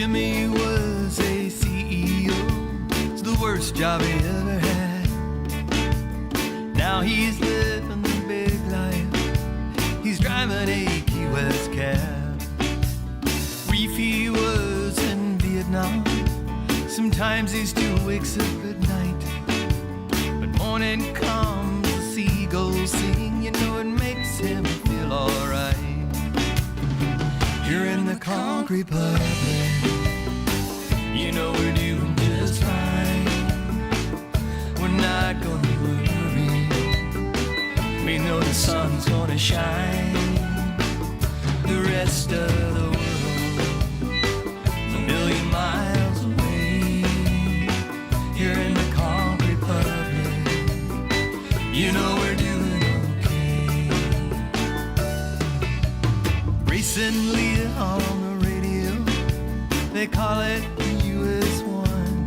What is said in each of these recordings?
Jimmy was a CEO. It's the worst job he ever had. Now he's living the big life. He's driving a Key West cab. Reefy was in Vietnam. Sometimes he still wakes up at night. But morning comes, the seagulls sing. You know it makes him feel alright. Here in the concrete public, you know we're doing just fine. We're not gonna worry. We know the sun's gonna shine. The rest of the world, a million miles away. Here in the concrete public, you know we're doing okay. Recently on the radio, they call it US 1.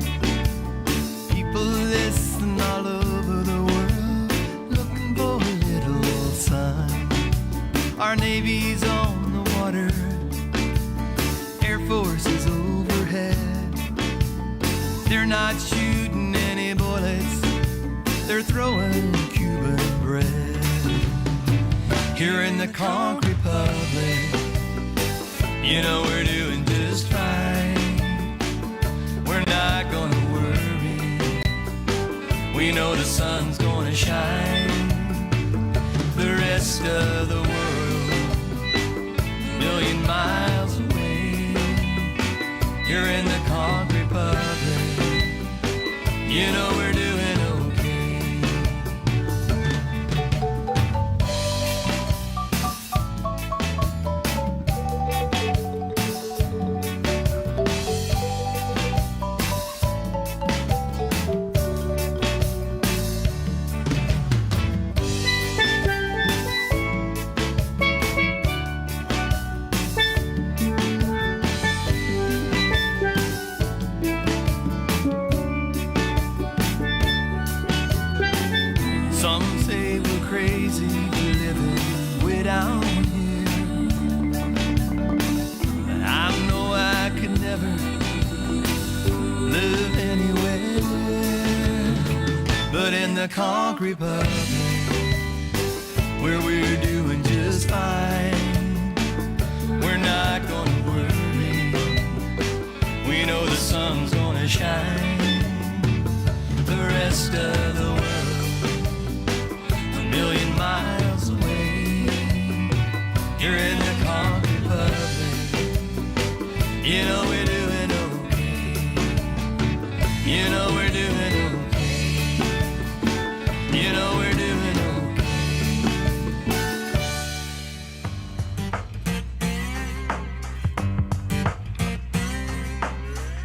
People listen all over the world, looking for a little sun. Our Navy's on the water, Air Force is overhead. They're not shooting any bullets, they're throwing Cuban bread. Here in the concrete public, you know we're doing just fine. We're not gonna worry. We know the sun's gonna shine. The rest of the world, a million miles away. You're in the concrete public. You know we're doing the concrete public, where we're doing just fine. We're not gonna worry. We know the sun's gonna shine. The rest of the world, a million miles away. You're in the concrete public. You know we're doing okay. You know we're doing okay. You know we're doing okay.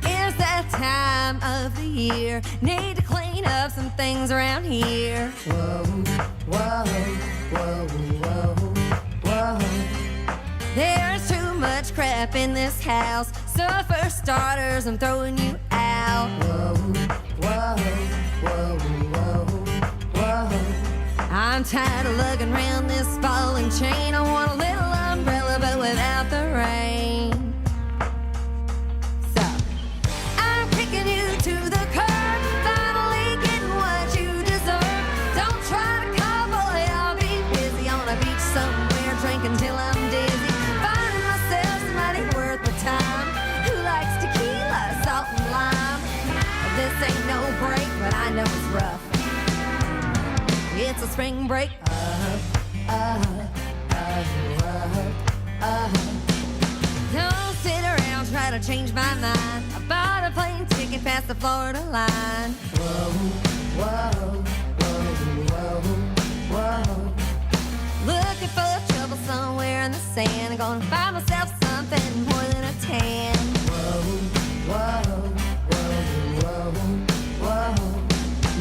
It's that time of the year. Need to clean up some things around here. Whoa, whoa, whoa, whoa, whoa. There's too much crap in this house, so for starters, I'm throwing you out. Whoa, whoa, whoa, whoa. I'm tired of lugging around this ball and chain. I want a little umbrella, but without the rain. So, I'm kicking you to the curb, finally getting what you deserve. Don't try to call, boy, I'll be busy on a beach somewhere, drinking till I'm dizzy. Finding myself somebody worth the time, who likes tequila, salt and lime. This ain't no break, but I know it's rough. It's a spring break. Don't sit around, try to change my mind. I bought a plane ticket past the Florida line. Whoa, whoa, whoa, whoa, whoa. Looking for trouble somewhere in the sand. I'm gonna find myself something more than a tan. Whoa, whoa, whoa, whoa, whoa.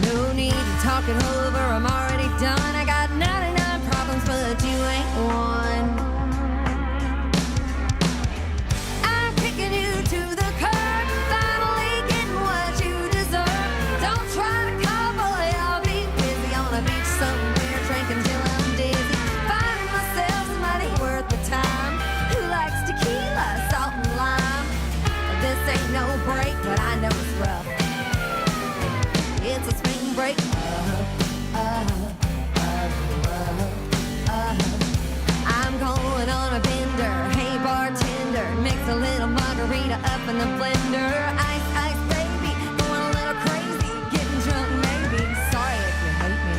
No need to talk it over, I'm already done. I got 99 problems, but you ain't one. I'm kicking you to the curb, finally getting what you deserve. Don't try to call, boy, I'll be busy on a beach somewhere, drinking till I'm dizzy. Finding myself somebody worth the time, who likes to stuff in the blender. Ice, ice, baby, going a little crazy, getting drunk maybe. Sorry if you hate me.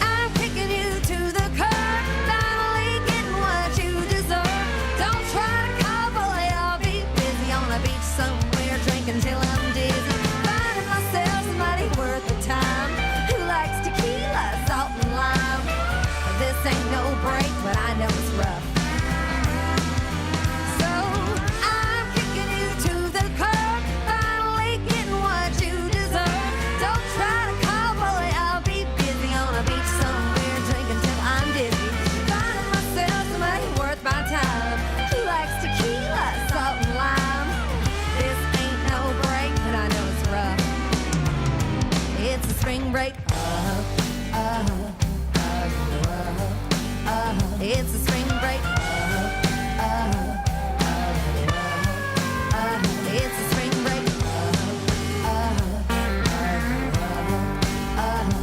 I'm kicking you to the curb, finally getting what you deserve. Don't try to call, boy, I'll be busy on a beach somewhere, drinking till I'm dizzy. Finding myself somebody worth the time, who likes tequila, salt and lime. This ain't no break, but I know it's rough. So I'm kicking you to the curb, finally getting what you deserve. Don't try to call, boy, I'll be busy on a beach somewhere, drinking till I'm dizzy. Finding myself somebody worth my time, who likes tequila, salt and lime. This ain't no break, but I know it's rough. It's a spring break. It's a spring break. It's a spring break.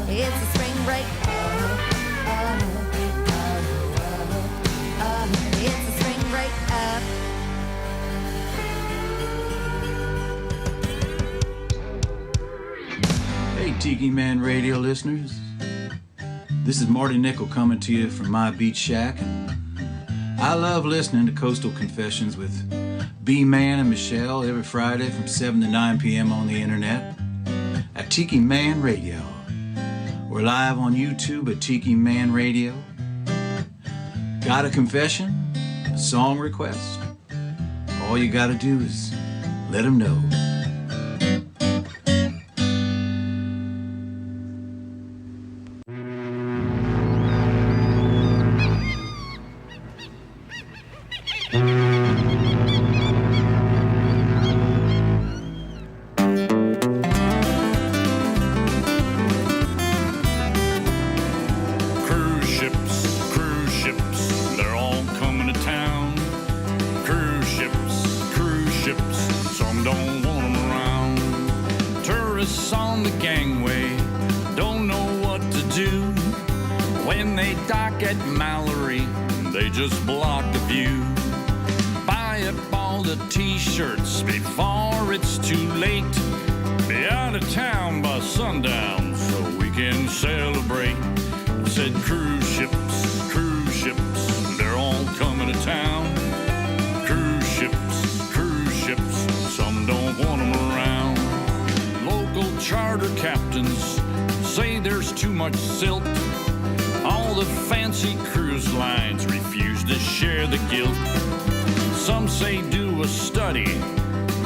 It's a spring break. It's a spring break up. Hey, Tiki Man Radio listeners. This is Marty Nickel coming to you from my beach shack. And I love listening to Coastal Confessions with B-Man and Michelle every Friday from 7 to 9 p.m. on the internet at Tiki Man Radio. We're live on YouTube at Tiki Man Radio. Got a confession? A song request? All you gotta do is let them know. Cruise ships, they're all coming to town. Cruise ships, some don't want them around. Tourists on the gangway don't know what to do. When they dock at Mallory, they just block the view. Buy up all the t-shirts before it's too late. Be out of town by sundown so we can celebrate. I said cruise ships, they're all coming to town. Cruise ships, some don't want them around. Local charter captains say there's too much silt. All the fancy cruise lines refuse to share the guilt. Some say do a study,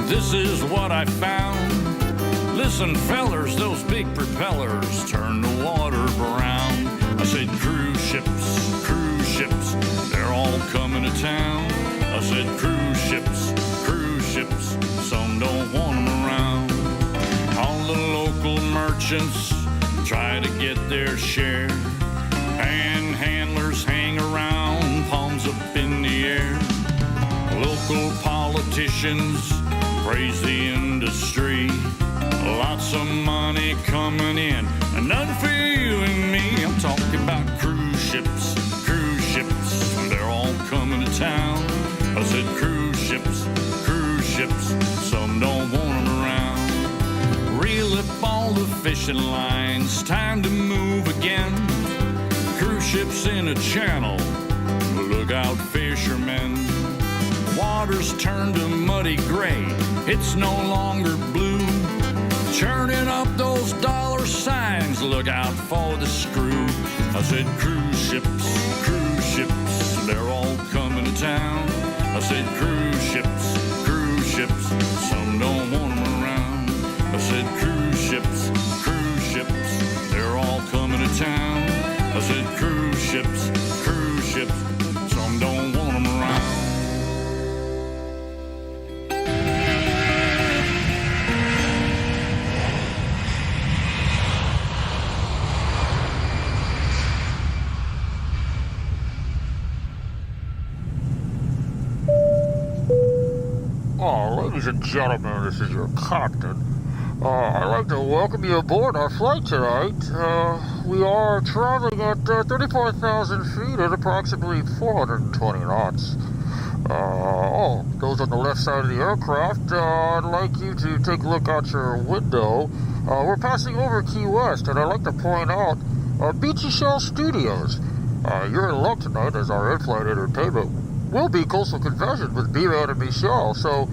this is what I found. Listen fellers, those big propellers turn the water brown. I said cruise ships, they're all coming to town. I said cruise ships, some don't want them around. All the local merchants try to get their share. Panhandlers hang around, palms up in the air. Local politicians praise the industry. Lots of money coming in, and none for you and me. I'm talking about cruise ships, they're all coming to town. I said cruise ships, some don't want them around. Reel up all the fishing lines, time to move again. Cruise ships in a channel, look out fishermen. Water's turned to muddy gray, it's no longer blue. Churning up those dollar signs, look out for the screw. I said cruise ships, they're all coming to town. I said cruise ships, some don't want them around. I said cruise ships, they're all coming to town. I said cruise ships, some don't want them around. Ladies and gentlemen, this is your captain. I'd like to welcome you aboard our flight tonight. We are traveling at 35,000 feet at approximately 420 knots. Those on the left side of the aircraft, I'd like you to take a look out your window. We're passing over Key West, and I'd like to point out Beachy Shell Studios. You're in luck tonight, as our in-flight entertainment will be Coastal Confessions with B-Man and Michelle. So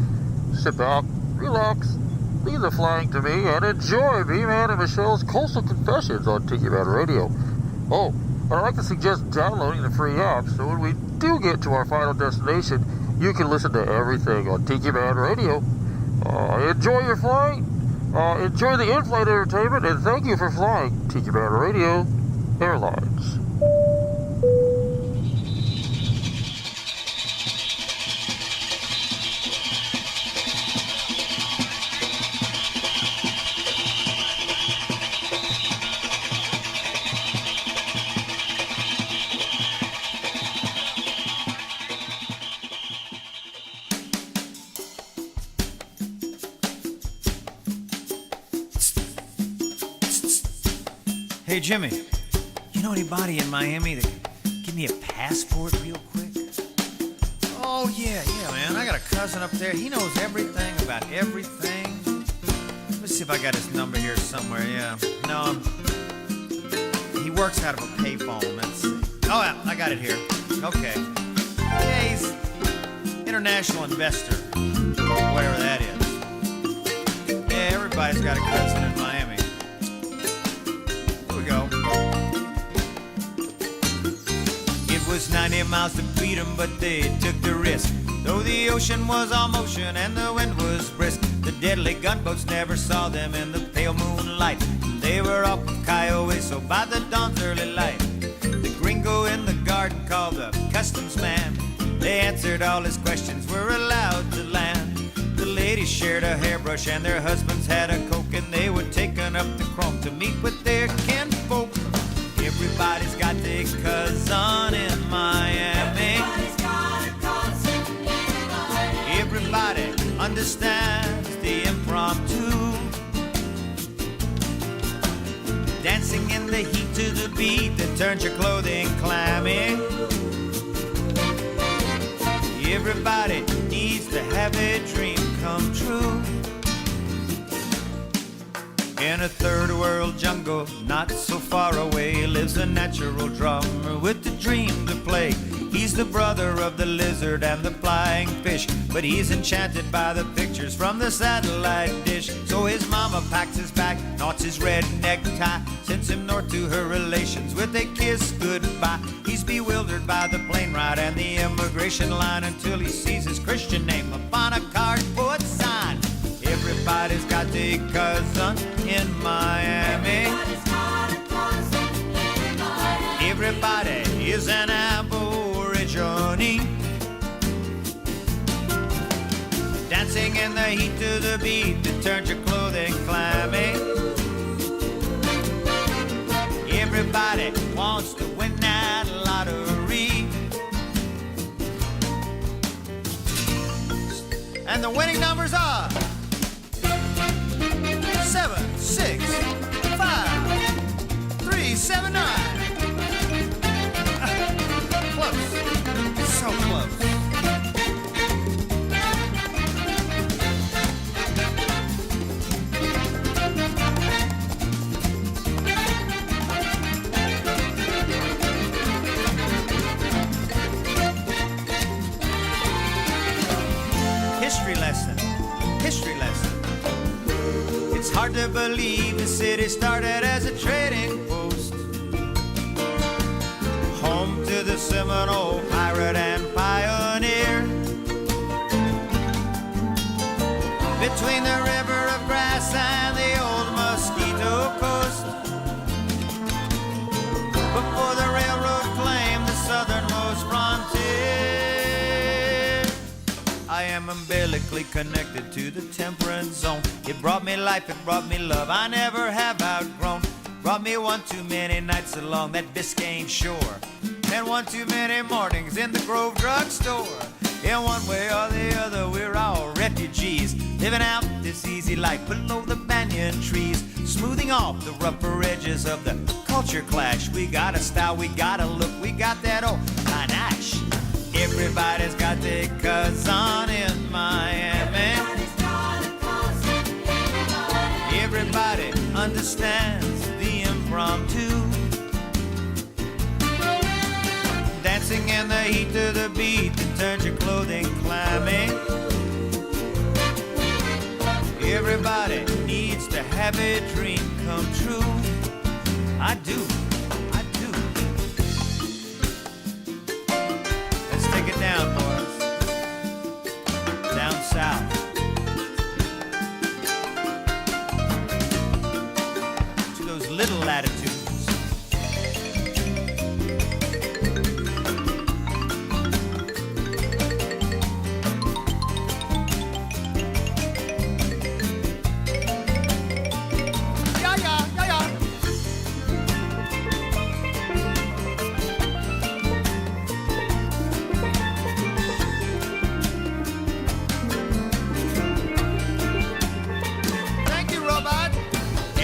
sit back, relax, leave the flying to me, and enjoy B-Man and Michelle's Coastal Confessions on Tiki Man Radio. Oh, and I'd like to suggest downloading the free app, so when we do get to our final destination, you can listen to everything on Tiki Man Radio. Enjoy your flight, enjoy the in-flight entertainment, and thank you for flying Tiki Man Radio Airlines. Hey, Jimmy, you know anybody in Miami that can give me a passport real quick? Oh, yeah, man. I got a cousin up there. He knows everything about everything. Let me see if I got his number here somewhere. Yeah. No, he works out of a payphone. Let's see. Oh, yeah, I got it here. Okay. Yeah, he's international investor, whatever that is. Yeah, everybody's got a cousin in Miami. It was 90 miles to beat 'em, but they took the risk. Though the ocean was all motion and the wind was brisk, the deadly gunboats never saw them in the pale moonlight. They were off Kiowa, so by the dawn's early light, the gringo in the garden called the customs man. They answered all his questions, were allowed to land. The ladies shared a hairbrush and their husbands had a coke, and they were taken up the chrome to meet with their kinfolk. Everybody's got their cousin in Miami. Everybody understands the impromptu. Dancing in the heat to the beat that turns your clothing clammy. Everybody needs to have a dream come true. In a third world jungle, not so far away, lives a natural drummer with a dream to play. He's the brother of the lizard and the flying fish, but he's enchanted by the pictures from the satellite dish. So his mama packs his bag, knots his red necktie, sends him north to her relations with a kiss goodbye. He's bewildered by the plane ride and the immigration line until he sees his Christian name upon a cardboard sign. Everybody's got a cousin in Miami. Everybody is an aborigine, dancing in the heat to the beat that turns your clothing clammy. Everybody wants to win that lottery, and the winning numbers are 7, 6, 5, 3, 7, 9. Close. So close. History lesson. History lesson. It's hard to believe the city started as a trading post, home to the Seminole pirate and pioneer. Between the river of grass and the old Mosquito Coast, before the railroad claimed the southernmost frontier. I am umbilically connected to the temperance zone. It brought me life, it brought me love I never have outgrown. Brought me one too many nights along that Biscayne shore, and one too many mornings in the Grove Drug Store. In one way or the other, we're all refugees, living out this easy life below the banyan trees, smoothing off the rougher edges of the culture clash. We got a style, we got a look, we got that old panache. Every Everybody's got their cousin in Miami. Everybody understands the impromptu. Dancing in the heat of the beat that turns your clothing clammy. Everybody needs to have a dream come true. I do. Let's take it down, boys. Down south. To those little latitudes.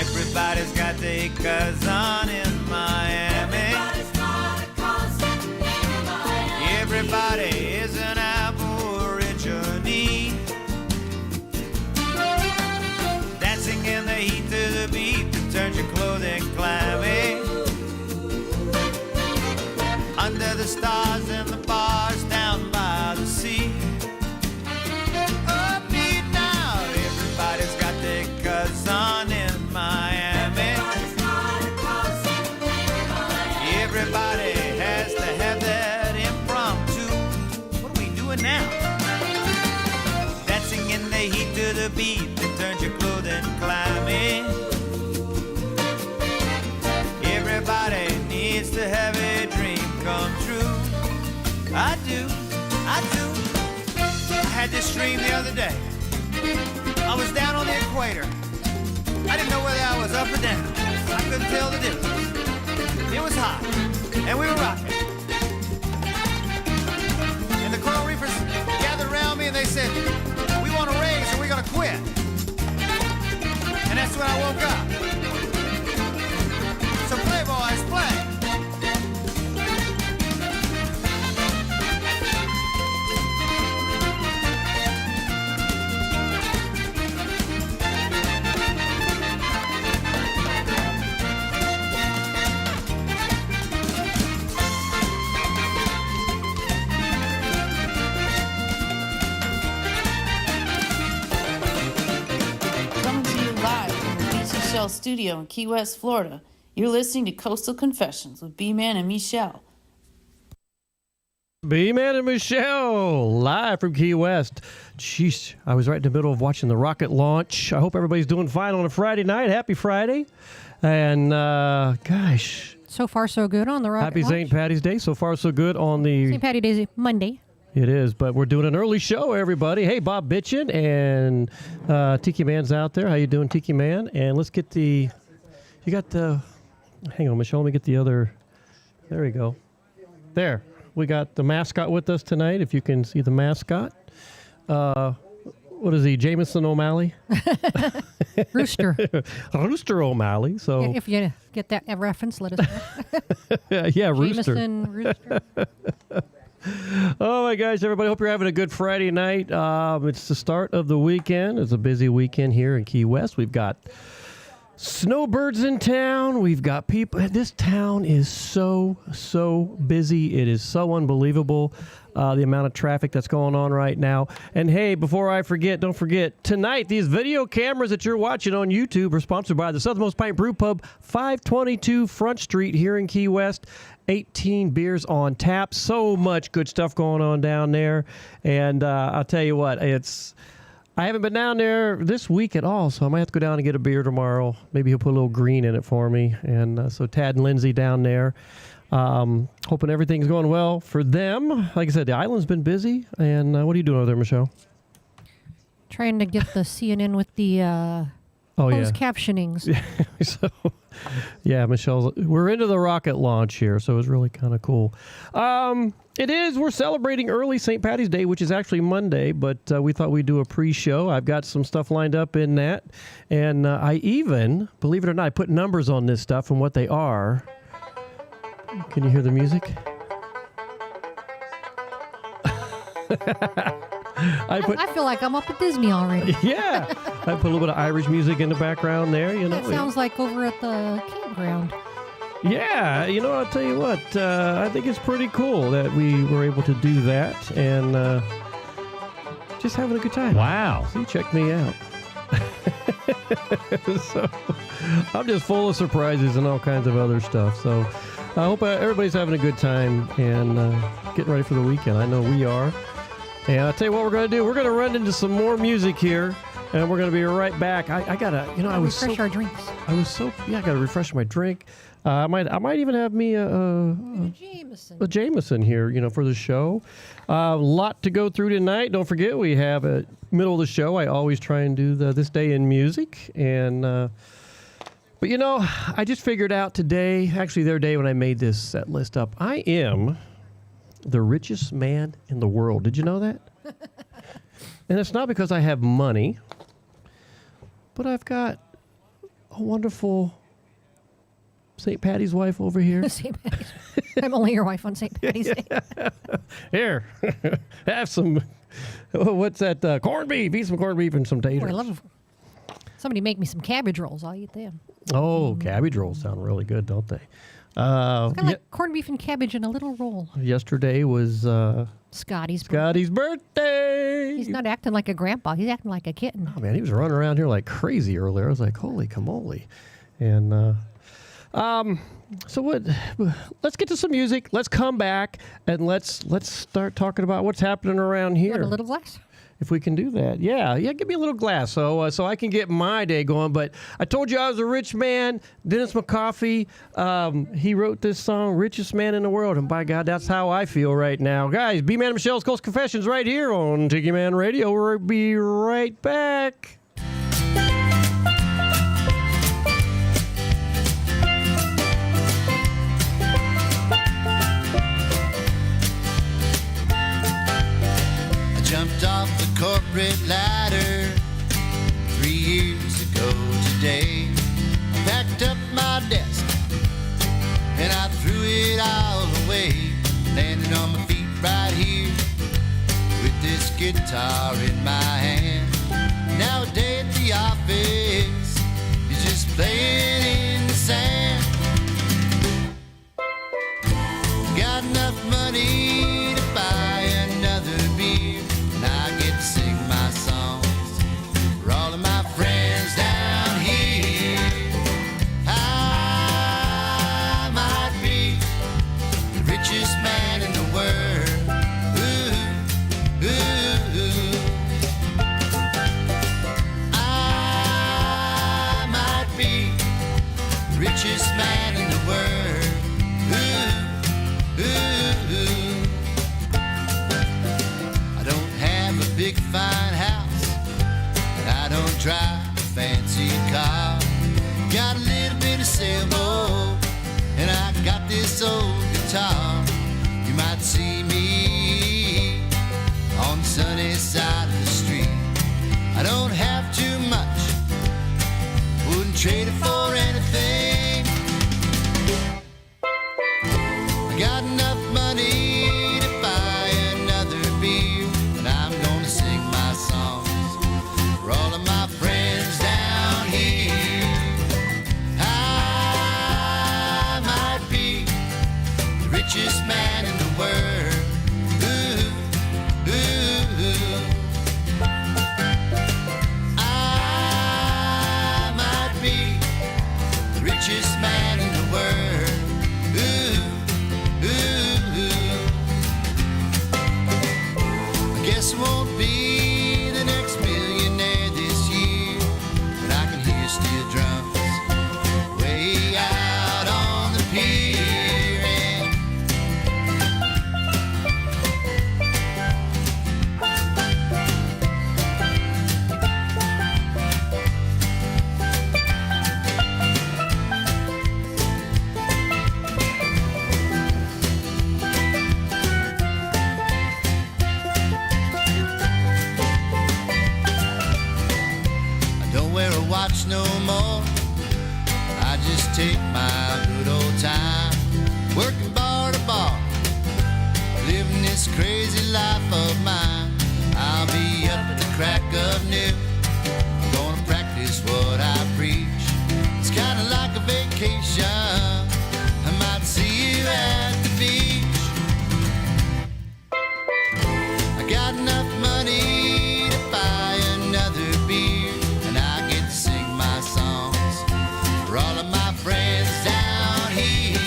Everybody's got their cousin in Miami. Everybody is an aborigine. Dancing in the heat of the beat that turns your clothing clammy. Under the stars and the bars down by the sea. Upbeat now, everybody's got their cousin in Miami. Everybody has to have that impromptu. What are we doing now? Dancing in the heat of the beat that turns your clothing clammy. Everybody needs to have a dream come true. I do. I had this dream the other day. I was down on the equator. I didn't know whether I was up or down. I couldn't tell the difference. It was hot, and we were rocking. And the coral reefers gathered around me and they said, we want to race or we're going to quit. And that's when I woke up. So play, boys, play. Studio in Key West, Florida. You're listening to Coastal Confessions with B-Man and Michelle. B-Man and Michelle, live from Key West. Jeez, I was right in the middle of watching the rocket launch. I hope everybody's doing fine on a Friday night. Happy Friday. And, gosh. So far, so good on the rocket Happy launch. St. Patty's Day. So far, so good on the... St. Patty's Day, Monday. It is, but we're doing an early show, everybody. Hey, Bob Bitchin and Tiki Man's out there. How you doing, Tiki Man? And let's get the... You got the... Hang on, Michelle. Let me get the other... There we go. There. We got the mascot with us tonight, if you can see the mascot. What is he, Jameson O'Malley? Rooster. Rooster O'Malley. So If you get that reference, let us know. yeah, Rooster. Jameson, Rooster. Oh my gosh, everybody. Hope you're having a good Friday night. It's the start of the weekend. It's a busy weekend here in Key West. We've got snowbirds in town. We've got people. This town is so busy. It is so unbelievable, the amount of traffic that's going on right now. And hey, before I forget, don't forget, tonight, these video cameras that you're watching on YouTube are sponsored by the Southernmost Pint Brewpub, 522 Front Street here in Key West. 18 beers on tap. So much good stuff going on down there. And I'll tell you what, I haven't been down there this week at all, so I might have to go down and get a beer tomorrow. Maybe he'll put a little green in it for me. And so Tad and Lindsay down there. Hoping everything's going well for them. Like I said, the island's been busy. And what are you doing over there, Michelle? Trying to get the CNN with the closed captionings. So, yeah, Michelle, we're into the rocket launch here, so it's really kind of cool. We're celebrating early St. Patty's Day, which is actually Monday, but we thought we'd do a pre-show. I've got some stuff lined up in that, and I even, believe it or not, I put numbers on this stuff and what they are. Can you hear the music? I feel like I'm up at Disney already. Yeah. I put a little bit of Irish music in the background there, you know. That sounds like over at the campground. Yeah, you know, I'll tell you what, I think it's pretty cool that we were able to do that and just having a good time. Wow. See, check me out. So I'm just full of surprises and all kinds of other stuff. So I hope everybody's having a good time and getting ready for the weekend. I know we are. And I'll tell you what we're going to do. We're going to run into some more music here, and we're going to be right back. I got to, you know, I was refresh our drinks. I got to refresh my drink. I might even have me a Jameson here, you know, for the show. A lot to go through tonight. Don't forget, we have a middle of the show. I always try and do this day in music, and but you know, I just figured out today, actually the other day when I made this set list up, I am the richest man in the world. Did you know that? And it's not because I have money, but I've got a wonderful St. Patty's wife over here. St. Patty's. I'm only your wife on St. Patty's Day. Here, have some, what's that, corned beef. Eat some corned beef and some taters. Oh, I love somebody make me some cabbage rolls. I'll eat them. Oh, cabbage rolls sound really good, don't they? It's kind of like corned beef and cabbage in a little roll. Yesterday was Scotty's birthday. He's not acting like a grandpa. He's acting like a kitten. Oh, man, he was running around here like crazy earlier. I was like, holy camole. And so what? Let's get to some music. Let's come back and let's start talking about what's happening around here. You want a little glass? If we can do that, yeah. Give me a little glass so I can get my day going. But I told you I was a rich man. Dennis McCoffey, he wrote this song, "Richest Man in the World," and by God, that's how I feel right now, guys. B-Man and Michelle's Coast Confessions right here on Tiki Man Radio. We'll be right back. Jumped off the corporate ladder 3 years ago today. I packed up my desk and I threw it all away. Landed on my feet right here with this guitar in my hand. Now a day at the office is just playing in the sand. Got enough money to buy another beer, and I get to sing my songs for all of my friends down here. I might be the richest man in the world. Ooh, ooh. I might be the richest man in the world. Ooh, ooh. I don't have a big fine house, and I don't drive a fancy car. Got a little bit of sailboat, and I got this old guitar. You might see me on the sunny side of the street. I don't have too much, wouldn't trade it for anything. I got enough money to buy another beer, and I'm gonna sing my songs for all of my friends down here. I might be the richest man in the world. Ooh, ooh. I might be the richest man in the world. I guess I won't be the next millionaire this year, but I can hear steel drums way out on the pier. And I don't wear a watch no more. I just take my good old time, working bar to bar, living this crazy life of mine. I might see you at the beach. I got enough money to buy another beer, and I get to sing my songs for all of my friends down here.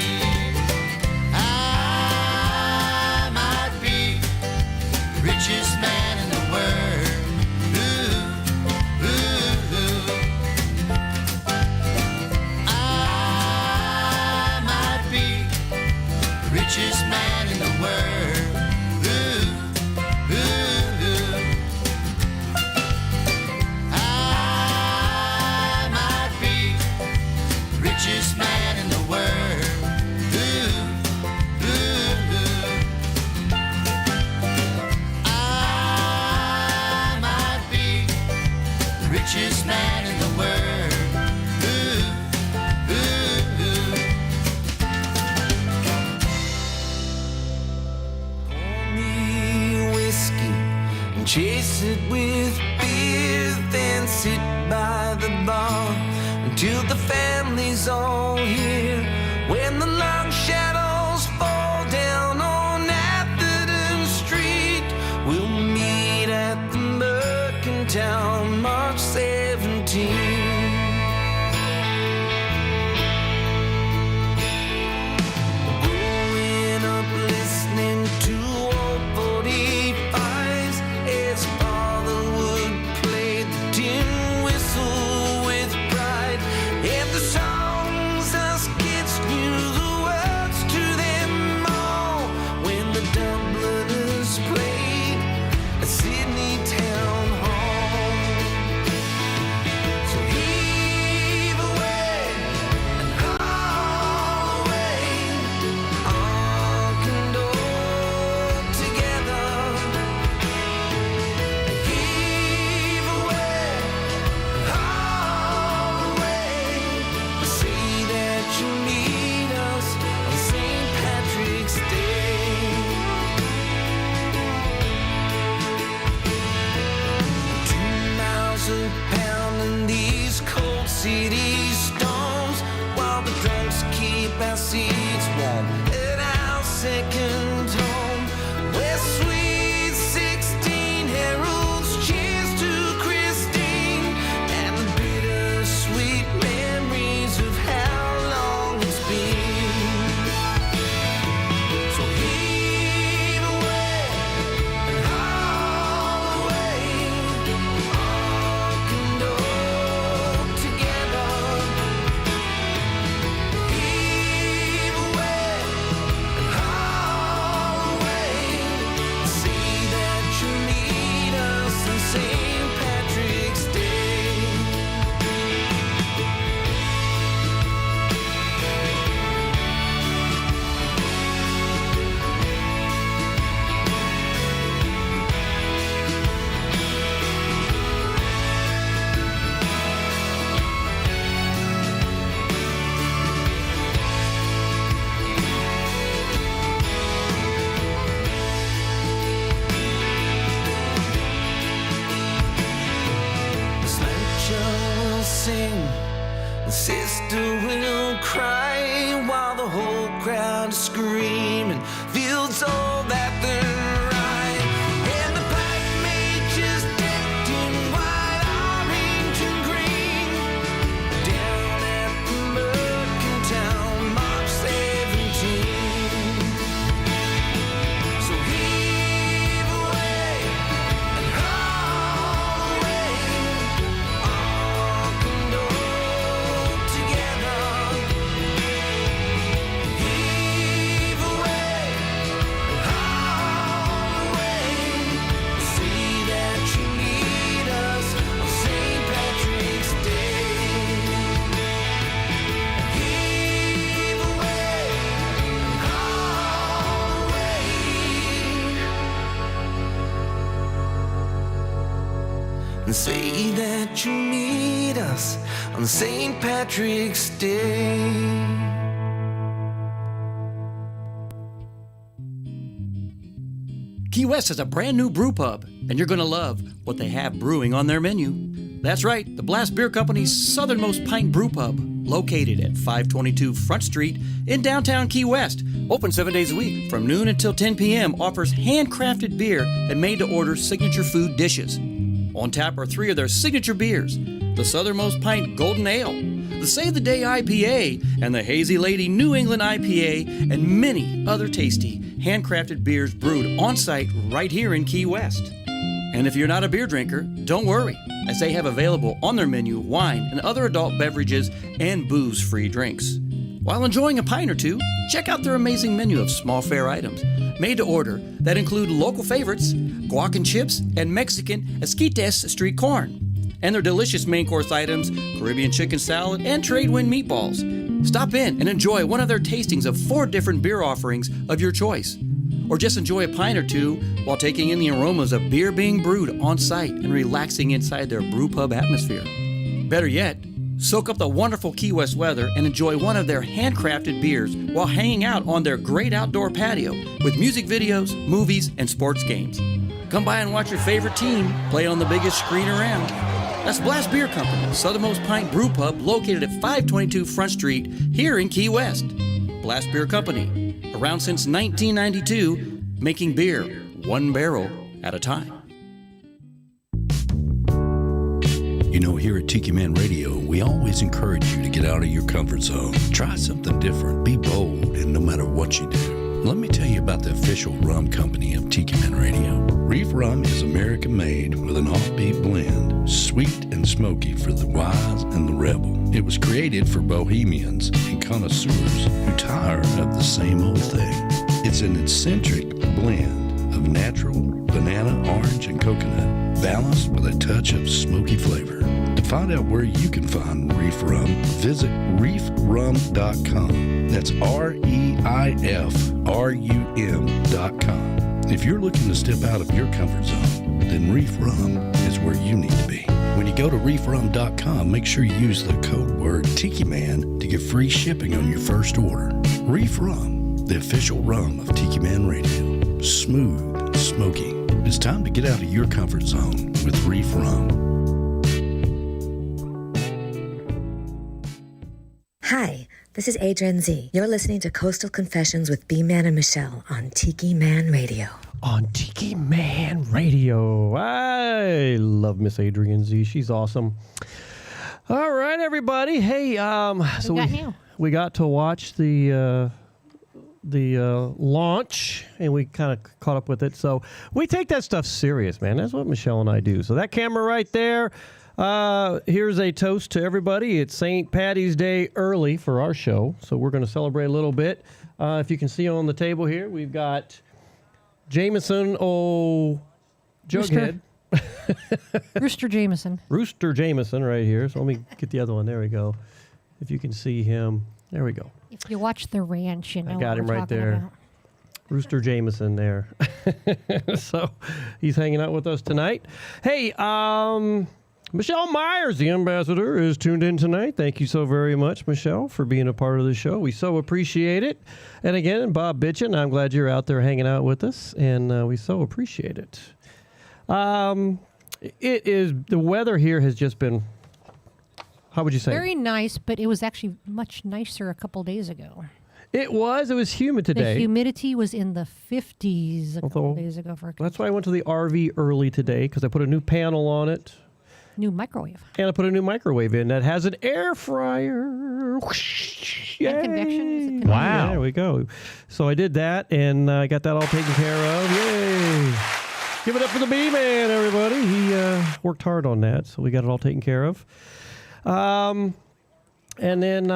I might be the richest man in the world. Ooh, ooh, ooh. I might be the richest man in the world. Ooh, ooh, ooh. I might be the richest man in the world. Ooh, ooh, ooh. I might be the richest man in the world. Ooh, ooh, ooh. Pour me whiskey and chase it with beer, then sit by the bar until the family's all here. When the long shadows fall down on Atherton Street, we'll meet at the Mercantile, March 17. Growing up listening to old 45s as father would play the tin whistle with pride. And the songs us kids knew the words to them all when the Dubliners played at Sydney Town Hall. So heave away and haul away, ark and oar together. Heave away and haul away, say that you meet us on St. Patrick's Day. 2 miles of pounding these cold city storms, while the drunks keep our seats warm at our second home, where sweet 16 heralds cheers to Christine and the bittersweet memories of how long it's been. So heave away and haul away, ark and oar together. Heave away and haul away, say that you meet us on St. Patrick's Day. Sledger will sing, and sister will cry, while the whole crowd is screaming, fields all that they're right. And the pipe major's decked in white, orange, and green, down at the Mercantile, March 17. So heave away and haul away, ark and oar together. Heave away and haul away, say that you meet us on St. Patrick's Day. Heave away and haul away, and say that you meet us on St. Patrick's Day. Key West has a brand new brew pub, and you're going to love what they have brewing on their menu. That's right, the Blast Beer Company's Southernmost Pint Brewpub. located at 522 Front Street in downtown Key West. Open 7 days a week from noon until 10 p.m. Offers handcrafted beer and made-to-order signature food dishes. On tap are 3 of their signature beers, the Southernmost Pint Golden Ale, the Save the Day IPA, and the Hazy Lady New England IPA, and many other tasty handcrafted beers brewed on-site right here in Key West. And if you're not a beer drinker, don't worry, as they have available on their menu wine and other adult beverages and booze-free drinks. While enjoying a pint or two, check out their amazing menu of small fare items made to order that include local favorites, guac and chips, and Mexican esquites street corn. And their delicious main course items, Caribbean chicken salad, and trade wind meatballs. Stop in and enjoy one of their tastings of 4 different beer offerings of your choice. Or just enjoy a pint or two while taking in the aromas of beer being brewed on site and relaxing inside their brew pub atmosphere. Better yet, soak up the wonderful Key West weather and enjoy one of their handcrafted beers while hanging out on their great outdoor patio with music videos, movies, and sports games. Come by and watch your favorite team play on the biggest screen around. That's Blast Beer Company, Southernmost Pint Brewpub, located at 522 Front Street here in Key West. Blast Beer Company, around since 1992, making beer 1 barrel at a time. You know, here at Tiki Man Radio, we always encourage you to get out of your comfort zone. Try something different. Be bold, and no matter what you do. Let me tell you about the official rum company of Tiki Man Radio. Reef Rum is American-made with an offbeat blend, sweet and smoky for the wise and the rebel. It was created for bohemians and connoisseurs who tire of the same old thing. It's an eccentric blend of natural banana, orange, and coconut, balanced with a touch of smoky flavor. To find out where you can find Reef Rum, visit reefrum.com. That's REIFRUM.com. If you're looking to step out of your comfort zone, then Reef Rum is where you need to be. When you go to reefrum.com, make sure you use the code word Tiki Man to get free shipping on your first order. Reef Rum, the official rum of Tiki Man Radio. Smooth, smoky. It's time to get out of your comfort zone with Reef Rum. Hi, this is Adrian Z. You're listening to Coastal Confessions with B-Man and Michelle on Tiki Man Radio. On Tiki Man Radio. I love Miss Adrian Z. She's awesome. All right, everybody. Hey, we got to watch the launch, and we kind of caught up with it. So we take that stuff serious, man. That's what Michelle and I do. So that camera right there. Here's a toast to everybody. It's St. Patty's Day early for our show, so we're going to celebrate a little bit. If you can see on the table here, we've got Jameson Jughead. Rooster Jameson. Rooster Jameson right here. So let me get the other one. There we go. If you can see him. There we go. If you watch The Ranch, you know I got him right there. About. Rooster Jameson there. So he's hanging out with us tonight. Hey, Michelle Myers, the ambassador, is tuned in tonight. Thank you so very much, Michelle, for being a part of the show. We so appreciate it. And again, Bob Bitchin, I'm glad you're out there hanging out with us, and we so appreciate it. The weather here has just been, how would you say? Very nice, but it was actually much nicer a couple days ago. It was humid today. The humidity was in the 50s a couple days ago. That's why I went to the RV early today, because I put a new panel on it. New microwave. And I put a new microwave in that has an air fryer. Convection. Wow. There we go. So I did that, and I got that all taken care of. Yay. Give it up for the B-Man, everybody. He worked hard on that, so we got it all taken care of. And then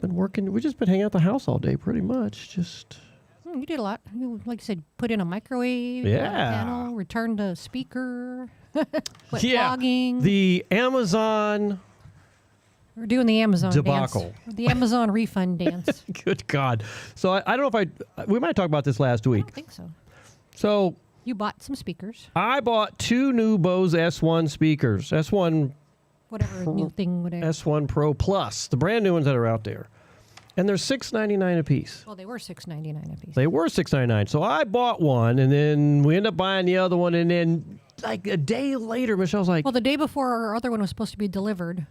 been working. We've just been hanging out the house all day, pretty much. Just... You did a lot. You, like you said, put in a microwave, panel, returned a speaker, logging. The Amazon. We're doing the Amazon debacle. Dance. The Amazon refund dance. Good God. So I don't know if we might talk about this last week. I don't think so. So. You bought some speakers. I bought 2 new Bose S1 speakers. S1. Whatever new thing, whatever. S1 Pro Plus, the brand new ones that are out there. And they're $6.99 a piece. Well, they were $6.99 a piece. They were $6.99. So I bought one, and then we ended up buying the other one, and then like a day later, Michelle's like... Well, the day before our other one was supposed to be delivered,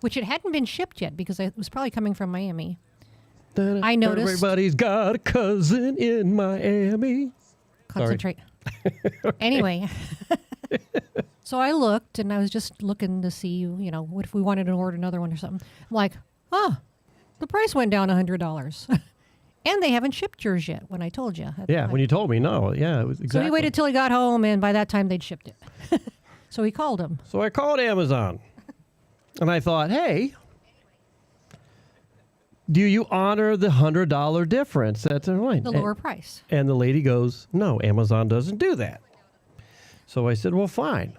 which it hadn't been shipped yet because it was probably coming from Miami. I noticed. Everybody's got a cousin in Miami. Concentrate. Anyway, so I looked, and I was just looking to see, what if we wanted to order another one or something. I'm like, the price went down $100. And they haven't shipped yours yet, when I told you. Yeah, when you told me, no. Yeah, it was exactly. So we waited till he got home, and by that time, they'd shipped it. So we called him. So I called Amazon, and I thought, hey, do you honor the $100 difference? That's right. The lower price. And the lady goes, no, Amazon doesn't do that. So I said, well, fine.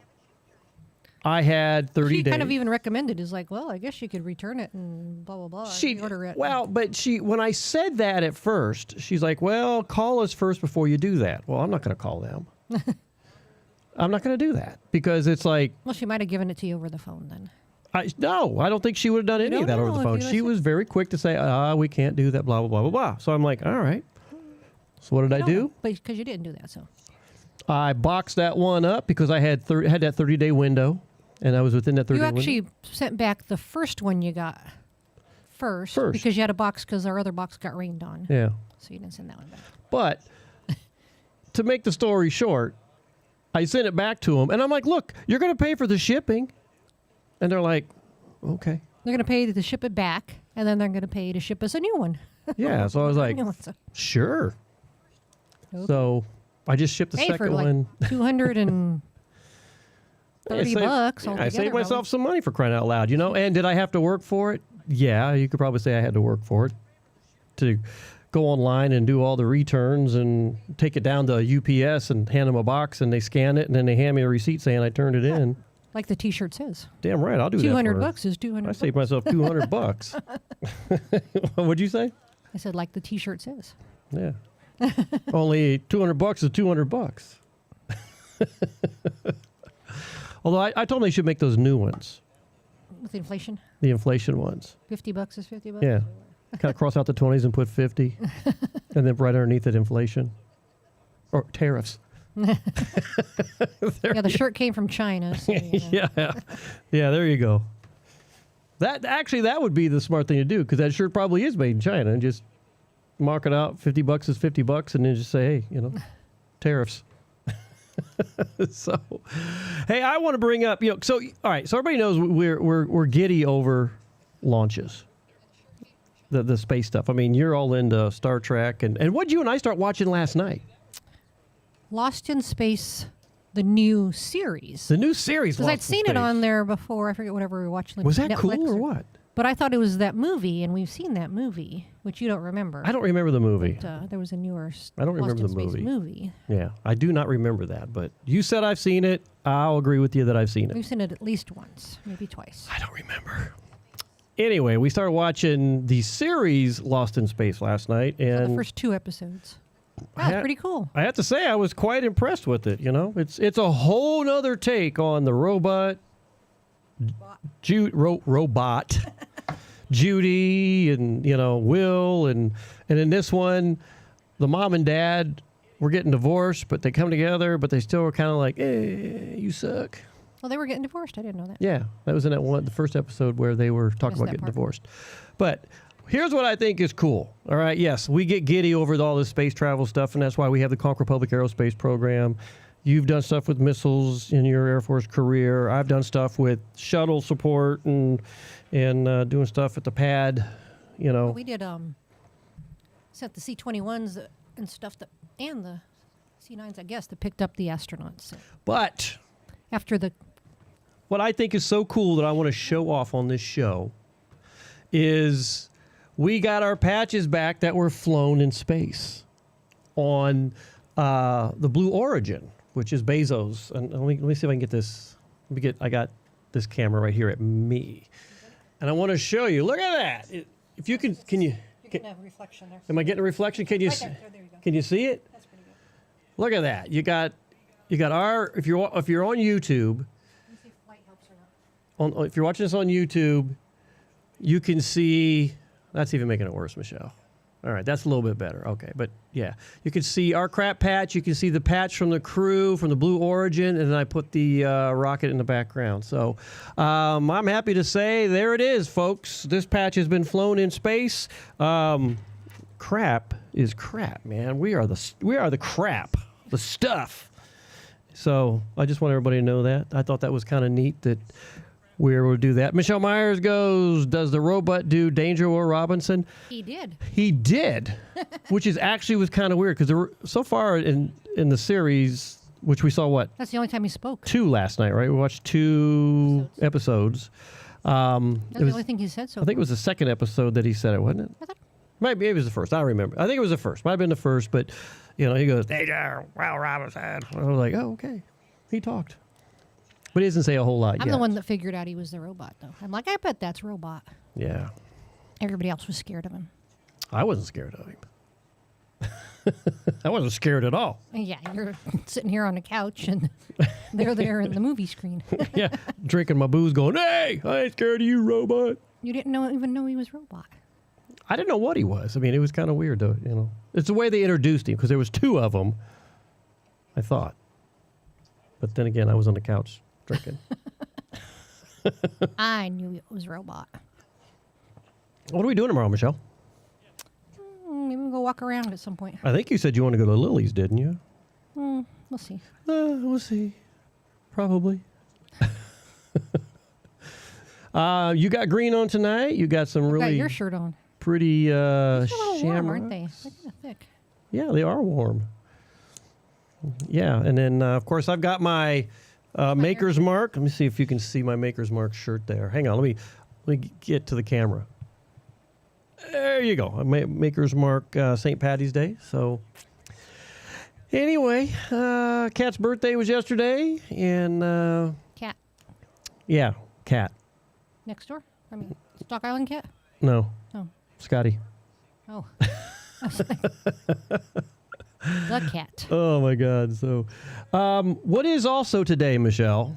I had 30 days. She kind of even recommended, is like, well, I guess you could return it and blah, blah, blah. She order it. Well, but when I said that at first, she's like, well, call us first before you do that. Well, I'm not going to call them. I'm not going to do that because it's like. Well, she might have given it to you over the phone then. No, I don't think she would have done any of that over the phone. She was very quick to say, we can't do that, blah, blah, blah, blah, blah. So I'm like, all right. So what did I do? Because you didn't do that, so. I boxed that one up because I had that 30-day window, and I was within that 30-day window. You actually sent back the first one you got first. Because you had a box because our other box got rained on. Yeah. So you didn't send that one back. But to make the story short, I sent it back to them, and I'm like, look, you're going to pay for the shipping. And they're like, okay. They're going to pay to ship it back, and then they're going to pay to ship us a new one. Yeah, so I was like, sure. Okay. So I just shipped the second one. $230 bucks. I saved myself some money for crying out loud, And did I have to work for it? Yeah, you could probably say I had to work for it. To go online and do all the returns and take it down to UPS and hand them a box, and they scan it, and then they hand me a receipt saying I turned it in. Like the T-shirt says. Damn right, I'll do that. $200 is $200. I saved myself $200. What'd you say? I said, like the T-shirt says. Yeah. Only $200 is $200. Although I told them they should make those new ones. With the inflation. The inflation ones. $50 is $50. Yeah. Kind of cross out the 20s and put 50, and then right underneath it, inflation or tariffs. Yeah, the shirt came from China. So, yeah, there you go. That would be the smart thing to do, because that shirt probably is made in China, and just mark it out. $50 is $50, and then just say, hey, tariffs. So, hey, I want to bring up, so all right, so everybody knows we're giddy over launches. The space stuff. I mean, you're all into Star Trek, and what did you and I start watching last night? Lost in Space, the new series. The new series. Because I'd seen it on there before. I forget whatever we were watching. Was that Netflix cool or what? But I thought it was that movie, and we've seen that movie, which you don't remember. I don't remember the movie. But, there was a newer I don't remember Lost the in Space movie. Yeah, I do not remember that. But you said I've seen it. I'll agree with you that I've seen it. We've seen it at least once, maybe twice. I don't remember. Anyway, we started watching the series Lost in Space last night, and the first 2 episodes. That's pretty cool. I have to say, I was quite impressed with it. It's a whole nother take on the robot, robot, Judy, and Will, and in this one, the mom and dad were getting divorced, but they come together, but they still were kind of like, you suck. Well, they were getting divorced. I didn't know that. Yeah, that was in the first episode where they were talking about getting divorced. But here's what I think is cool. All right, yes, we get giddy over all this space travel stuff, and that's why we have the Conquer Public Aerospace Program. You've done stuff with missiles in your Air Force career. I've done stuff with shuttle support and doing stuff at the pad. Well, we did sent the C-21s and stuff and the C-9s, I guess, that picked up the astronauts. So. But after what I think is so cool that I want to show off on this show is we got our patches back that were flown in space on the Blue Origin, which is Bezos. And let me see if I can get this. I got this camera right here at me, and I want to show you. Look at that! If you can you? You're getting a reflection there. Am I getting a reflection? Can you? Right there you go. Can you see it? That's pretty good. Look at that! You got our. If you're on YouTube. Let me see if light helps or not. If you're watching this on YouTube, you can see. That's even making it worse, Michelle. All right, that's a little bit better. Okay, but yeah, you can see our crap patch. You can see the patch from the crew, from the Blue Origin, and then I put the rocket in the background. So I'm happy to say there it is, folks. This patch has been flown in space. Crap is crap, man. We are the crap, the stuff. So I just want everybody to know that. I thought that was kind of neat that we were able to do that. Michelle Myers goes, does the robot do Danger Will Robinson? He did. He did, which is actually was kind of weird because so far in the series, which we saw That's the only time he spoke. 2 last night, right? We watched 2 episodes. That's the only thing he said so I think it was the second episode that he said it, wasn't it? Maybe it was the first. I don't remember. I think it was the first. Might have been the first, but he goes, Danger Will Robinson. I was like, oh, okay. He talked. But he doesn't say a whole lot I'm yet. the one that figured out he was the robot, though. I'm like, I bet that's robot. Yeah. Everybody else was scared of him. I wasn't scared of him. I wasn't scared at all. Yeah, you're sitting here on the couch, and they're there in the movie screen. Yeah, drinking my booze going, hey, I ain't scared of you, robot. You didn't even know he was robot. I didn't know what he was. I mean, it was kind of weird, though, It's the way they introduced him, because there was 2 of them, I thought. But then again, I was on the couch drinking. I knew it was robot. What are we doing tomorrow, Michelle? Maybe we'll go walk around at some point. I think you said you want to go to Lily's, didn't you? We'll see. We'll see. Probably. You got green on tonight. You got some really got your shirt on. Pretty They're a little warm, aren't they? They're kind of thick. Yeah, they are warm. Yeah, and then, of course, I've got my Maker's Mark. Let me see if you can see my Maker's Mark shirt there. Hang on, let me get to the camera. There you go. Maker's Mark St. Patty's Day. So, anyway, Kat's birthday was yesterday, and... Cat. Yeah, Cat. Next door? I mean, Stock Island Cat? No. Oh. Scotty. Oh. The cat. Oh, my God. So, what is also today, Michelle?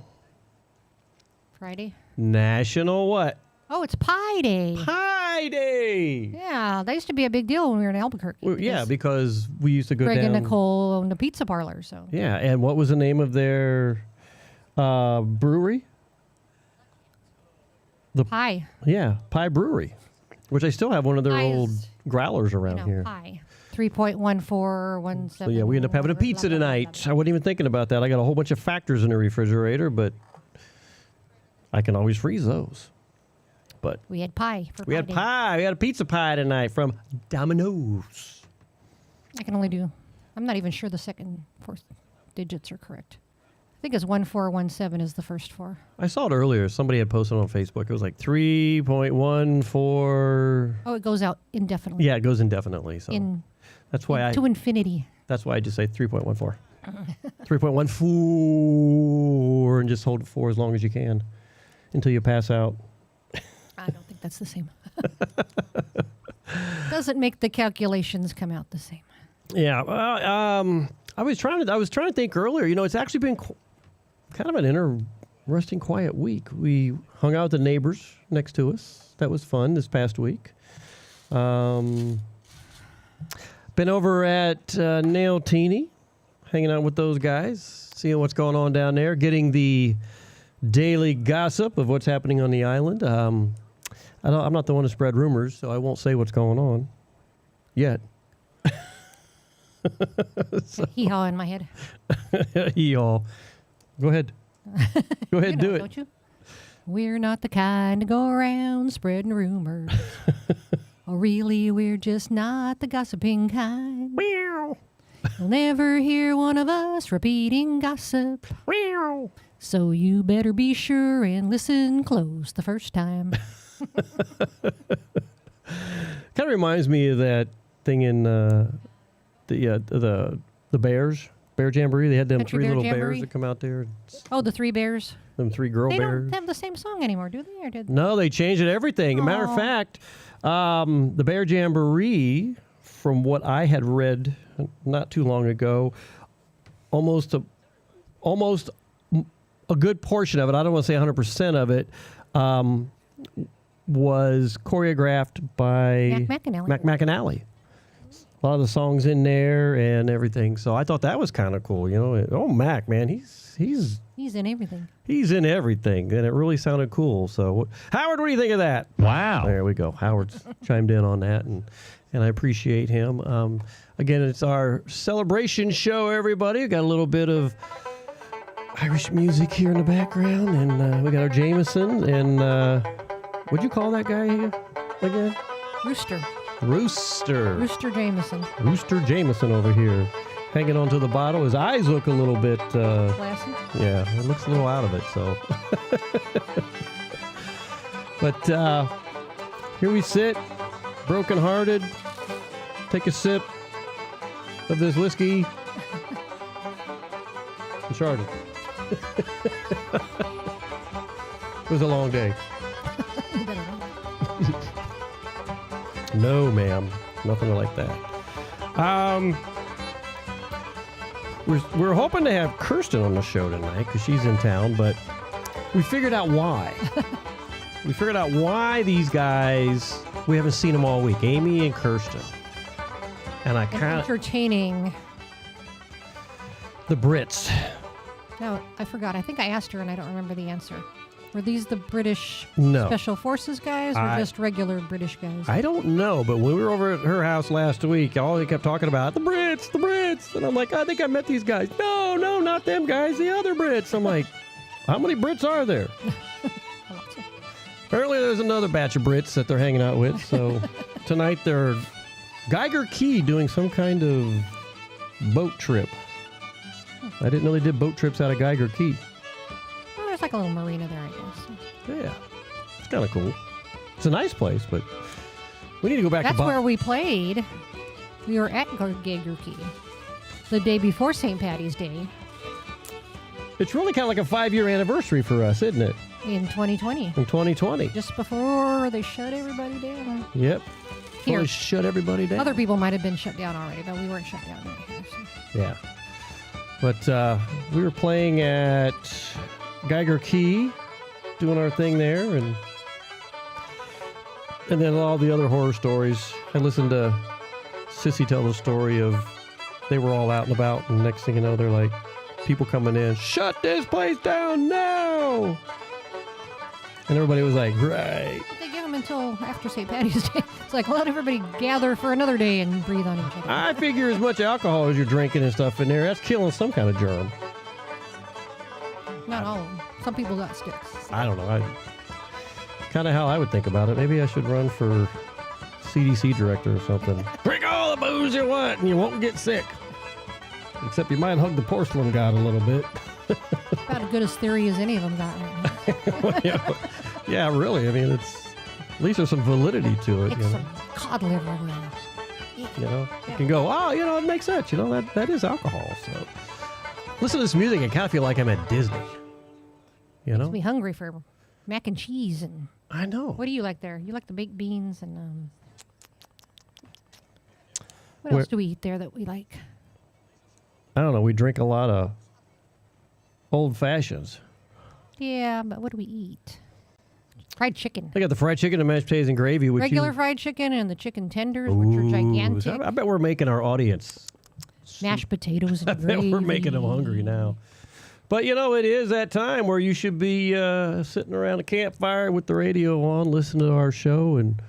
Friday. National what? Oh, it's Pie Day. Pie Day. Yeah, that used to be a big deal when we were in Albuquerque. Well, yeah, because we used to go Greg down. and Nicole owned a pizza parlor, so. Yeah, and what was the name of their brewery? Pie. Yeah, Pie Brewery, which I still have one of their Pie old is, growlers around here. Pie. 3.1417. So yeah, we end up having a pizza tonight. I wasn't even thinking about that. I got a whole bunch of factors in the refrigerator, but I can always freeze those. But we had pie for We had pie. We had a pizza pie tonight from Domino's. I can only do. I'm not even sure the second 4 digits are correct. I think it's 1417 is the first 4. I saw it earlier. Somebody had posted on Facebook. It was like 3.14. Oh, it goes out indefinitely. Yeah, it goes indefinitely. So that's why to infinity. That's why I just say 3.14. 3.14 and just hold it for as long as you can until you pass out. I don't think that's the same. Doesn't make the calculations come out the same. Yeah. I was trying to think earlier. It's actually been kind of an interesting, quiet week. We hung out with the neighbors next to us. That was fun this past week. Been over at Nailtini, hanging out with those guys, seeing what's going on down there, getting the daily gossip of what's happening on the island. I'm not the one to spread rumors, so I won't say what's going on yet. Hee-haw in my head. Hee-haw. Go ahead. Go ahead, do it. Don't you? We're not the kind to go around spreading rumors. Oh, really, we're just not the gossiping kind. Meow. You'll never hear one of us repeating gossip. Meow. So you better be sure and listen close the first time. Kind of reminds me of that thing in the Bears, Bear Jamboree. They had them Country 3 Bear little Jamboree? bears that come out there. Oh, the 3 bears. Them 3 girl They bears. don't have the same song anymore, do they? Or did No, they changed it everything. As a matter of Aw. fact, the Bear Jamboree, from what I had read not too long ago, almost a good portion of it, I don't want to say 100% of it, was choreographed by Mac McAnally. Mac McAnally. A lot of the songs in there and everything. So I thought that was kind of cool. You know, oh, Mac, man, he's in everything. He's in everything, and it really sounded cool. So, Howard, what do you think of that? Wow. There we go. Howard's chimed in on that, and I appreciate him. Again, it's our celebration show, everybody. We got a little bit of Irish music here in the background, and we got our Jameson, and what'd you call that guy again? Rooster. Rooster Jameson. Rooster Jameson over here, hanging onto the bottle. His eyes look a little bit... Glassy? Yeah, it looks a little out of it, so... But here we sit, broken-hearted, take a sip of this whiskey. Uncharted. It was a long day. You better not. No, ma'am. Nothing like that. We're hoping to have Kirsten on the show tonight because she's in town, but we figured out why. We figured out why these guys, we haven't seen them all week, Amy and Kirsten. And I kind of... entertaining. The Brits. No, I forgot. I think I asked her and I don't remember the answer. Were these the British No. Special Forces guys or just regular British guys? I don't know, but when we were over at her house last week, all they kept talking about, the Brits. And I'm like, I think I met these guys. No, not them guys, the other Brits. I'm like, how many Brits are there? Apparently there's another batch of Brits that they're hanging out with. So tonight they're Geiger Key doing some kind of boat trip. I didn't know they did boat trips out of Geiger Key. Well, there's like a little marina there, I guess. Yeah, it's kind of cool. It's a nice place, but we need to go back That's to where we played. We were at Geiger Key the day before St. Patty's Day. It's really kind of like a 5-year anniversary for us, isn't it? In 2020. In 2020. Just before they shut everybody down. Yep. Here. They shut everybody down. Other people might have been shut down already, but we weren't shut down right here. So. Yeah. But we were playing at Geiger Key, doing our thing there, and then all the other horror stories. I listened to Sissy tell the story of they were all out and about, and next thing you know, they're like, people coming in, shut this place down now! And everybody was like, right. They give them until after St. Patty's Day. It's like, let everybody gather for another day and breathe on each other. I figure as much alcohol as you're drinking and stuff in there, that's killing some kind of germ. Not all of them. Some people got sticks. I don't know. Kind of how I would think about it. Maybe I should run for CDC director or something. Drink all the booze you want and you won't get sick. Except you might hug the porcelain god a little bit. About as good a theory as any of them got right now. Yeah, really. I mean, it's at least there's some validity to it. It's some cod liver. You know, you can go, oh, you know, it makes sense. You know, that is alcohol. So listen to this music. I kind of feel like I'm at Disney. You know? Makes me hungry for mac and cheese. And I know. What do you like there? You like the baked beans and what else do we eat there that we like? I don't know. We drink a lot of old fashions. Yeah, but what do we eat? Fried chicken. They got the fried chicken and mashed potatoes and gravy. Which Regular fried chicken and the chicken tenders, which are gigantic. I bet we're making our audience. Mashed potatoes and gravy. I bet we're making them hungry now. But, you know, it is that time where you should be sitting around a campfire with the radio on, listening to our show. And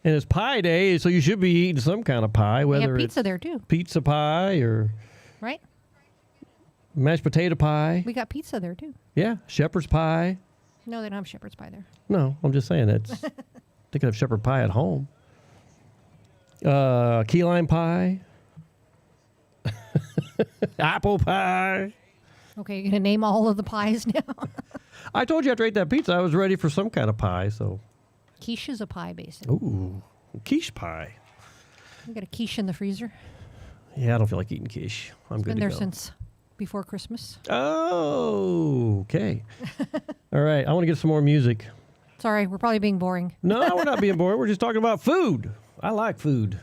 it's pie day, so you should be eating some kind of pie. Whether they have pizza it's there, too. Pizza pie or... Right? Mashed potato pie. We got pizza there, too. Yeah, shepherd's pie. No, they don't have shepherd's pie there. No, I'm just saying it's... they could have shepherd pie at home. Key lime pie. Apple pie. Okay, you're going to name all of the pies now? I told you after I ate that pizza, I was ready for some kind of pie, so... Quiche is a pie, basically. Ooh, quiche pie. You got a quiche in the freezer? Yeah, I don't feel like eating quiche. I'm good to go. Been there since before Christmas. Oh, okay. All right, I want to get some more music. Sorry, we're probably being boring. No, we're not being boring. We're just talking about food. I like food.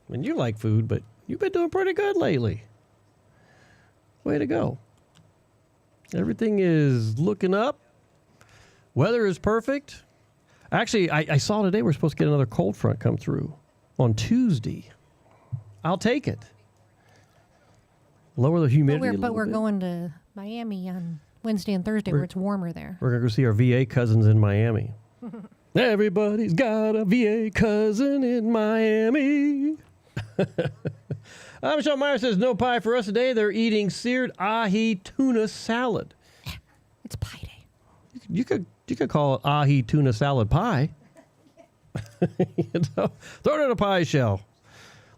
And you like food, but you've been doing pretty good lately. Way to go. Everything is looking up. Weather is perfect. Actually, I saw today we're supposed to get another cold front come through on Tuesday. I'll take it. Lower the humidity. But we're going to Miami on Wednesday and Thursday where it's warmer there. We're going to go see our VA cousins in Miami. Everybody's got a VA cousin in Miami. Michelle Meyer says no pie for us today. They're eating seared ahi tuna salad. It's pie day. You could call it ahi tuna salad pie. Throw it in a pie shell.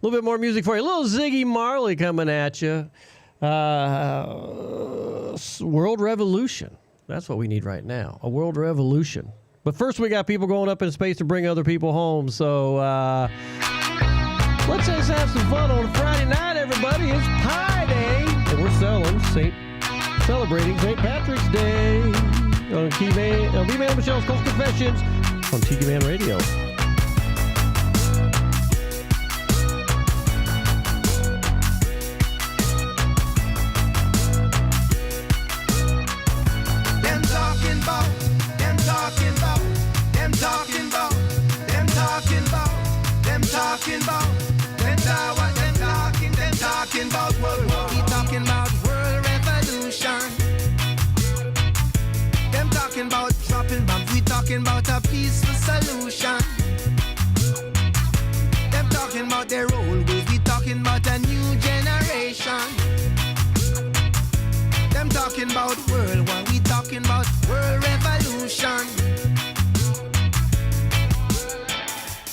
A little bit more music for you. A little Ziggy Marley coming at you. World revolution. That's what we need right now. A world revolution. But first we got people going up in space to bring other people home. So let's just have some fun on Friday night, everybody. It's Pie Day. And we're celebrating St. Patrick's Day on B-Man and Michelle's Coast Confessions on Tiki Man Radio. Talking about world war. We talking about world revolution. Them talking about dropping bombs. We talking about a peaceful solution. Them talking about their old ways. We talking about a new generation. Them talking about world war. We talking about world revolution.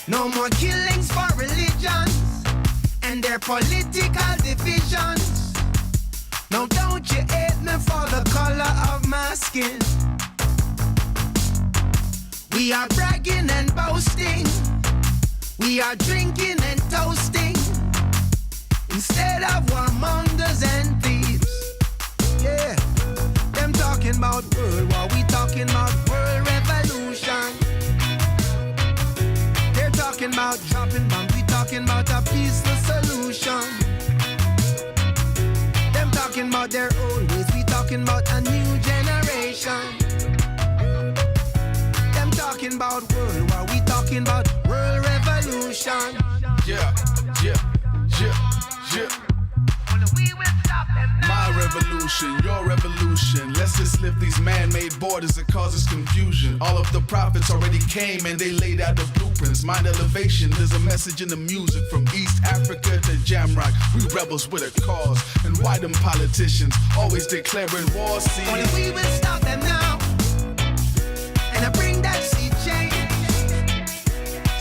No more killings for religions and their political divisions. No, don't you hate me for the color of my skin. We are bragging and boasting. We are drinking and toasting instead of warmongers and thieves. Yeah, them talking about world war. We talking about world revolution. They're talking about dropping bombs. We talking about a peaceful solution. Them talking about their old ways. We talking about a new generation. Them talking about world war. We talking about world revolution. Yeah. My revolution, your revolution. Let's just lift these man-made borders that causes confusion. All of the prophets already came and they laid out the blueprints. Mind elevation, there's a message in the music. From East Africa to Jamrock, we rebels with a cause. And why them politicians always declaring war? See, only we will stop them now. And I bring that sea change.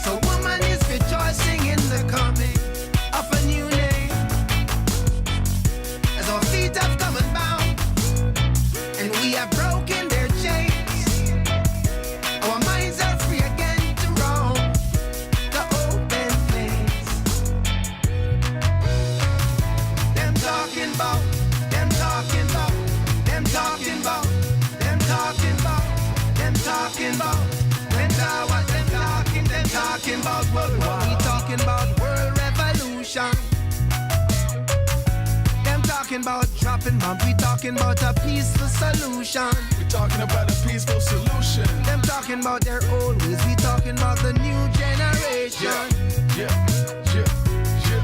So woman is rejoicing in the coming of a new name. As our feet have come and bound, and we have broken their chains. Our minds are free again to roam the open plains. Them talking about, them talking about, them talking about, them talking about, them talking about. When what them talking about world war. We talking about world revolution. Talking about dropping bombs, we talking about a peaceful solution. We talking about a peaceful solution. Them talking about their old ways, we talking about the new generation. Yeah.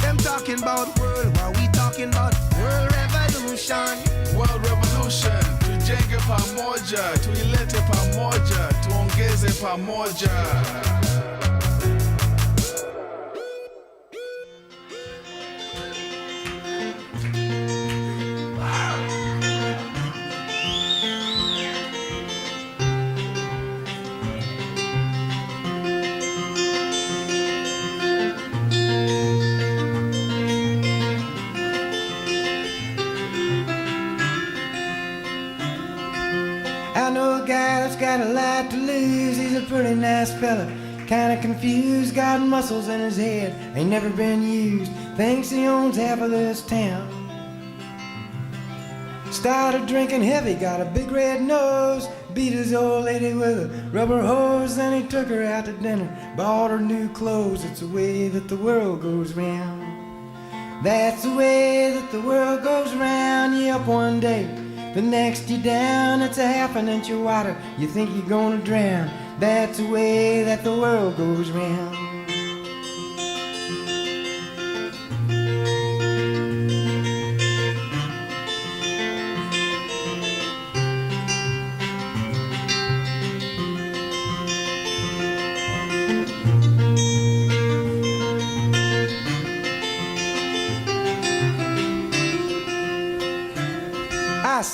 Them talking about world war, we talking about world revolution. World revolution. Tujenge pamoja, tuilete pamoja, tuongeze pamoja. I know a guy that's got a lot to lose. He's a pretty nice fella, kinda confused. Got muscles in his head, ain't never been used. Thinks he owns half of this town. Started drinking heavy, got a big red nose. Beat his old lady with a rubber hose. Then he took her out to dinner, bought her new clothes. It's the way that the world goes round. That's the way that the world goes round. You up one day, the next you're down. It's a half an inch of water, you think you're gonna drown. That's the way that the world goes round.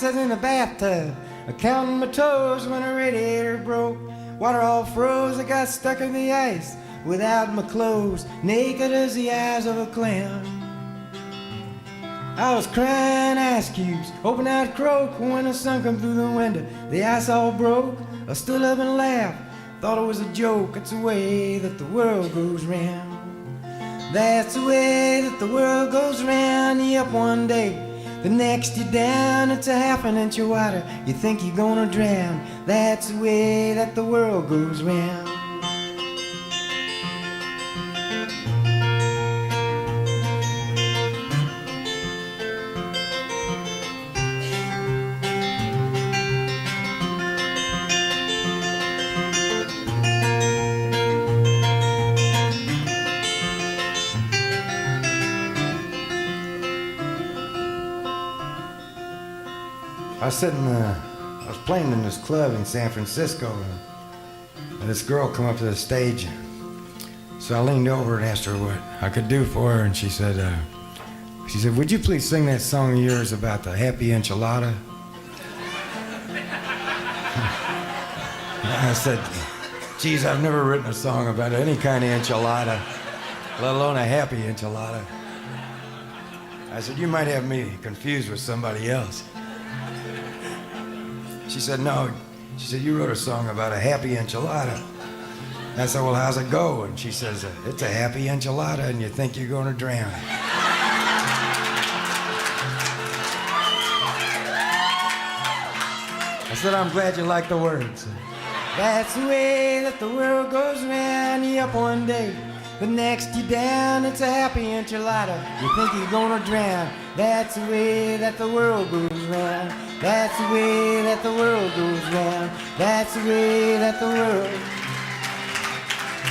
I was in the bathtub, counting my toes when a radiator broke. Water all froze, I got stuck in the ice without my clothes, naked as the eyes of a clown. I was crying ice cubes, hoping I'd croak when the sun come through the window. The ice all broke, I stood up and laughed, thought it was a joke. It's the way that the world goes round. That's the way that the world goes round. You up one day, the next you're down. It's a half an inch of water, you think you're gonna drown. That's the way that the world goes round. I was playing in this club in San Francisco, and this girl come up to the stage. So I leaned over and asked her what I could do for her, and she said, would you please sing that song of yours about the happy enchilada? I said, geez, I've never written a song about any kind of enchilada, let alone a happy enchilada. I said, you might have me confused with somebody else. She said, no. She said, you wrote a song about a happy enchilada. I said, well, how's it go? And she says, it's a happy enchilada and you think you're going to drown. I said, I'm glad you like the words. That's the way that the world goes round. You up one day, the next you down. It's a happy enchilada, you think you're going to drown. That's the way that the world goes round. That's the way that the world goes round. That's the way that the world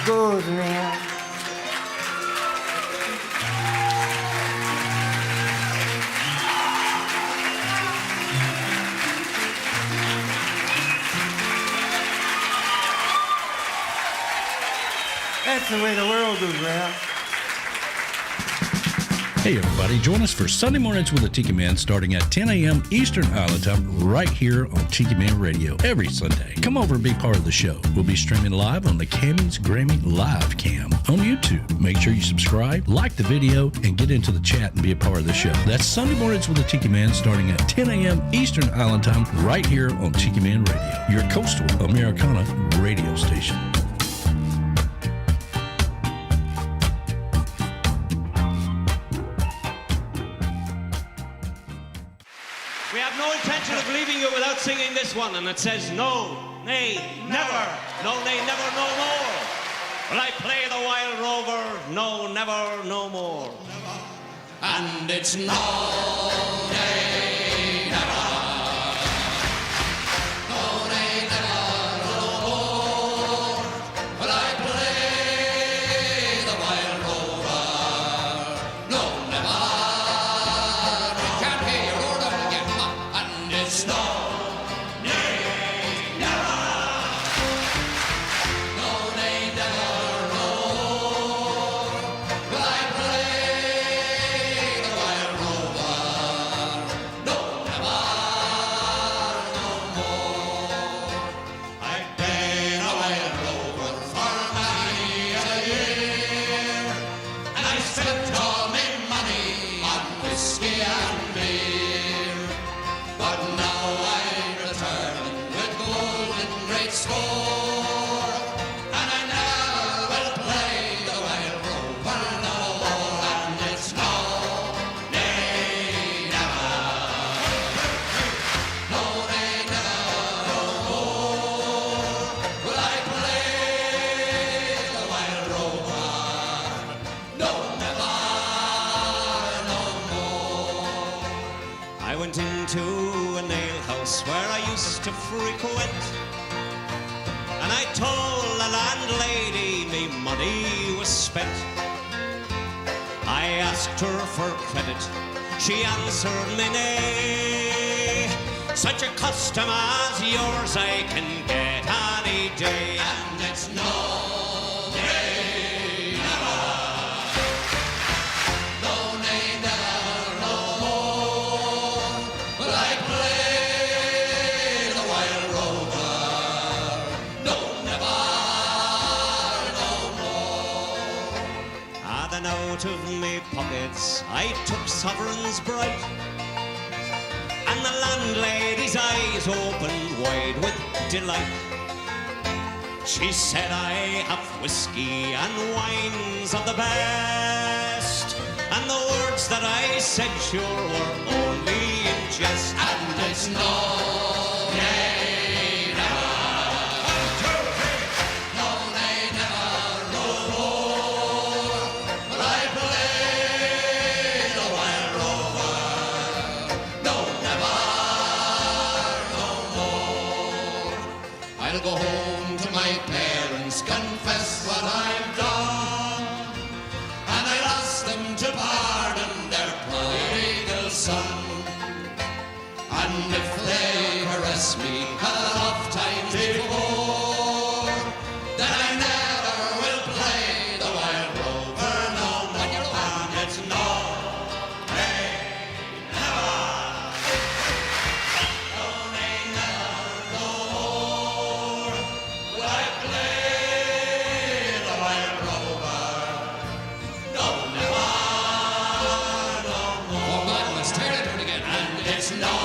goes round. That's the way the world goes round. Hey everybody, join us for Sunday Mornings with the Tiki Man starting at 10 a.m. Eastern Island Time right here on Tiki Man Radio every Sunday. Come over and be part of the show. We'll be streaming live on the Cammy's Grammy Live Cam on YouTube. Make sure you subscribe, like the video, and get into the chat and be a part of the show. That's Sunday Mornings with the Tiki Man starting at 10 a.m. Eastern Island Time right here on Tiki Man Radio, your coastal Americana radio station. We have no intention of leaving you without singing this one, and it says no, nay, never. No, nay, never, no more. Will I play the wild rover? No, never, no more. And it's no, nay, never. No, nay, never, no more. Will I play the wild rover? No, never. We can't hear you roar out again. And it's no, nay, never. No, nay, never, no more. Will I play the wild rover? No, never, no more. I've been a wild rover for many a year, and I spent all my money on whiskey and beer. But now I return with gold in great score, and I never will play the wild rover no more. And it's no, nay, never. No, nay, never, no more. Will I play the wild rover? No, never, no more. I went into a nail house where I used to frequent, and I told the landlady me money was spent. I asked her for credit, she answered me nay. Such a custom as yours I can get any day. And it's no, nay, never. No, nay, never, no more. Will I play of me pockets I took sovereigns bright, and the landlady's eyes opened wide with delight. She said, I have whiskey and wines of the best, and the words that I said sure were only in jest. And it's no, nay, never. 1, 2, 3. No, nay, never, no more. But I play the wild rover. No, never, no more. I'll go home to my parents, confess what I've done, and I'll ask them to pardon their prodigal son. And if they harass me enough times before, then I never will play the wild rover no more. And it's no, nay, never. No, nay, never, no more. Will I play the wild rover? No, never, no more. Oh man, let's tear it out again. And it's no.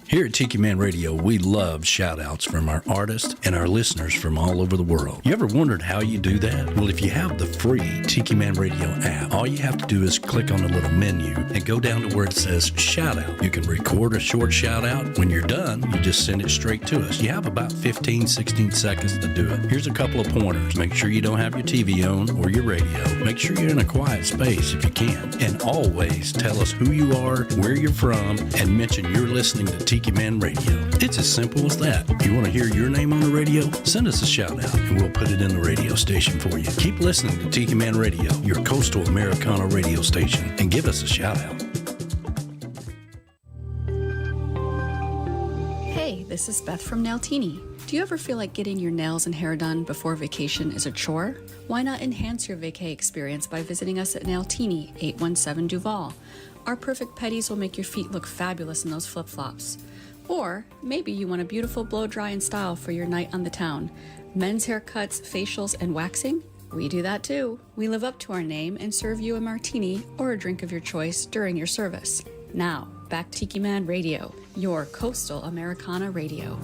Here at Tiki Man Radio, we love shout-outs from our artists and our listeners from all over the world. You ever wondered how you do that? Well, if you have the free Tiki Man Radio app, all you have to do is click on the little menu and go down to where it says shout-out. You can record a short shout-out. When you're done, you just send it straight to us. You have about 15, 16 seconds to do it. Here's a couple of pointers. Make sure you don't have your TV on or your radio. Make sure you're in a quiet space if you can. And always tell us who you are, where you're from, and mention you're listening to Tiki Man Radio. It's as simple as that. If you want to hear your name on the radio, send us a shout out and we'll put it in the radio station for you. Keep listening to Tiki Man Radio, your coastal Americana radio station, and give us a shout out. Hey, this is Beth from Nailtini. Do you ever feel like getting your nails and hair done before vacation is a chore? Why not enhance your vacay experience by visiting us at Nailtini, 817 Duval. Our perfect petties will make your feet look fabulous in those flip-flops. Or maybe you want a beautiful blow-dry and style for your night on the town. Men's haircuts, facials, and waxing? We do that too. We live up to our name and serve you a martini or a drink of your choice during your service. Now, back to Tiki Man Radio, your coastal Americana radio.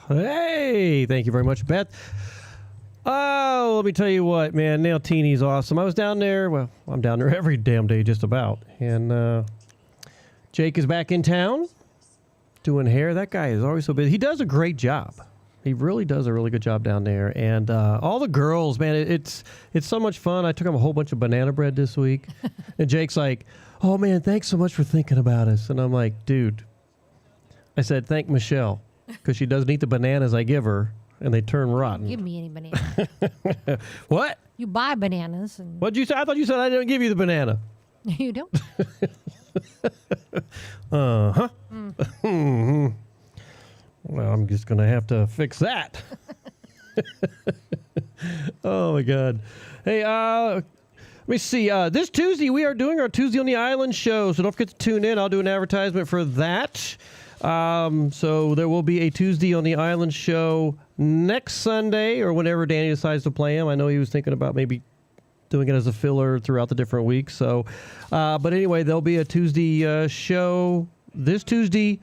Hey, thank you very much, Beth. Oh, let me tell you what, man, Nailtini's awesome. I was down there, well, I'm down there every damn day just about. And Jake is back in town doing hair. That guy is always so busy. He does a great job. He really does a really good job down there. And all the girls, man, it's so much fun. I took him a whole bunch of banana bread this week. And Jake's like, oh, man, thanks so much for thinking about us. And I'm like, dude, I said, thank Michelle, because she doesn't eat the bananas I give her. And they turn rotten. Give me any banana. What? You buy bananas. And What'd you say? I thought you said I didn't give you the banana. You don't? Uh-huh. Well, I'm just going to have to fix that. Oh, my God. Hey, let me see. This Tuesday, we are doing our Tuesday on the Island show, so don't forget to tune in. I'll do an advertisement for that. So there will be a Tuesday on the Island show next Sunday or whenever Danny decides to play him. I know he was thinking about maybe doing it as a filler throughout the different weeks. So, but anyway, there'll be a Tuesday show this Tuesday,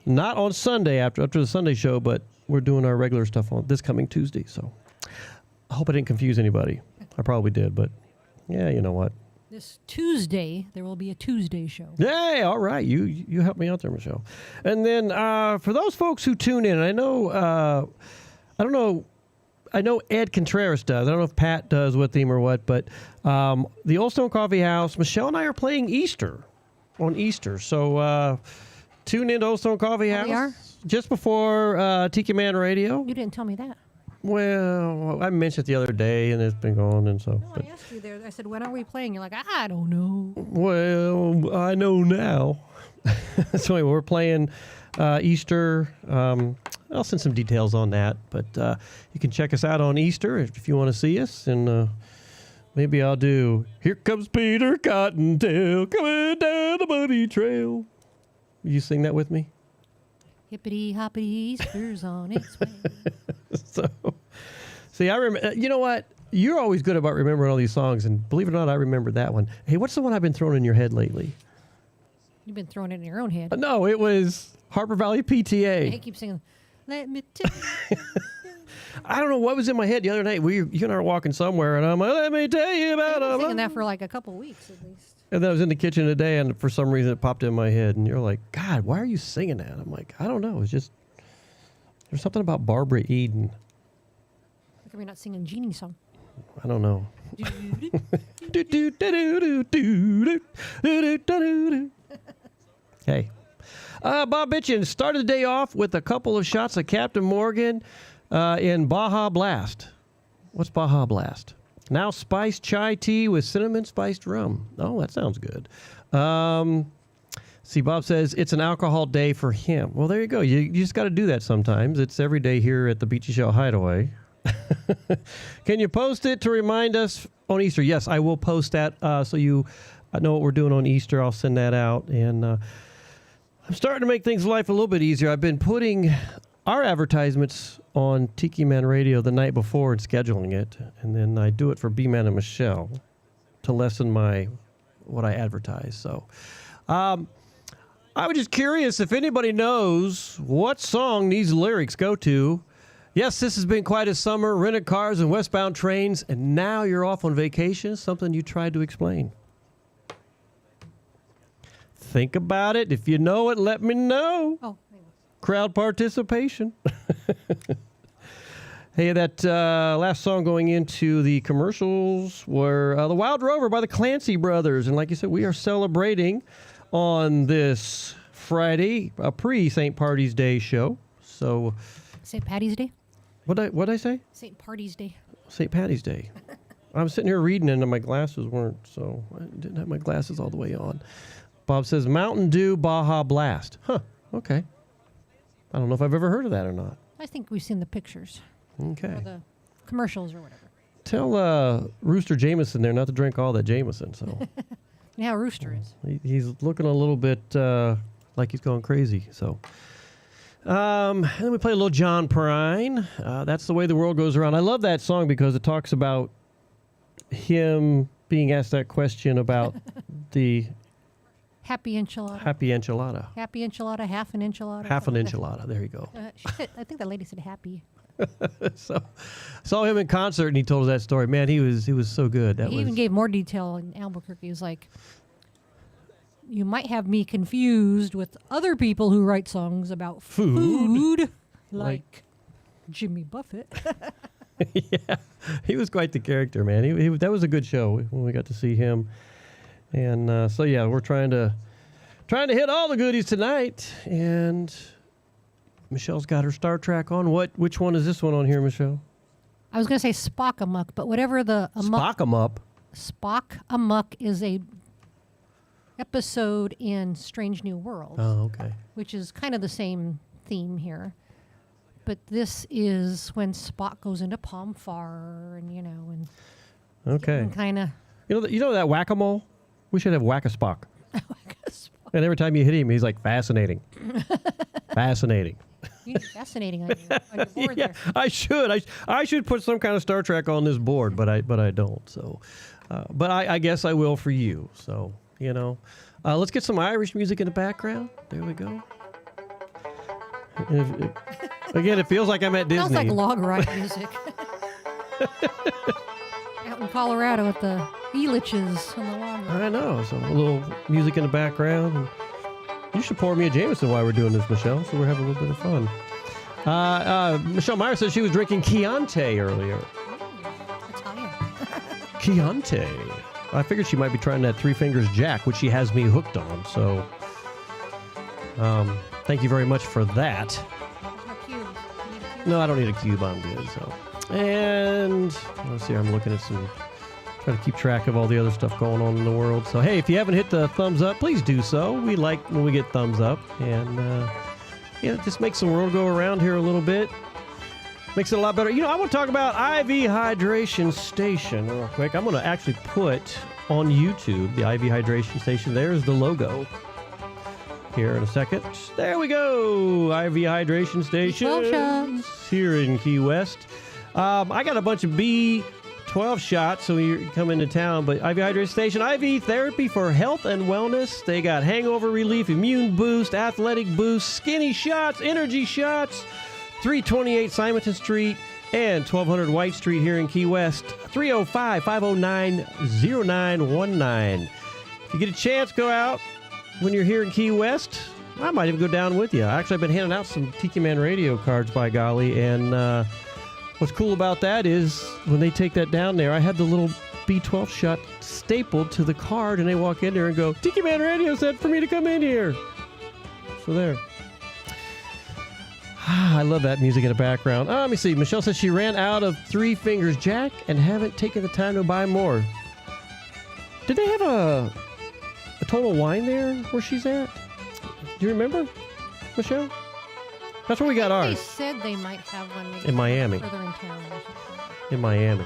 not on Sunday after the Sunday show, but we're doing our regular stuff on this coming Tuesday. So I hope I didn't confuse anybody. I probably did, but yeah, you know what? This Tuesday, there will be a Tuesday show. Yay! All right, you helped me out there, Michelle. And then for those folks who tune in, I know I know Ed Contreras does. I don't know if Pat does with him or what, but the Old Stone Coffee House, Michelle and I are playing Easter on Easter. So tune in to Old Stone Coffee House. We are? Just before Tiki Man Radio. You didn't tell me that. Well, I mentioned it the other day, and it's been gone, and so. No, I asked you there. I said, when are we playing? You're like, I don't know. Well, I know now. So anyway, we're playing Easter. I'll send some details on that, but you can check us out on Easter if you want to see us, and maybe I'll do "Here Comes Peter Cottontail coming down the muddy trail." You sing that with me? Hippity hoppity, Easter's on its way. So, see, I remember. You know what? You're always good about remembering all these songs, and believe it or not, I remembered that one. Hey, what's the one I've been throwing in your head lately? You've been throwing it in your own head. No, it was Harper Valley PTA. I keep singing, let me tell you. I don't know what was in my head the other night. You and I were walking somewhere, and I'm like, let me tell you about I've been it. singing that for like a couple weeks at least. And then I was in the kitchen today, and for some reason it popped in my head, and you're like, God, why are you singing that? I'm like, I don't know. It's just, there's something about Barbara Eden. How come you're not singing Jeannie's song? I don't know. Hey. Bob Bitchin started the day off with a couple of shots of Captain Morgan in Baja Blast. What's Baja Blast? Now spiced chai tea with cinnamon spiced rum. Oh, that sounds good. See, Bob says it's an alcohol day for him. Well, there you go. You just got to do that sometimes. It's every day here at the Beachy Shell Hideaway. Can you post it to remind us on Easter? Yes, I will post that so you know what we're doing on Easter. I'll send that out. And I'm starting to make things life a little bit easier. I've been putting our advertisements on Tiki Man Radio the night before and scheduling it. And then I do it for B-Man and Michelle to lessen what I advertise. So I was just curious if anybody knows what song these lyrics go to. Yes, this has been quite a summer, rented cars and westbound trains, and now you're off on vacation, something you tried to explain. Think about it. If you know it, let me know. Oh, crowd participation. Hey, that last song going into the commercials were The Wild Rover by the Clancy Brothers. And like you said, we are celebrating on this Friday, a pre-St. Patty's Day show. So, St. Patty's Day? What'd I say? St. Patty's Day. St. Patty's Day. I'm sitting here reading and my glasses weren't, so I didn't have my glasses all the way on. Bob says, Mountain Dew Baja Blast. Huh, okay. I don't know if I've ever heard of that or not. I think we've seen the pictures. Okay. Or the commercials or whatever. Tell Rooster Jameson there not to drink all that Jameson. So. You know how Rooster is. He's looking a little bit like he's going crazy. So. And then we play a little John Prine. That's the way the world goes around. I love that song because it talks about him being asked that question about the Happy enchilada. happy enchilada. Happy enchilada, half an enchilada. Half an something like enchilada. There you go. that. I think that lady said happy. So saw him in concert and he told us that story. Man, he was so good. He even gave more detail in Albuquerque. He was like, you might have me confused with other people who write songs about food like Jimmy Buffett. Yeah, he was quite the character, man. He that was a good show when we got to see him. And so yeah, we're trying to hit all the goodies tonight. And Michelle's got her Star Trek on. Which one is this one on here, Michelle? I was going to say Spock-a-muck, but whatever the Spock-a-muck. Spock-a-muck is a episode in Strange New Worlds. Oh, okay. Which is kind of the same theme here. But this is when Spock goes into Palm Far and, and okay, kind of. You know that Whack-A-Mole? We should have Whack-A-Spock. And every time you hit him, he's like, fascinating. Fascinating. You need fascinating on your board there. I should put some kind of Star Trek on this board, but I don't. So, but I guess I will for you. So, let's get some Irish music in the background. There we go. Again, it feels like I'm at Disney. Sounds like log ride music. Out in Colorado at the Elitches on the lawn. I know. So a little music in the background. And you should pour me a Jameson while we're doing this, Michelle, so we're having a little bit of fun. Michelle Meyer said she was drinking Chianti earlier. Italian. Chianti. I figured she might be trying that Three Fingers Jack, which she has me hooked on. So, thank you very much for that. No, I don't need a cube. I'm good. So, and let's see. I'm looking at some. Try to keep track of all the other stuff going on in the world. So, hey, if you haven't hit the thumbs up, please do so. We like when we get thumbs up, and it just makes the world go around here a little bit. Makes it a lot better. You know, I want to talk about IV Hydration Station real quick. I'm going to actually put on YouTube the IV Hydration Station. There's the logo. Here in a second. There we go. IV Hydration Station here in Key West. I got a bunch of B12 shots, so you come into town. But IV Hydration Station, IV therapy for health and wellness. They got hangover relief, immune boost, athletic boost, skinny shots, energy shots. 328 Simonton Street and 1200 White Street here in Key West. 305-509-0919. If you get a chance, go out when you're here in Key West. I might even go down with you. Actually, I've been handing out some Tiki Man Radio cards, by golly, and what's cool about that is when they take that down there, I had the little B12 shot stapled to the card, and they walk in there and go, Tiki Man Radio said for me to come in here. So there. I love that music in the background. Let me see. Michelle says she ran out of Three Fingers Jack and haven't taken the time to buy more. Did they have a Total Wine there where she's at? Do you remember, Michelle? That's where we got ours. They said they might have one maybe in Miami. Further in town or something. In Miami.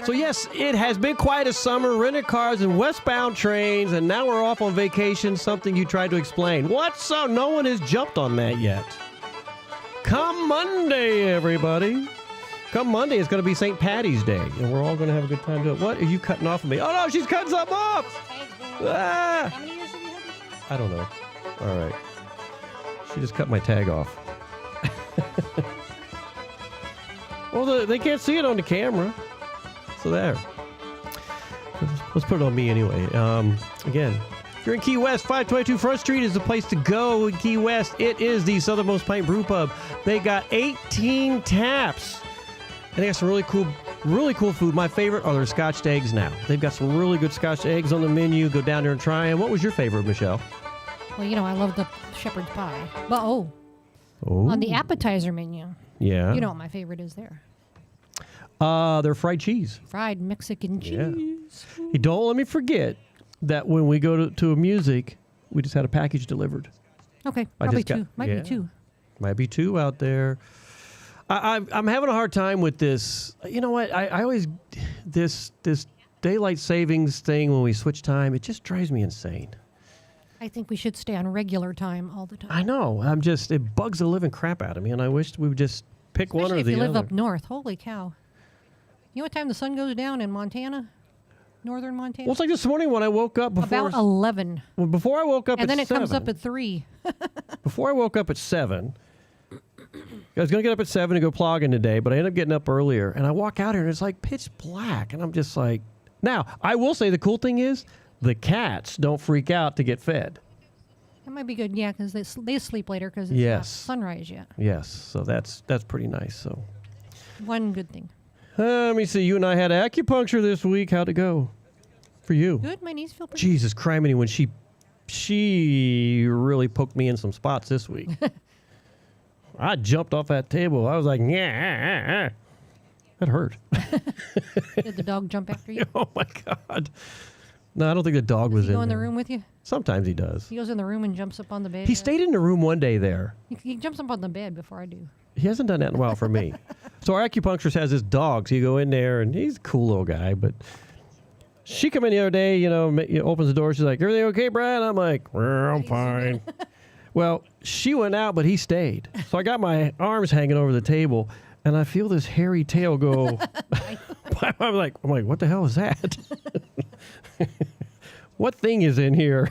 So yes, it has been quite a summer. Rented cars and westbound trains, and now we're off on vacation. Something you tried to explain. What? So no one has jumped on that yet. Come Monday, everybody. Come Monday, it's going to be St. Patty's Day, and we're all going to have a good time doing it. What are you cutting off of me? Oh, no, she's cutting something off. Ah. How many years have you had this? I don't know. All right. She just cut my tag off. Well, they can't see it on the camera. So there. Let's put it on me anyway. Again, if you're in Key West, 522 Front Street is the place to go in Key West. It is the Southernmost Pint Brewpub. They got 18 taps. And they got some really cool food. My favorite are their scotched eggs now. They've got some really good scotched eggs on the menu. Go down there and try them. What was your favorite, Michelle? Well, I love the shepherd's pie. But on the appetizer menu. Yeah. You know what my favorite is there. Their fried cheese. Fried Mexican cheese. Hey, don't let me forget that when we go to a music, we just had a package delivered. Okay, probably two. Might be two. Might be two out there. I'm having a hard time with this. You know what? I always this daylight savings thing when we switch time, it just drives me insane. I think we should stay on regular time all the time. I know. It bugs the living crap out of me, and I wish we would just pick one or the other. Especially if you live up north. Holy cow. You know what time the sun goes down in Montana? Northern Montana? Well, it's like this morning when I woke up about 11. Well, before I woke up and at 7. And then it comes up at 3. Before I woke up at 7, I was going to get up at 7 to go plogging today, but I ended up getting up earlier. And I walk out here, and it's like pitch black. And I'm just like... Now, I will say the cool thing is the cats don't freak out to get fed. That might be good, yeah, because they sleep later because it's not sunrise yet. Yes, so that's pretty nice. So one good thing. Let me see. You and I had acupuncture this week. How'd it go for you? Good. My knees feel pretty Jesus criminy, when she really poked me in some spots this week. I jumped off that table. I was like, yeah. That hurt. Did the dog jump after you? Oh, my God. No, I don't think the dog was in there. Does he go in the room with you? Sometimes he does. He goes in the room and jumps up on the bed. He stayed in the room one day there. He jumps up on the bed before I do. He hasn't done that in a while for me. So our acupuncturist has this dog. So you go in there, and he's a cool little guy. But she come in the other day, opens the door. She's like, everything okay, Brad? I'm like, I'm fine. Well, she went out, but he stayed. So I got my arms hanging over the table, and I feel this hairy tail go. I'm like, what the hell is that? What thing is in here?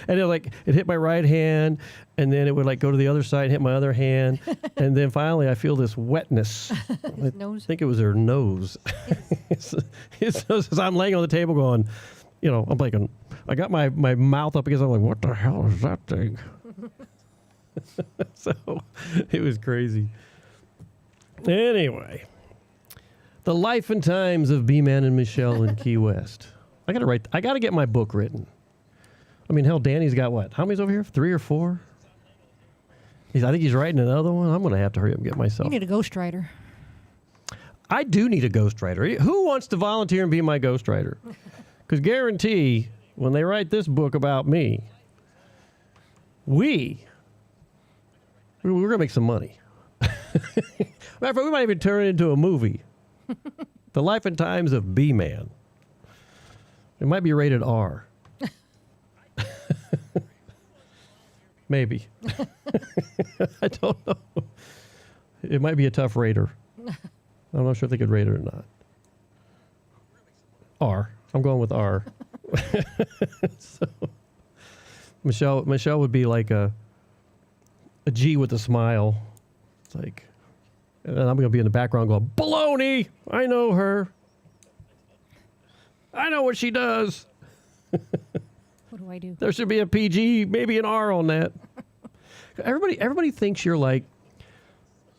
And it hit my right hand, and then it would go to the other side and hit my other hand. And then finally I feel this wetness. I think it was her nose. So I'm laying on the table going, I'm like, I got my mouth up against. I'm like, what the hell is that thing? So it was crazy. Anyway, the life and times of B-Man and Michelle in Key West. I gotta get my book written. I mean, hell, Danny's got what? How many's over here? 3 or 4? I think he's writing another one. I'm gonna have to hurry up and get myself. You need a ghostwriter. I do need a ghostwriter. Who wants to volunteer and be my ghostwriter? Because guarantee, when they write this book about me, we're going to make some money. Matter of fact, we might even turn it into a movie. The Life and Times of B-Man. It might be rated R. Maybe. I don't know. It might be a tough rater. I'm not sure if they could rate it or not. R. I'm going with R. So, Michelle would be like a G with a smile. It's like, and I'm going to be in the background going, baloney! I know her. I know what she does. What do I do? There should be a PG, maybe an R on that. Everybody thinks you're like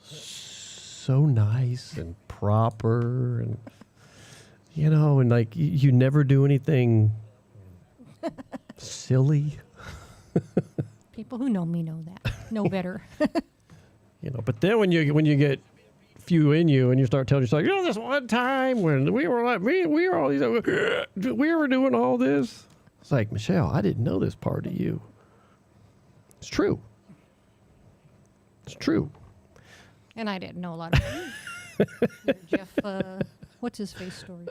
so nice and proper and and like you never do anything silly. People who know me know that. Know better. But then when you get few in you and you start telling yourself, this one time when we were like we were all these we were doing all this. It's like, Michelle, I didn't know this part of you. It's true. It's true. And I didn't know a lot of Jeff, what's his face stories.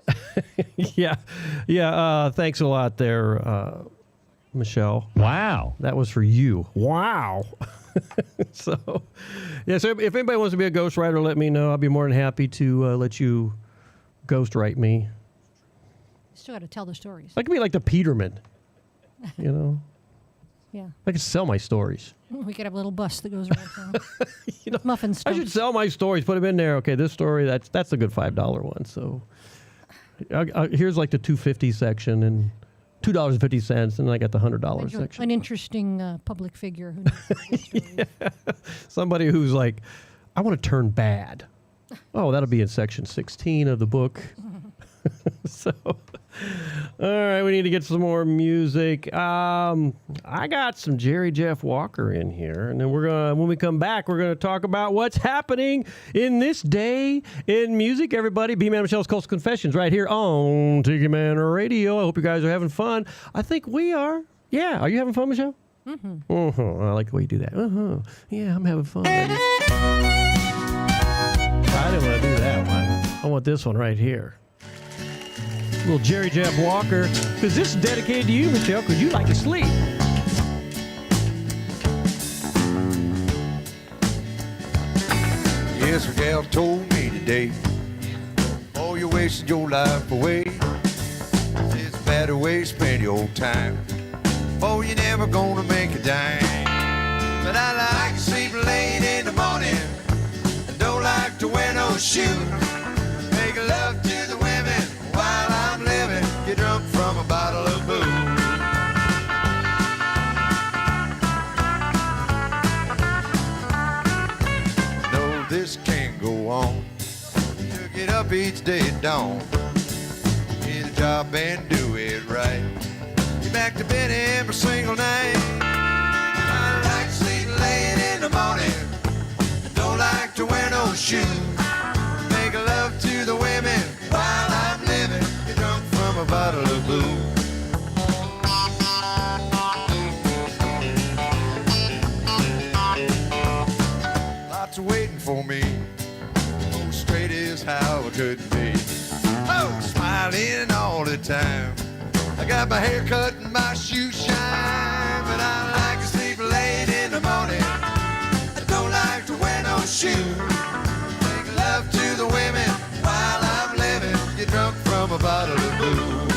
Yeah. Thanks a lot there, Michelle. Wow. That was for you. Wow. So if anybody wants to be a ghostwriter, let me know. I'll be more than happy to let you ghostwrite me. Still got to tell the stories. I could be like the Peterman, Yeah. I could sell my stories. We could have a little bus that goes around town. Muffin I stumps. should sell my stories. Put them in there. Okay, this story, that's a good $5 one. So here's like the $2.50 section and $2.50, and then I got the $100 section. An interesting public figure who knows Yeah. Somebody who's like, I want to turn bad. Oh, that'll be in section 16 of the book. So, all right, we need to get some more music. I got some Jerry Jeff Walker in here, and then when we come back, we're gonna talk about what's happening in this day in music. Everybody, B-Man Michelle's Coastal Confessions right here on Tiki Man Radio. I hope you guys are having fun. I think we are. Yeah, are you having fun, Michelle? Mm-hmm. I like the way you do that. Yeah, I'm having fun. I didn't want to do that one. I want this one right here. Little Jerry Jeff Walker, because this is dedicated to you, Michelle, because you like to sleep. Yes, a gal told me today, oh, you're wasting your life away. It's a better way to spend your time. Oh, you're never gonna make a dime. But I like to sleep late in the morning. I don't like to wear no shoes. Make love to the women while I'm living. Get drunk from a bottle of booze. No, this can't go on. You get up each day at dawn. Get a job and do it right. Get back to bed every single night. I like to sleep late in the morning. Don't like to wear no shoes. Make love to the women while I'm living. Get drunk from a bottle of booze. Lots of waiting for me. Oh, straight is how it could be. Oh, smiling all the time. I got my hair cut and my shoes shine. But I like to sleep late in the morning. I don't like to wear no shoes. Make love to the women while I'm living. Get drunk from a bottle of booze.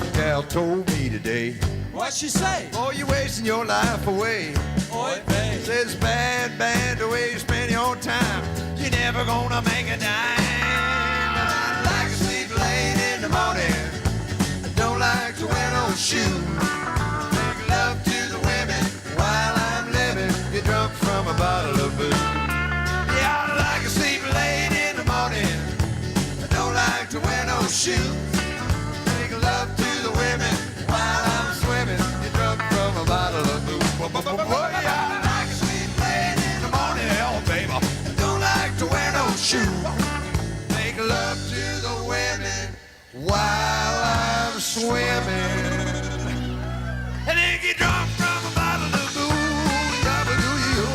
The gal told me today, What'd she say? oh, you're wasting your life away. Oy vey. Says bad, bad never gonna make a dime. I like to sleep late in the morning. I don't like to wear no shoes. Make love to the women while I'm living. Get drunk from a bottle of booze. Yeah, I like to sleep late in the morning. I don't like to wear no shoes. Make love to the women while I'm swimming. Get drunk from a bottle of booze. Yeah, I like to sleep late in the morning. Oh, baby, I don't like to wear no shoes. Make love to the women while I'm swimming. And then get drunk from a bottle of booze. Yabba-doo-you.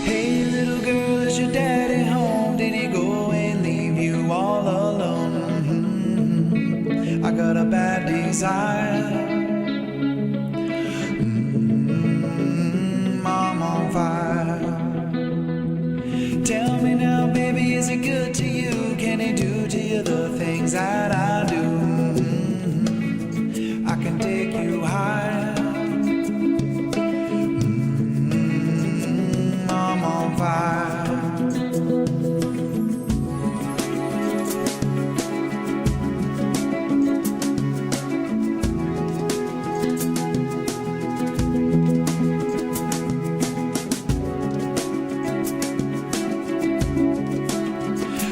Hey, little girl, is your daddy home? Did he go and leave you all alone? I got a bad desire. I'm on fire. Tell me now, baby, is he good to you? Can he do to you the things that I do? I can take you higher. I'm on fire.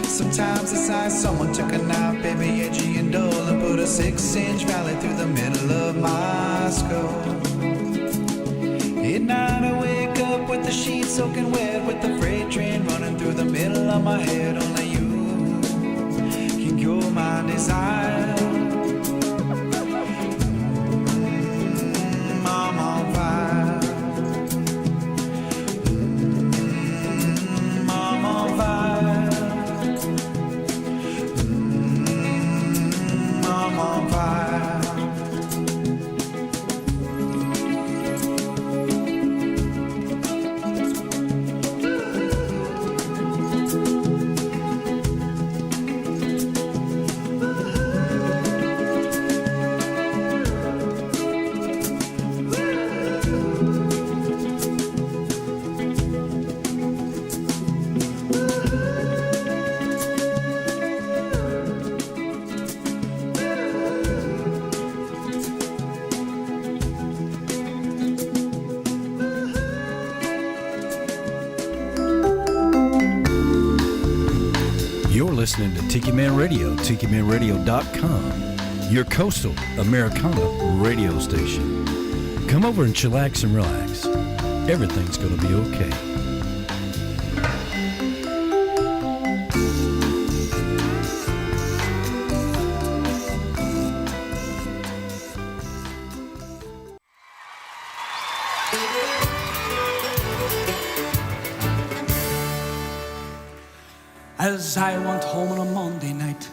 Sometimes it's like someone took a knife, baby, edgy and dull, and put a 6-inch valley through the middle of my skull. At night I wake up with the sheets soaking wet, with the freight train running through the middle of my head. Only you can cure my desire. I'm on fire. I'm on fire. I'm on fire. You're listening to Tiki Man Radio, TikiManRadio.com, your coastal Americana radio station. Come over and chillax and relax. Everything's going to be okay. As I went home on a Monday night,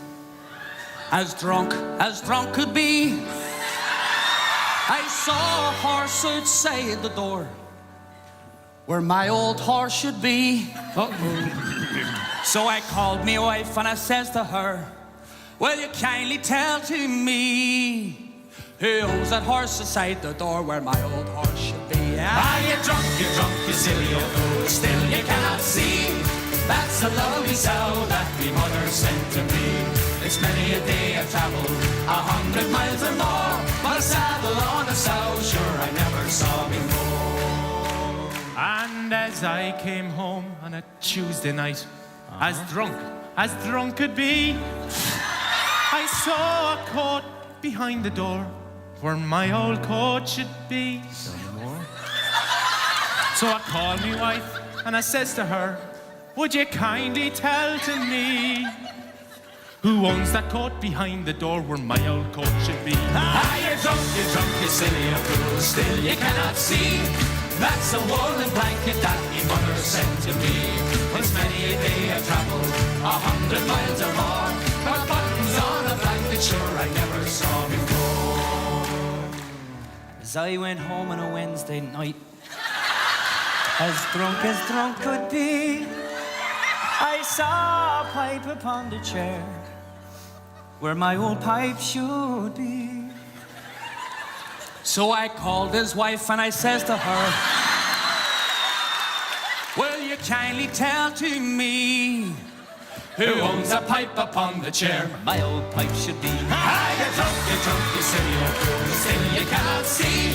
as drunk could be, I saw a horse outside the door where my old horse should be. So I called me wife and I says to her, will you kindly tell to me who owns that horse beside the door where my old horse should be? Are you drunk, you silly old fool, still you cannot see? That's a lovely sow that me mother sent to me. It's many a day I've traveled 100 miles or more, but a saddle on a sow, sure I never saw before. And as I came home on a Tuesday night, as drunk could be, I saw a coat behind the door where my old coat should be. So I called me wife and I says to her, would you kindly tell to me who owns that coat behind the door where my old coat should be? Ah, you're drunk, you silly old fool, still you cannot see. That's a woolen blanket that me mother sent to me. It's many a day I've traveled 100 miles or more, but buttons on As I went home on a Wednesday night, as drunk could be, I saw a pipe upon the chair where my old pipe should be. So I called his wife and I says to her, will you kindly tell to me who owns a pipe upon the chair my old pipe should be? Ah, you're drunk, you silly old fool, still you cannot see.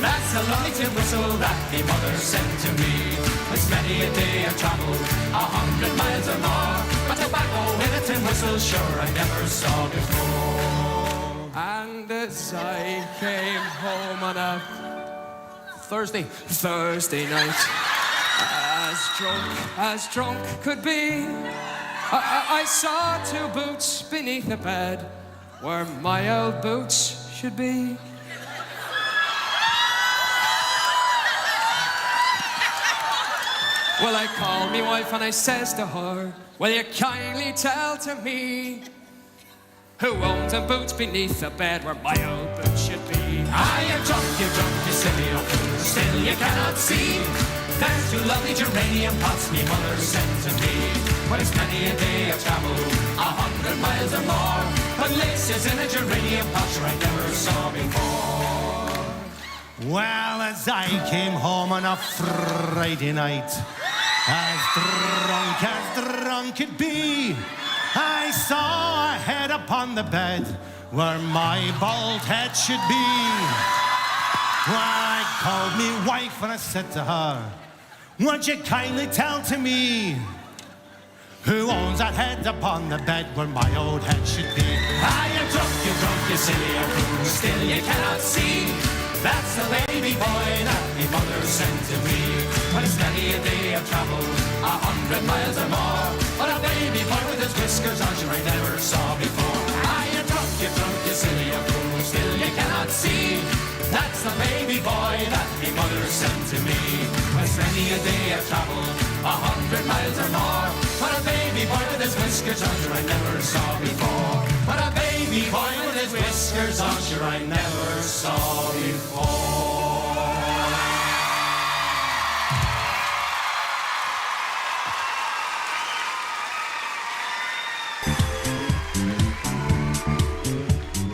That's the lonely tin whistle that me mother sent to me. It's many a day I've traveled 100 miles or more, but tobacco in a tin whistle sure I never saw before. And as I came home on a Thursday night, as drunk could be, I saw two boots beneath the bed where my old boots should be. Well, I called me wife and I says to her, will you kindly tell to me who owns the boots beneath the bed where my old boots should be? I am drunk, you silly old fool, still you cannot see. There's two lovely geranium pots me mother sent to me. Well, it's many a day I've traveled 100 miles or more, but laces in a geranium pot sure I never saw before. Well, as I came home on a Friday night, as drunk could be, I saw a head upon the bed where my bald head should be. Well, I called me wife and I said to her, would you kindly tell to me who owns that head upon the bed where my old head should be? I am drunk, you silly old fool, still you cannot see. That's the baby boy that me mother sent to me. Well, it's many a day I've traveled 100 miles or more, but a baby boy with his whiskers on sure I never saw before. I am drunk, you silly old fool, still you cannot see. That's the baby boy that me mother sent to me. Well, it's many a day I've traveled 100 miles or more, but a baby boy with his whiskers on sure I never saw before. But a baby boy with his whiskers on sure I never saw before.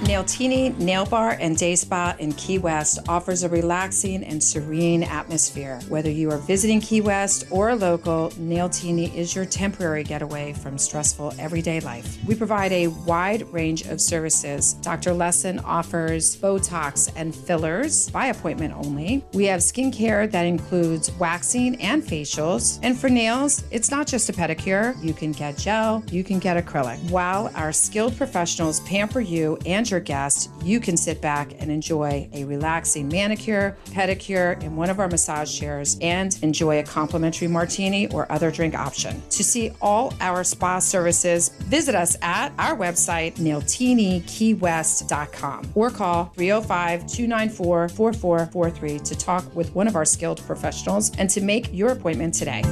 Nailtini Nail Bar and Day Spa in Key West offers a relaxing and serene atmosphere. Whether you are visiting Key West or a local, Nailtini is your temporary getaway from stressful everyday life. We provide a wide range of services. Dr. Lesson offers Botox and fillers by appointment only. We have skincare that includes waxing and facials. And for nails, it's not just a pedicure. You can get gel, you can get acrylic. While our skilled professionals pamper you and your guests, you can sit back and enjoy a relaxing manicure, pedicure in one of our massage chairs and enjoy a complimentary martini or other drink option. To see all our spa services, visit us at our website, nailtiniKeyWest.com, or call 305-294-4443 to talk with one of our skilled professionals and to make your appointment today.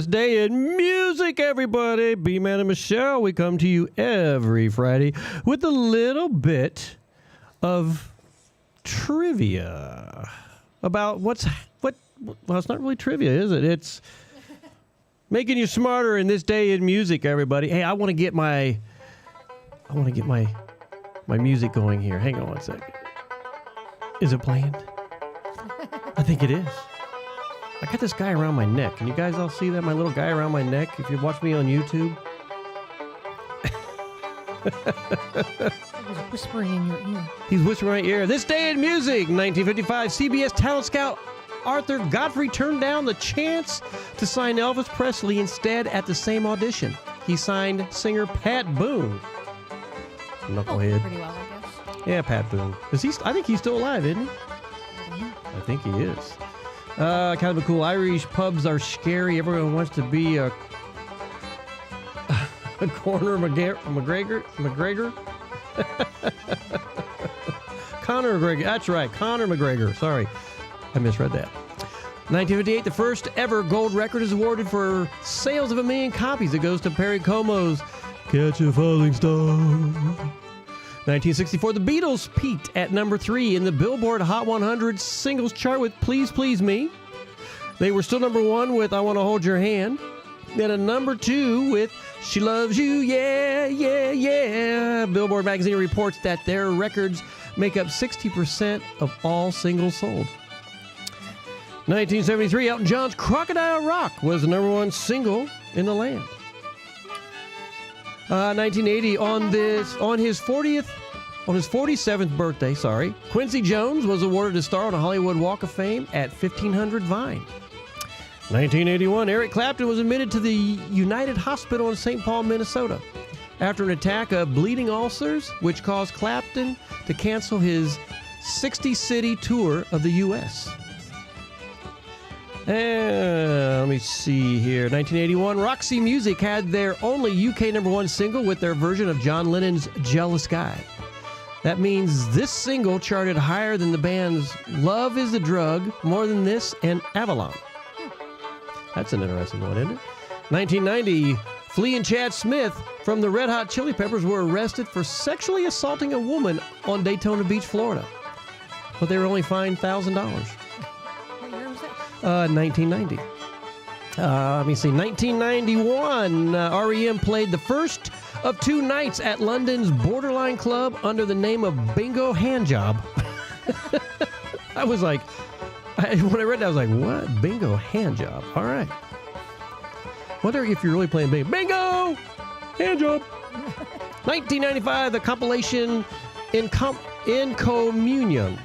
Day in music, everybody. B-Man and Michelle, we come to you every Friday with a little bit of trivia about well, it's not really trivia, is it? It's making you smarter in this day in music, everybody. Hey, I want to get my music going here. Hang on one second. Is it playing? I think it is. I got this guy around my neck. Can you guys all see that? My little guy around my neck. If you watch me on YouTube. He's whispering in your ear. He's whispering in my ear. This day in music, 1955, CBS talent scout Arthur Godfrey turned down the chance to sign Elvis Presley instead at the same audition. He signed singer Pat Boone. Knucklehead. Pretty well, I guess. Yeah, Pat Boone. I think he's still alive, isn't he? I think he is. Kind of a cool. Irish pubs are scary. Everyone wants to be a Conor McGregor? Conor McGregor. That's right. Conor McGregor. Sorry. I misread that. 1958, the first ever gold record is awarded for sales of 1 million copies. It goes to Perry Como's Catch a Falling Star. 1964, the Beatles peaked at number 3 in the Billboard Hot 100 singles chart with Please Please Me. They were still number 1 with I Want to Hold Your Hand. Then a number 2 with She Loves You, Yeah, Yeah, Yeah. Billboard magazine reports that their records make up 60% of all singles sold. 1973, Elton John's Crocodile Rock was the number 1 single in the land. 1980, on his 47th birthday, Quincy Jones was awarded a star on the Hollywood Walk of Fame at 1500 Vine. 1981, Eric Clapton was admitted to the United Hospital in St. Paul, Minnesota, after an attack of bleeding ulcers, which caused Clapton to cancel his 60-city tour of the U.S. Let me see here. 1981, Roxy Music had their only UK number 1 single with their version of John Lennon's Jealous Guy. That means this single charted higher than the band's Love is the Drug, More Than This, and Avalon. That's an interesting one, isn't it? 1990, Flea and Chad Smith from the Red Hot Chili Peppers were arrested for sexually assaulting a woman on Daytona Beach, Florida. But they were only fined $1,000. 1990. Let me see. 1991, REM played the first of 2 nights at London's Borderline Club under the name of Bingo Handjob. I was like, when I read that, I was like, what? Bingo Handjob. All right. Wonder if you're really playing bingo handjob. 1995, the compilation In Communion,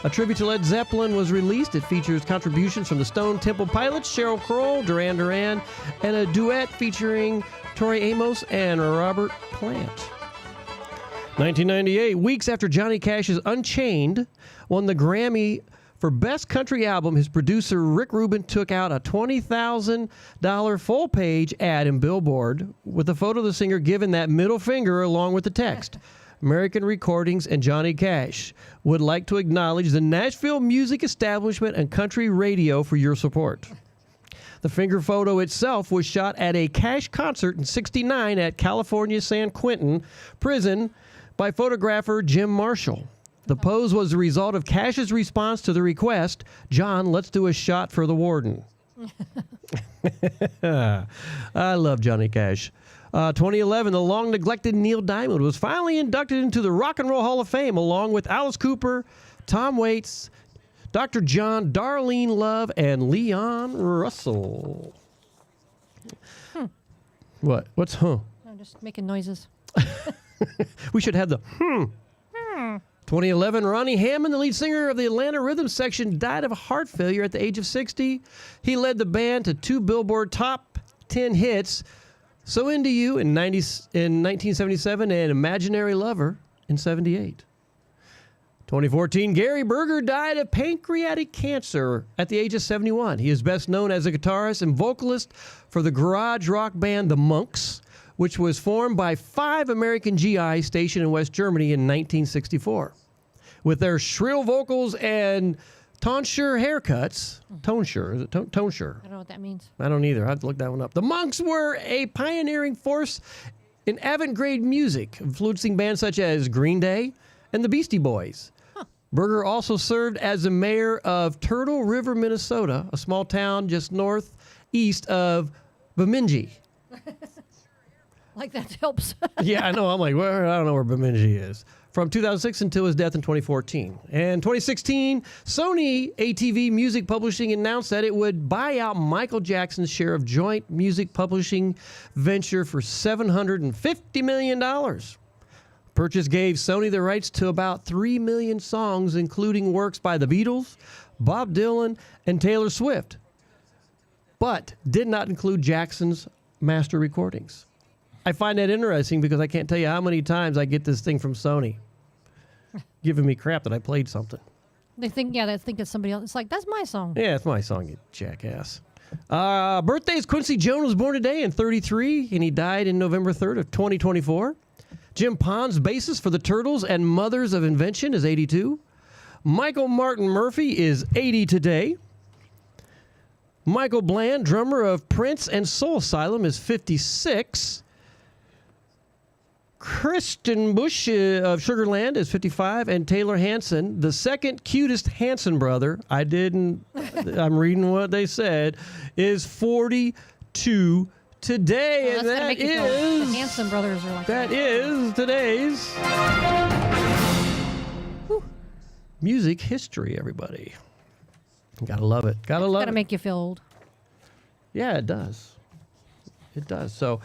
a tribute to Led Zeppelin, was released. It features contributions from the Stone Temple Pilots, Sheryl Crow, Duran Duran, and a duet featuring Tori Amos and Robert Plant. 1998, weeks after Johnny Cash's Unchained won the Grammy for Best Country Album, his producer Rick Rubin took out a $20,000 full-page ad in Billboard with a photo of the singer giving that middle finger along with the text. American Recordings and Johnny Cash would like to acknowledge the Nashville music establishment and country radio for your support. The finger photo itself was shot at a Cash concert in '69 at California San Quentin Prison by photographer Jim Marshall. The pose was the result of Cash's response to the request, John, let's do a shot for the warden. I love Johnny Cash. 2011, the long-neglected Neil Diamond was finally inducted into the Rock and Roll Hall of Fame, along with Alice Cooper, Tom Waits, Dr. John, Darlene Love, and Leon Russell. What? What's huh? I'm just making noises. We should have the 2011, Ronnie Hammond, the lead singer of the Atlanta Rhythm Section, died of heart failure at the age of 60. He led the band to 2 Billboard Top 10 hits, So Into You in 1977 and Imaginary Lover in 78. 2014, Gary Berger died of pancreatic cancer at the age of 71. He is best known as a guitarist and vocalist for the garage rock band The Monks, which was formed by 5 American GIs stationed in West Germany in 1964. With their shrill vocals and tonsure haircuts. Tonsure, is it tonsure? I don't know what that means. I don't either. I have to look that one up. The Monks were a pioneering force in avant-garde music, influencing bands such as Green Day and the Beastie Boys. Berger also served as the mayor of Turtle River, Minnesota, a small town just northeast of Bemidji. Like that helps. Yeah, I know. I'm like, well, I don't know where Bemidji is. From 2006 until his death in 2014. And 2016, Sony ATV Music Publishing announced that it would buy out Michael Jackson's share of joint music publishing venture for $750 million. Purchase gave Sony the rights to about 3 million songs, including works by the Beatles, Bob Dylan, and Taylor Swift, but did not include Jackson's master recordings. I find that interesting because I can't tell you how many times I get this thing from Sony giving me crap that I played something. They think it's somebody else. It's like, that's my song. Yeah, it's my song, you jackass. Birthdays, Quincy Jones was born today in 33, and he died in November 3rd of 2024. Jim Pons, bassist for the Turtles and Mothers of Invention, is 82. Michael Martin Murphy is 80 today. Michael Bland, drummer of Prince and Soul Asylum, is 56. Kristen Bush of Sugarland is 55, and Taylor Hanson, the second cutest Hanson brother, I'm reading what they said, is 42 today, and that is the Hanson brothers are like that is today's music history. Everybody, gotta love it. Gotta love it. Gotta make you feel old. Yeah, it does. It does. So.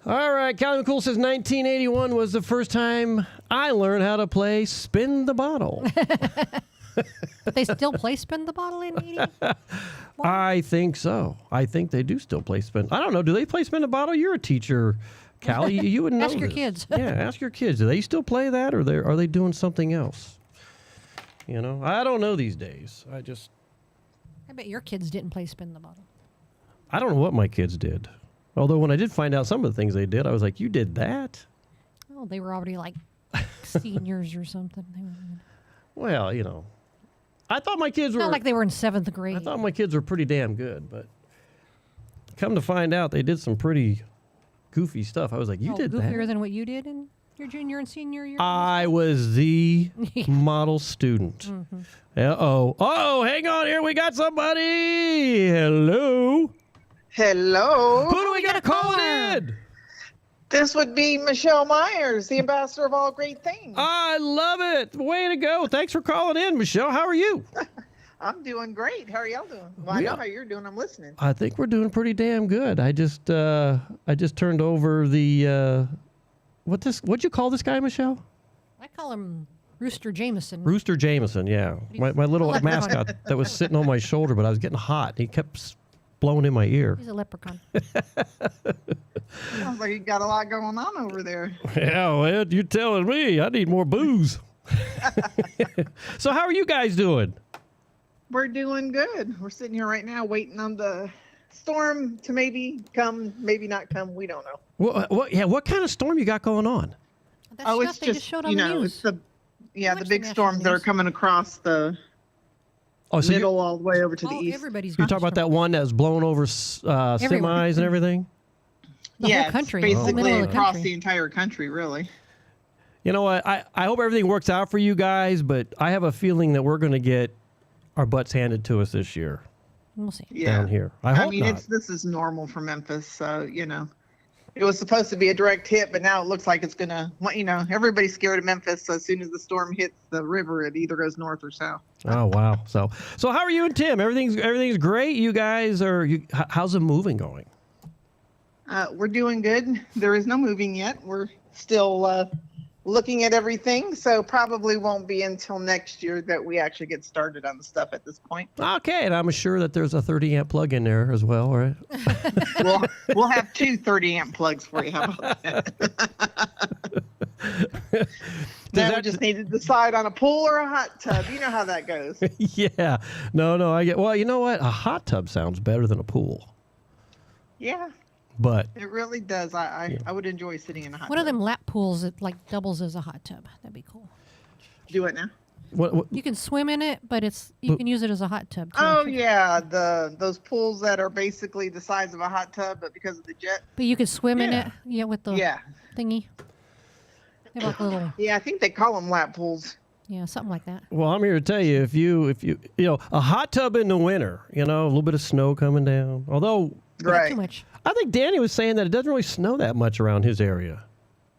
All right, Calvin Cool says 1981 was the first time I learned how to play Spin the Bottle. But they still play Spin the Bottle in 80? I think so. I think they do still play Spin. I don't know. Do they play Spin the Bottle? You're a teacher, Callie. You would know. Ask your this. kids. Yeah, ask your kids. Do they still play that, or are they doing something else? You know, I don't know these days. I bet your kids didn't play Spin the Bottle. I don't know what my kids did. Although when I did find out some of the things they did, I was like, you did that? Oh, they were already like seniors or something. Well, you know, I thought my kids were... Not like they were in 7th grade. I thought my kids were pretty damn good, but come to find out, they did some pretty goofy stuff. I was like, you did that? Goofier than what you did in your junior and senior year? I was the model student. Mm-hmm. Uh-oh. Oh, hang on here. We got somebody. Hello. Hello. Who do we got calling in? This would be Michelle Myers, the ambassador of all great things. I love it. Way to go. Thanks for calling in, Michelle. How are you? I'm doing great. How are y'all doing? Well, I know how you're doing. I'm listening. I think we're doing pretty damn good. I just turned over the what'd you call this guy, Michelle? I call him Rooster Jameson. Rooster Jameson, yeah. My little mascot that was sitting on my shoulder, but I was getting hot. He kept blowing in my ear. He's a leprechaun. Sounds like you got a lot going on over there. Yeah, well, you're telling me. I need more booze. So how are you guys doing? We're doing good. We're sitting here right now waiting on the storm to maybe come, maybe not come. We don't know. What kind of storm you got going on? It's just it's the big storms that are coming across the middle all the way over to the east. You're talking about that one that was blowing over semis and everything? The whole country. Basically across the entire country, really. You know what? I hope everything works out for you guys, but I have a feeling that we're going to get our butts handed to us this year. We'll see. Down here. I hope not. This is normal for Memphis, so, it was supposed to be a direct hit, but now it looks like it's going to, everybody's scared of Memphis, so as soon as the storm hits the river, it either goes north or south. Oh, wow. So how are you and Tim? Everything's great? You guys how's the moving going? We're doing good. There is no moving yet. We're still looking at everything, so probably won't be until next year that we actually get started on the stuff at this point. Okay, and I'm sure that there's a 30-amp plug in there as well, right? We'll have 2 30-amp plugs for you. How about that? Now we just need to decide on a pool or a hot tub. You know how that goes. Yeah. No, I get. Well, you know what? A hot tub sounds better than a pool. Yeah. But it really does. I would enjoy sitting in a hot One tub. of them lap pools that like doubles as a hot tub. That'd be cool. Do it now. What? You can swim in it, but you can use it as a hot tub too. Oh yeah, those pools that are basically the size of a hot tub, but because of the jet. But you could swim in it, with the thingy. They have like little. Yeah, I think they call them lap pools. Yeah, something like that. Well, I'm here to tell you, if you a hot tub in the winter, a little bit of snow coming down. Although, right. Too much. I think Danny was saying that it doesn't really snow that much around his area.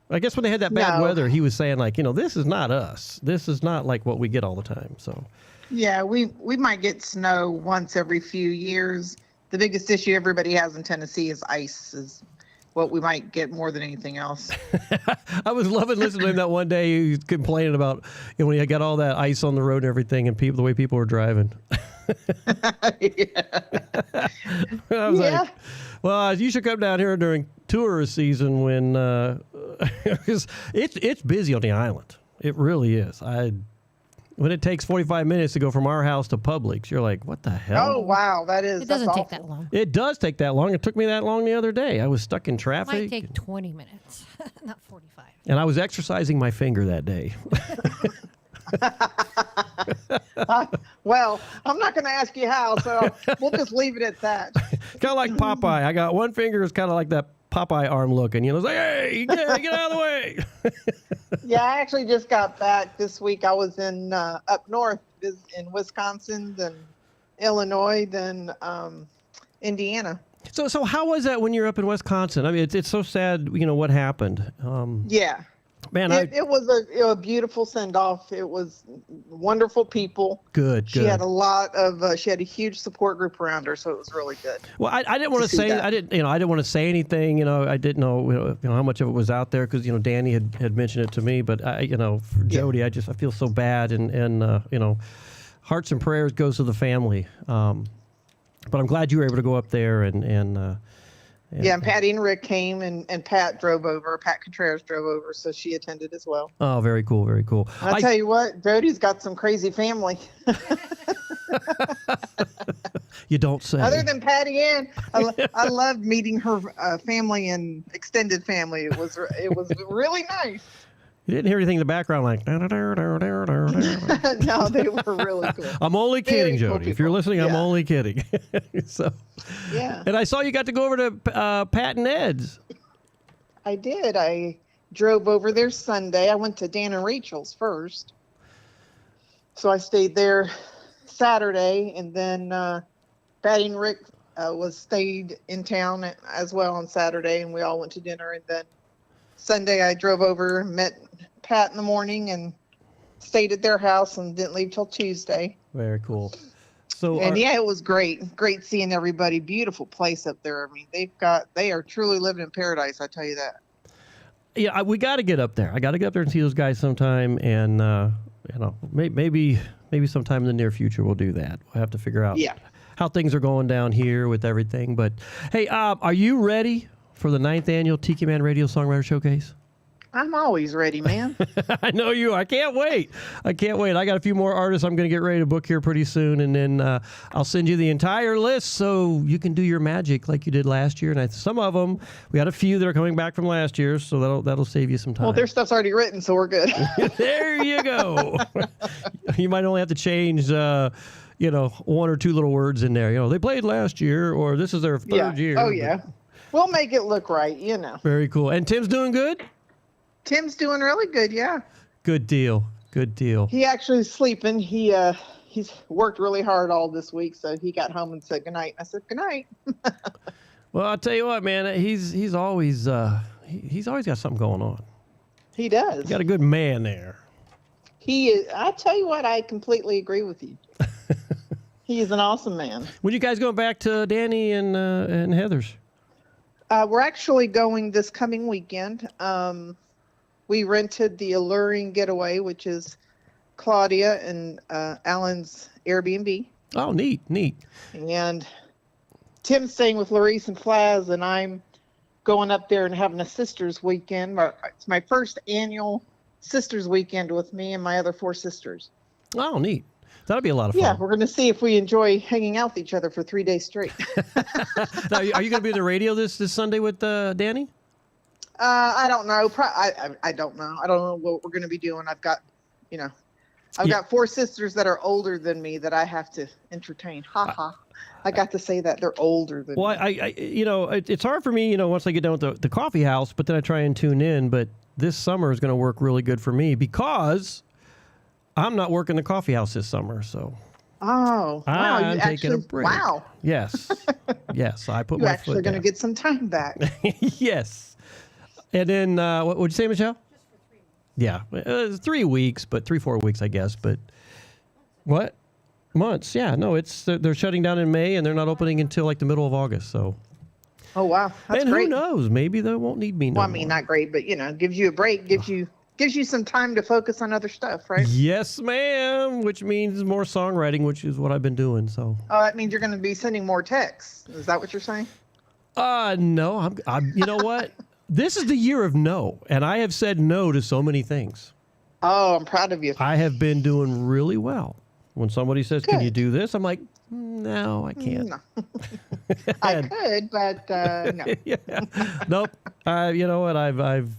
I guess when they had that bad weather, he was saying like, this is not us. This is not like what we get all the time. So. Yeah, we might get snow once every few years. The biggest issue everybody has in Tennessee is ice. Is what we might get more than anything else. I was loving listening to him that one day. He was complaining about when he got all that ice on the road and everything, and the way people were driving. I was like, well, you should come down here during tourist season when it's busy on the island. It really is. when it takes 45 minutes to go from our house to Publix, you're like, what the hell? Oh, wow. It doesn't take that long. It does take that long. It took me that long the other day. I was stuck in It traffic. might take 20 minutes, not 45. And I was exercising my finger that day. Well, I'm not going to ask you how, so we'll just leave it at that. Kind of like Popeye. I got one finger is kind of like that Popeye arm looking. You know, it's like, hey, get out of the way. Yeah, I actually just got back this week. I was in up north in Wisconsin, then Illinois, then Indiana. So how was that when you're up in Wisconsin? I mean, it's so sad, you know, what happened. Yeah. Man, it was a beautiful send-off. It was wonderful people. Good. She had a lot of. She had a huge support group around her, so it was really good. Well, I didn't want to say that. I didn't want to say anything. You know, I didn't know how much of it was out there because Danny had mentioned it to me. But for Jody, I feel so bad, and hearts and prayers goes to the family. But I'm glad you were able to go up there and Patty and Rick came, and Pat drove over. Pat Contreras drove over, so she attended as well. Oh, very cool, very cool. I'll tell you what, Jody's got some crazy family. You don't say. Other than Patty Ann, I loved meeting her family and extended family. It was really nice. You didn't hear anything in the background like. No, they were really cool. I'm only kidding, Very cool Jody. If you're listening, I'm only kidding. So. Yeah. And I saw you got to go over to Pat and Ed's. I did. I drove over there Sunday. I went to Dan and Rachel's first. So I stayed there Saturday, and then Patty and Rick stayed in town as well on Saturday, and we all went to dinner. And then Sunday I drove over, met Pat in the morning, and stayed at their house and didn't leave till Tuesday. Very cool. So it was great. Great seeing everybody. Beautiful place up there. I mean, they are truly living in paradise, I tell you that. Yeah, we got to get up there. I got to get up there and see those guys sometime, and maybe sometime in the near future we'll do that. We'll have to figure out how things are going down here with everything. But hey, are you ready for the 9th annual Tiki Man Radio Songwriter Showcase? I'm always ready, man. I know you are. I can't wait. I got a few more artists I'm going to get ready to book here pretty soon, and then I'll send you the entire list so you can do your magic like you did last year. And some of them, we had a few that are coming back from last year, so that'll save you some time. Well, their stuff's already written, so we're good. There you go. You might only have to change, one or two little words in there. They played last year, or this is their third year. Oh, yeah. We'll make it look right, Very cool. And Tim's doing good? Tim's doing really good, yeah. Good deal. He actually is sleeping. He's worked really hard all this week, so he got home and said goodnight. I said goodnight. Well, I'll tell you what, man. He's always got something going on. He does. You got a good man there. He is. I tell you what, I completely agree with you. He is an awesome man. When you guys going back to Danny and Heather's? We're actually going this coming weekend. We rented the Alluring Getaway, which is Claudia and Alan's Airbnb. Oh, neat. And Tim's staying with Larice and Flaz, and I'm going up there and having a sisters weekend. It's my first annual sisters weekend with me and my other 4 sisters. Oh, neat. That'll be a lot of fun. Yeah, we're going to see if we enjoy hanging out with each other for 3 days straight. Now, are you going to be on the radio this Sunday with Danny? I don't know. I don't know. I don't know what we're going to be doing. I've got 4 sisters that are older than me that I have to entertain. I got to say that they're older than me. Well, it's hard for me, once I get done with the coffee house, but then I try and tune in. But this summer is going to work really good for me because I'm not working the coffee house this summer. So. Oh, wow. I'm taking a break. Wow. Yes. I put You're my actually foot going to down. get some time back. Yes. And then, what would you say, Michelle? Just for 3 weeks. Yeah. 3 weeks, but 3-4 weeks, I guess. But what? Months. Yeah. No, they're shutting down in May, and they're not opening until like the middle of August. So. Oh, wow. That's and great. who knows? Maybe they won't need me no Well, I mean, not great, but, gives you a break, gives you some time to focus on other stuff, right? Yes, ma'am, which means more songwriting, which is what I've been doing. So. Oh, that means you're going to be sending more texts. Is that what you're saying? No. I'm you know what? This is the year of no, and I have said no to so many things. Oh, I'm proud of you. I have been doing really well. When somebody says, "Can you do this?" I'm like, "No, I can't." No. I could, but no. Yeah. Nope. You know what? I've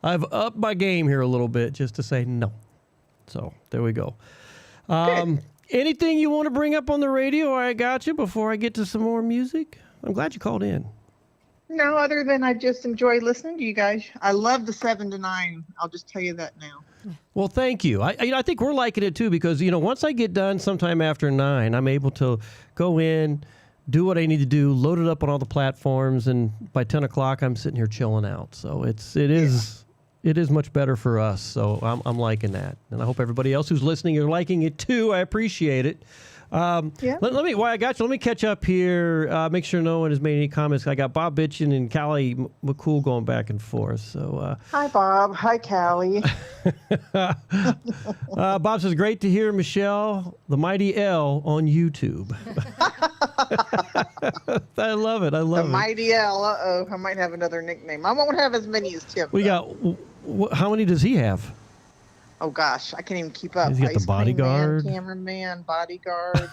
upped my game here a little bit just to say no. So there we go. Anything you want to bring up on the radio? I got you before I get to some more music. I'm glad you called in. No, other than I just enjoy listening to you guys. I love the 7 to 9. I'll just tell you that now. Well, thank you. I think we're liking it too because, once I get done sometime after 9, I'm able to go in, do what I need to do, load it up on all the platforms, and by 10 o'clock, I'm sitting here chilling out. So it is much better for us. So I'm liking that. And I hope everybody else who's listening are liking it too. I appreciate it. Let me, while I got you, let me catch up here. Make sure no one has made any comments. I got Bob Bitchin and Callie McCool going back and forth. So hi, Bob. Hi, Callie. Bob says, great to hear Michelle, the Mighty L, on YouTube. I love it. I love it. The Mighty L. Uh-oh. I might have another nickname. I won't have as many as Tim. We got, how many does he have? Oh, gosh. I can't even keep up. He's got the bodyguard. Cameraman, bodyguard,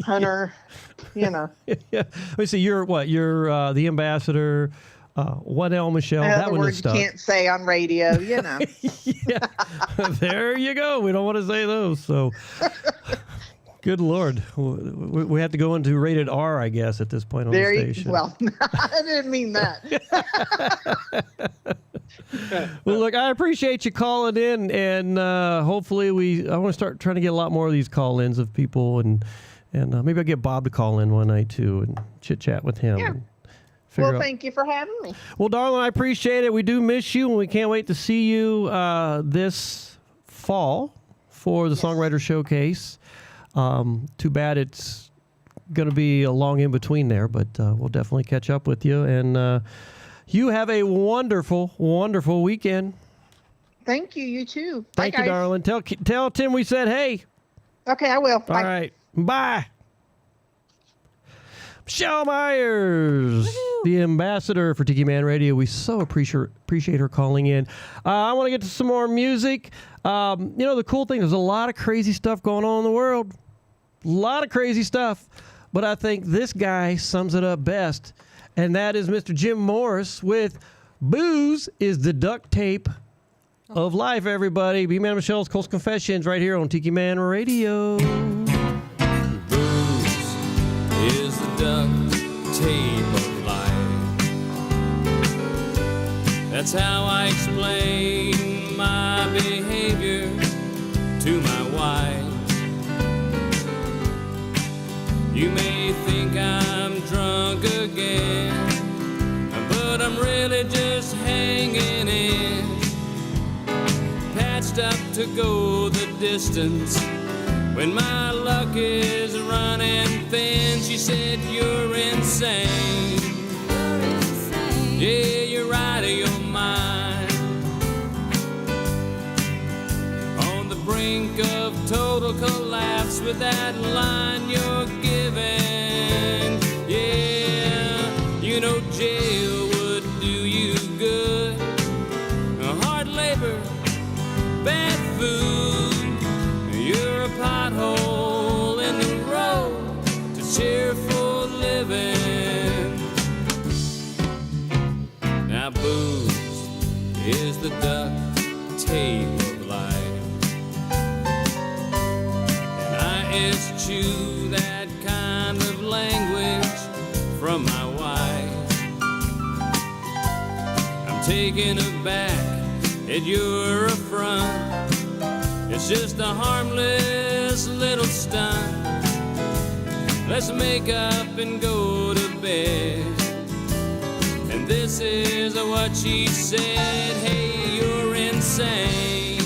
hunter, Yeah. Let me see. You're what? You're the ambassador. What L, Michelle? That one is stuck. You can't say on radio, Yeah. There you go. We don't want to say those. So, good Lord. We have to go into rated R, I guess, at this point on the station. Well, I didn't mean that. Well, look, I appreciate you calling in, and hopefully I want to start trying to get a lot more of these call-ins of people, and maybe I'll get Bob to call in one night, too, and chit-chat with him. Yeah. Well, thank you for having me. Well, darling, I appreciate it. We do miss you, and we can't wait to see you this fall for the Songwriter Showcase. Too bad it's going to be a long in-between there, but we'll definitely catch up with you, and you have a wonderful, wonderful weekend. Thank you. You too. Thank you, darling. Tell Tim we said hey. Okay, I will. Bye. All right. Bye. Michelle Myers, the ambassador for Tiki Man Radio. We so appreciate her calling in. I want to get to some more music. The cool thing, there's a lot of crazy stuff going on in the world. A lot of crazy stuff. But I think this guy sums it up best. And that is Mr. Jim Morris with Booze is the Duct Tape of Life, everybody. B-Man and Michelle's Coast Confessions right here on Tiki Man Radio. Booze is the duct tape of life. That's how I explain my behavior to my wife. You may think I'm drunk again, but I'm really just hanging in. Patched up to go the distance when my luck is running thin. She said, you're insane. Yeah, you're out of your mind. On the brink of total collapse with that line you're giving. Yeah, jail would do you good. Hard labor, bad food. You're a pothole in the road to cheerful living. Now booze is the duct tape of life, and I eschew that kind of language from my wife. I'm taken aback at your affront. It's just a harmless little stunt. Let's make up and go to bed. And this is what she said. Hey, you're insane.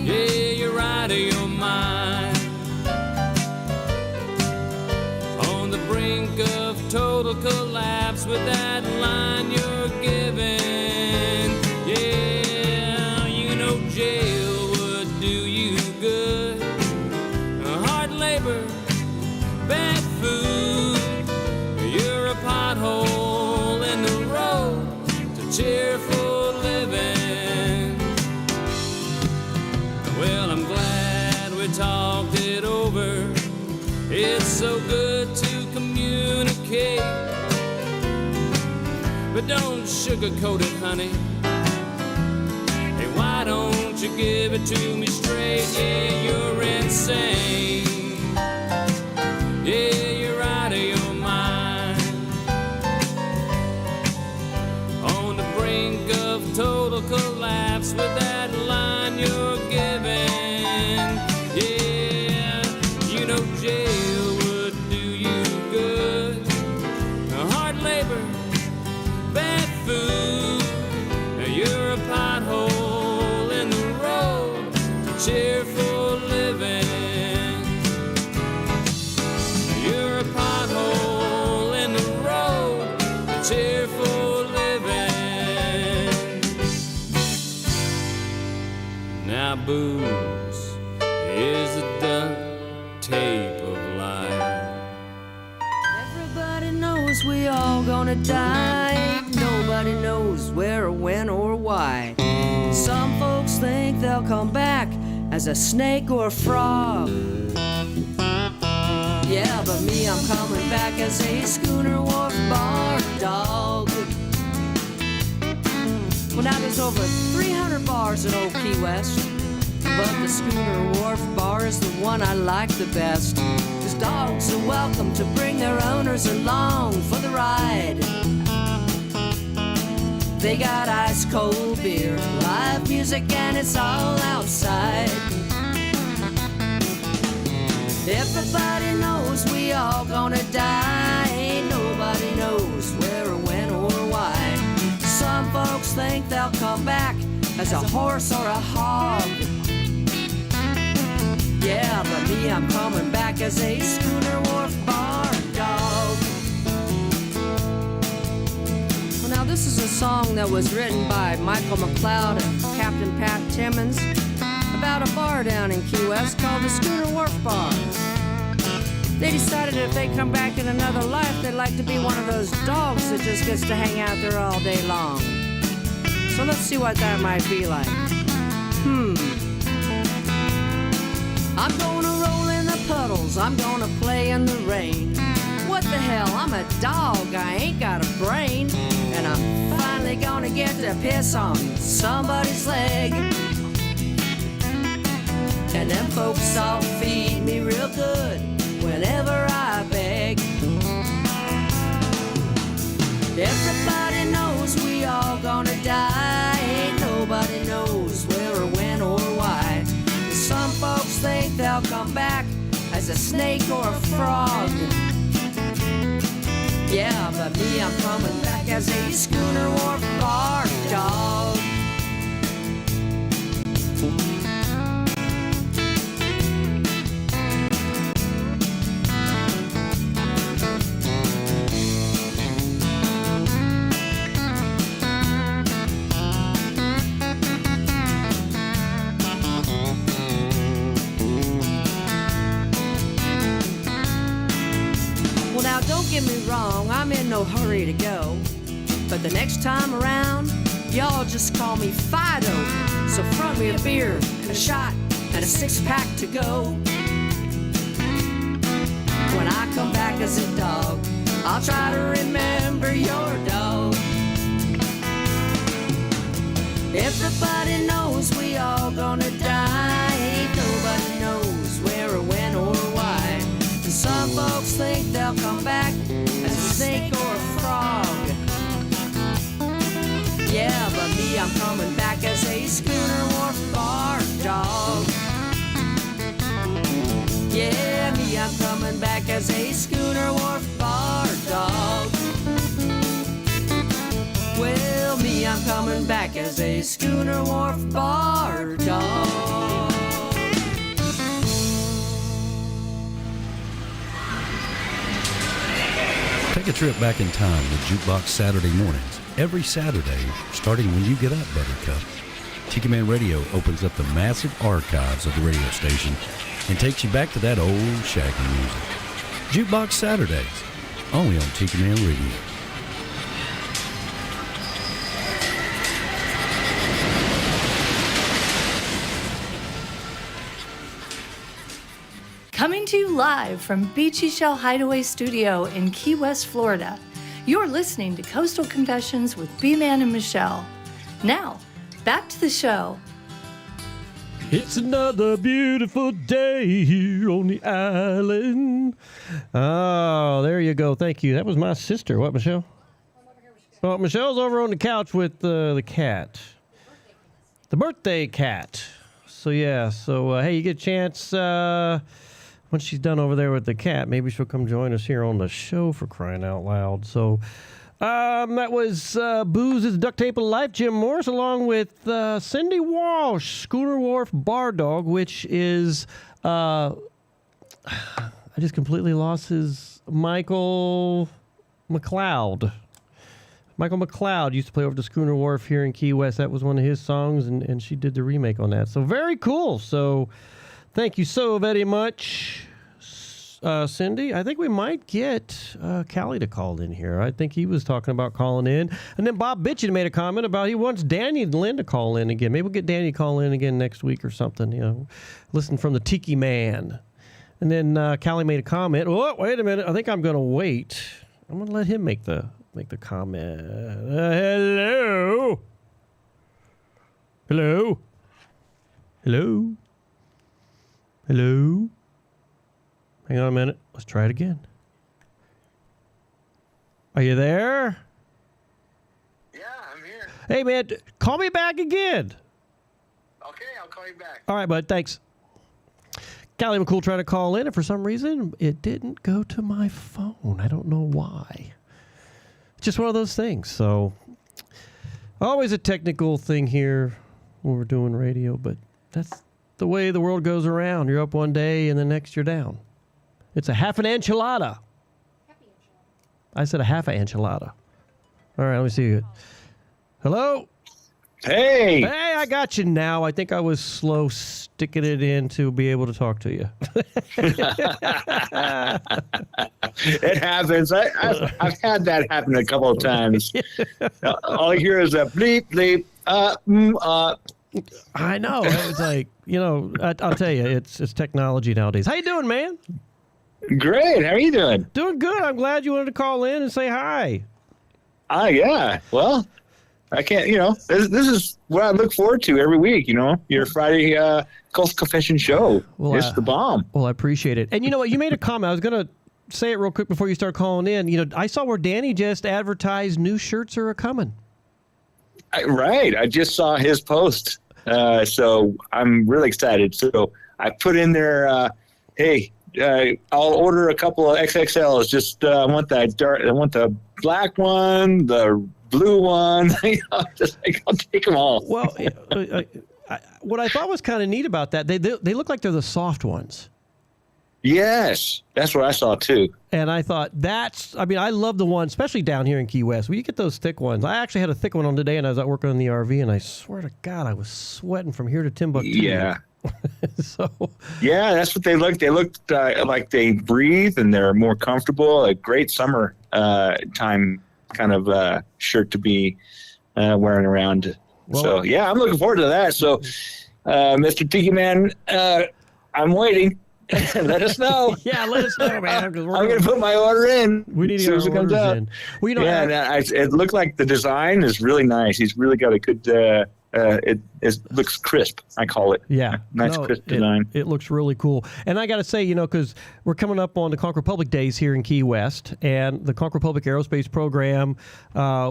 Yeah, you're out of your mind. On the brink of total collapse with that line you're giving. Yeah, you know jail would do you good. Hard labor, bad food. You're a pothole in the road to cheerful living. It's so good to communicate, but don't sugarcoat it, honey. Hey, why don't you give it to me straight? Yeah, you're insane. Yeah, you're out of your mind. On the brink of total collapse with that line you're giving. Yeah, you know jail would do you good. Hard labor, bad food. You're a pothole in the road, cheerful living. You're a pothole in the road, cheerful living. Now booze is the duct tape of life. Everybody knows we all gonna die. Nobody knows where or when or why. Some folks think they'll come back as a snake or a frog. Yeah, but me, I'm coming back as a schooner wharf bar dog. Well, now there's over 300 bars in Old Key West, but the schooner wharf bar is the one I like the best. 'Cause dogs are welcome to bring their owners along for the ride. They got ice cold beer, live music, and it's all outside. Everybody knows we all gonna die. Ain't nobody knows where or when or why. Some folks think they'll come back as a horse or a hog. Yeah, but me, I'm coming back as a schooner wharf bar dog. Well, now this is a song that was written by Michael McLeod and Captain Pat Timmons about a bar down in Key West called the Schooner Wharf Bar. They decided if they come back in another life, they'd like to be one of those dogs that just gets to hang out there all day long. So let's see what that might be like. I'm gonna roll in the puddles, I'm gonna play in the rain. What the hell, I'm a dog, I ain't got a brain. And I'm finally gonna get to piss on somebody's leg. And them folks all feed me real good whenever I beg. Everybody knows we all gonna die. Ain't nobody knows where or when or why. Some folks think they'll come back as a snake or a frog. Yeah, but me, I'm coming back as a schooner wharf bar dog. Now don't get me wrong, I'm in no hurry to go. But the next time around, y'all just call me Fido. So front me a beer and a shot and a six-pack to go. When I come back as a dog, I'll try to remember your dog. Everybody knows we all gonna die. Ain't nobody knows where or when or why. Some folks think they'll come back as a snake or a frog. Yeah, but me, I'm coming back as a schooner wharf bar dog. Yeah, me, I'm coming back as a schooner wharf bar dog. Well, me, I'm coming back as a schooner wharf bar dog. Take a trip back in time with Jukebox Saturday mornings. Every Saturday, starting when you get up, Buttercup. Tiki Man Radio opens up the massive archives of the radio station and takes you back to that old shaggy music. Jukebox Saturdays, only on Tiki Man Radio. Coming to live from Beachy Shell Hideaway Studio in Key West, Florida. You're listening to Coastal Confessions with B-Man and Michelle. Now, back to the show. It's another beautiful day here on the island. Oh, there you go. Thank you. That was my sister. What, Michelle? Well, Michelle's over on the couch with the cat. The birthday cat. So, yeah. So, hey, you get a chance once she's done over there with the cat, maybe she'll come join us here on the show, for crying out loud. So, that was Booze is Duct Tape of Life, Jim Morris, along with Cindy Walsh, Schooner Wharf Bar Dog, which is, I just completely lost his, Michael McLeod. Michael McLeod used to play over the Schooner Wharf here in Key West. That was one of his songs, and she did the remake on that. So very cool. So thank you so very much, Cindy. I think we might get Callie to call in here. I think he was talking about calling in. And then Bob Bitchin made a comment about he wants Danny and Lynn to call in again. Maybe we'll get Danny to call in again next week or something. You know, listen from the Tiki Man. And then Callie made a comment. Oh, wait a minute. I think I'm going to wait. I'm going to let him make the comment. Hello? Hello? Hello? Hello? Hang on a minute. Let's try it again. Are you there? Yeah, I'm here. Hey, man, call me back again. Okay, I'll call you back. All right, bud. Thanks. Callie McCool trying to call in, and for some reason, it didn't go to my phone. I don't know why. Just one of those things. So, always a technical thing here when we're doing radio, but that's the way the world goes around. You're up one day, and the next you're down. It's a half an enchilada. I said a half an enchilada. All right, let me see you. Hello? Hey! Hey, I got you now. I think I was slow sticking it in to be able to talk to you. It happens. I've had that happen a couple of times. All I hear is a bleep, bleep, I know. It's like, you know, I'll tell you, it's technology nowadays. How you doing, man? Great. How are you doing? Doing good. I'm glad you wanted to call in and say hi. Yeah. Well, I can't, you know, this is what I look forward to every week, you know, your Friday Coastal Confession show. Well, it's the bomb. Well, I appreciate it. And you know what? You made a comment. I was going to say it real quick before you start calling in. You know, I saw where Danny just advertised new shirts are coming. Right. I just saw his post. So I'm really excited. So I put in there, hey, I'll order a couple of XXLs. Just I want the black one, the blue one. Just like, I'll take them all. Well, what I thought was kind of neat about that, they look like they're the soft ones. Yes, that's what I saw too. And I thought I love the one, especially down here in Key West, where you get those thick ones. I actually had a thick one on today, and I was out working on the RV, and I swear to God, I was sweating from here to Timbuktu. Yeah. So. Yeah, that's what they look. They look like they breathe, and they're more comfortable. A great summer time kind of shirt to be wearing around. Well, so yeah, I'm looking forward to that. So, Mr. Tiki Man, I'm waiting. Let us know. Yeah, let us know, man. I'm going to put my order in. We need to get our orders in. Well, you know, it looked like the design is really nice. He's really got a good. It looks crisp. I call it. Yeah, crisp design. It looks really cool. And I got to say, you know, because we're coming up on the Conch Republic Days here in Key West, and the Conch Republic Aerospace Program.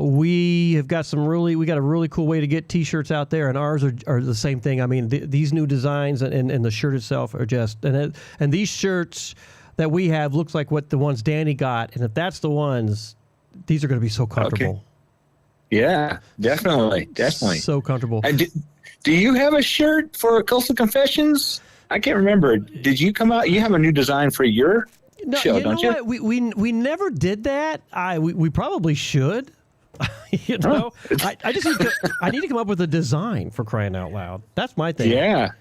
We got a really cool way to get T-shirts out there, and ours are the same thing. I mean, these new designs and the shirt itself are just and these shirts that we have looks like what the ones Danny got, and if that's the ones, these are going to be so comfortable. Okay. Yeah, definitely. So comfortable. Do you have a shirt for Coastal Confessions? I can't remember. Did you come out? You have a new design for your show, don't you? What? We never did that. We probably should. You know, I just need to come up with a design, for crying out loud. That's my thing. Yeah.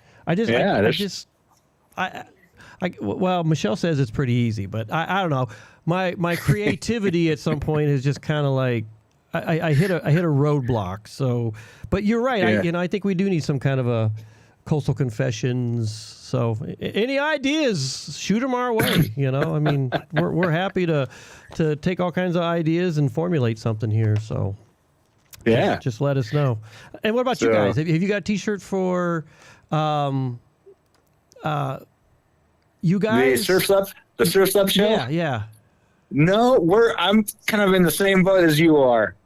Well, Michelle says it's pretty easy, but I don't know. My creativity at some point is just kind of like. I hit a roadblock. So, but you're right. Yeah. I think we do need some kind of Coastal Confessions. So any ideas, shoot them our way. I mean, we're happy to take all kinds of ideas and formulate something here. So yeah, just let us know. And what about you guys? Have you got a T-shirt for you guys? The Surf's Up show? Yeah. No, I'm kind of in the same boat as you are.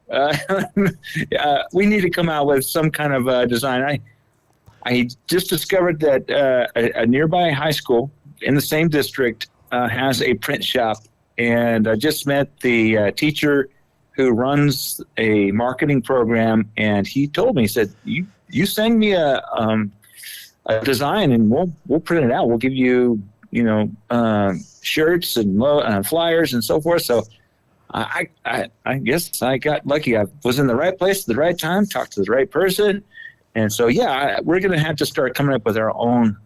We need to come out with some kind of design. I just discovered that a nearby high school in the same district has a print shop, and I just met the teacher who runs a marketing program, and he told me, he said, "You send me a design, and we'll print it out. We'll give you shirts and flyers and so forth." So I guess I got lucky. I was in the right place at the right time, talked to the right person. And so, we're going to have to start coming up with our own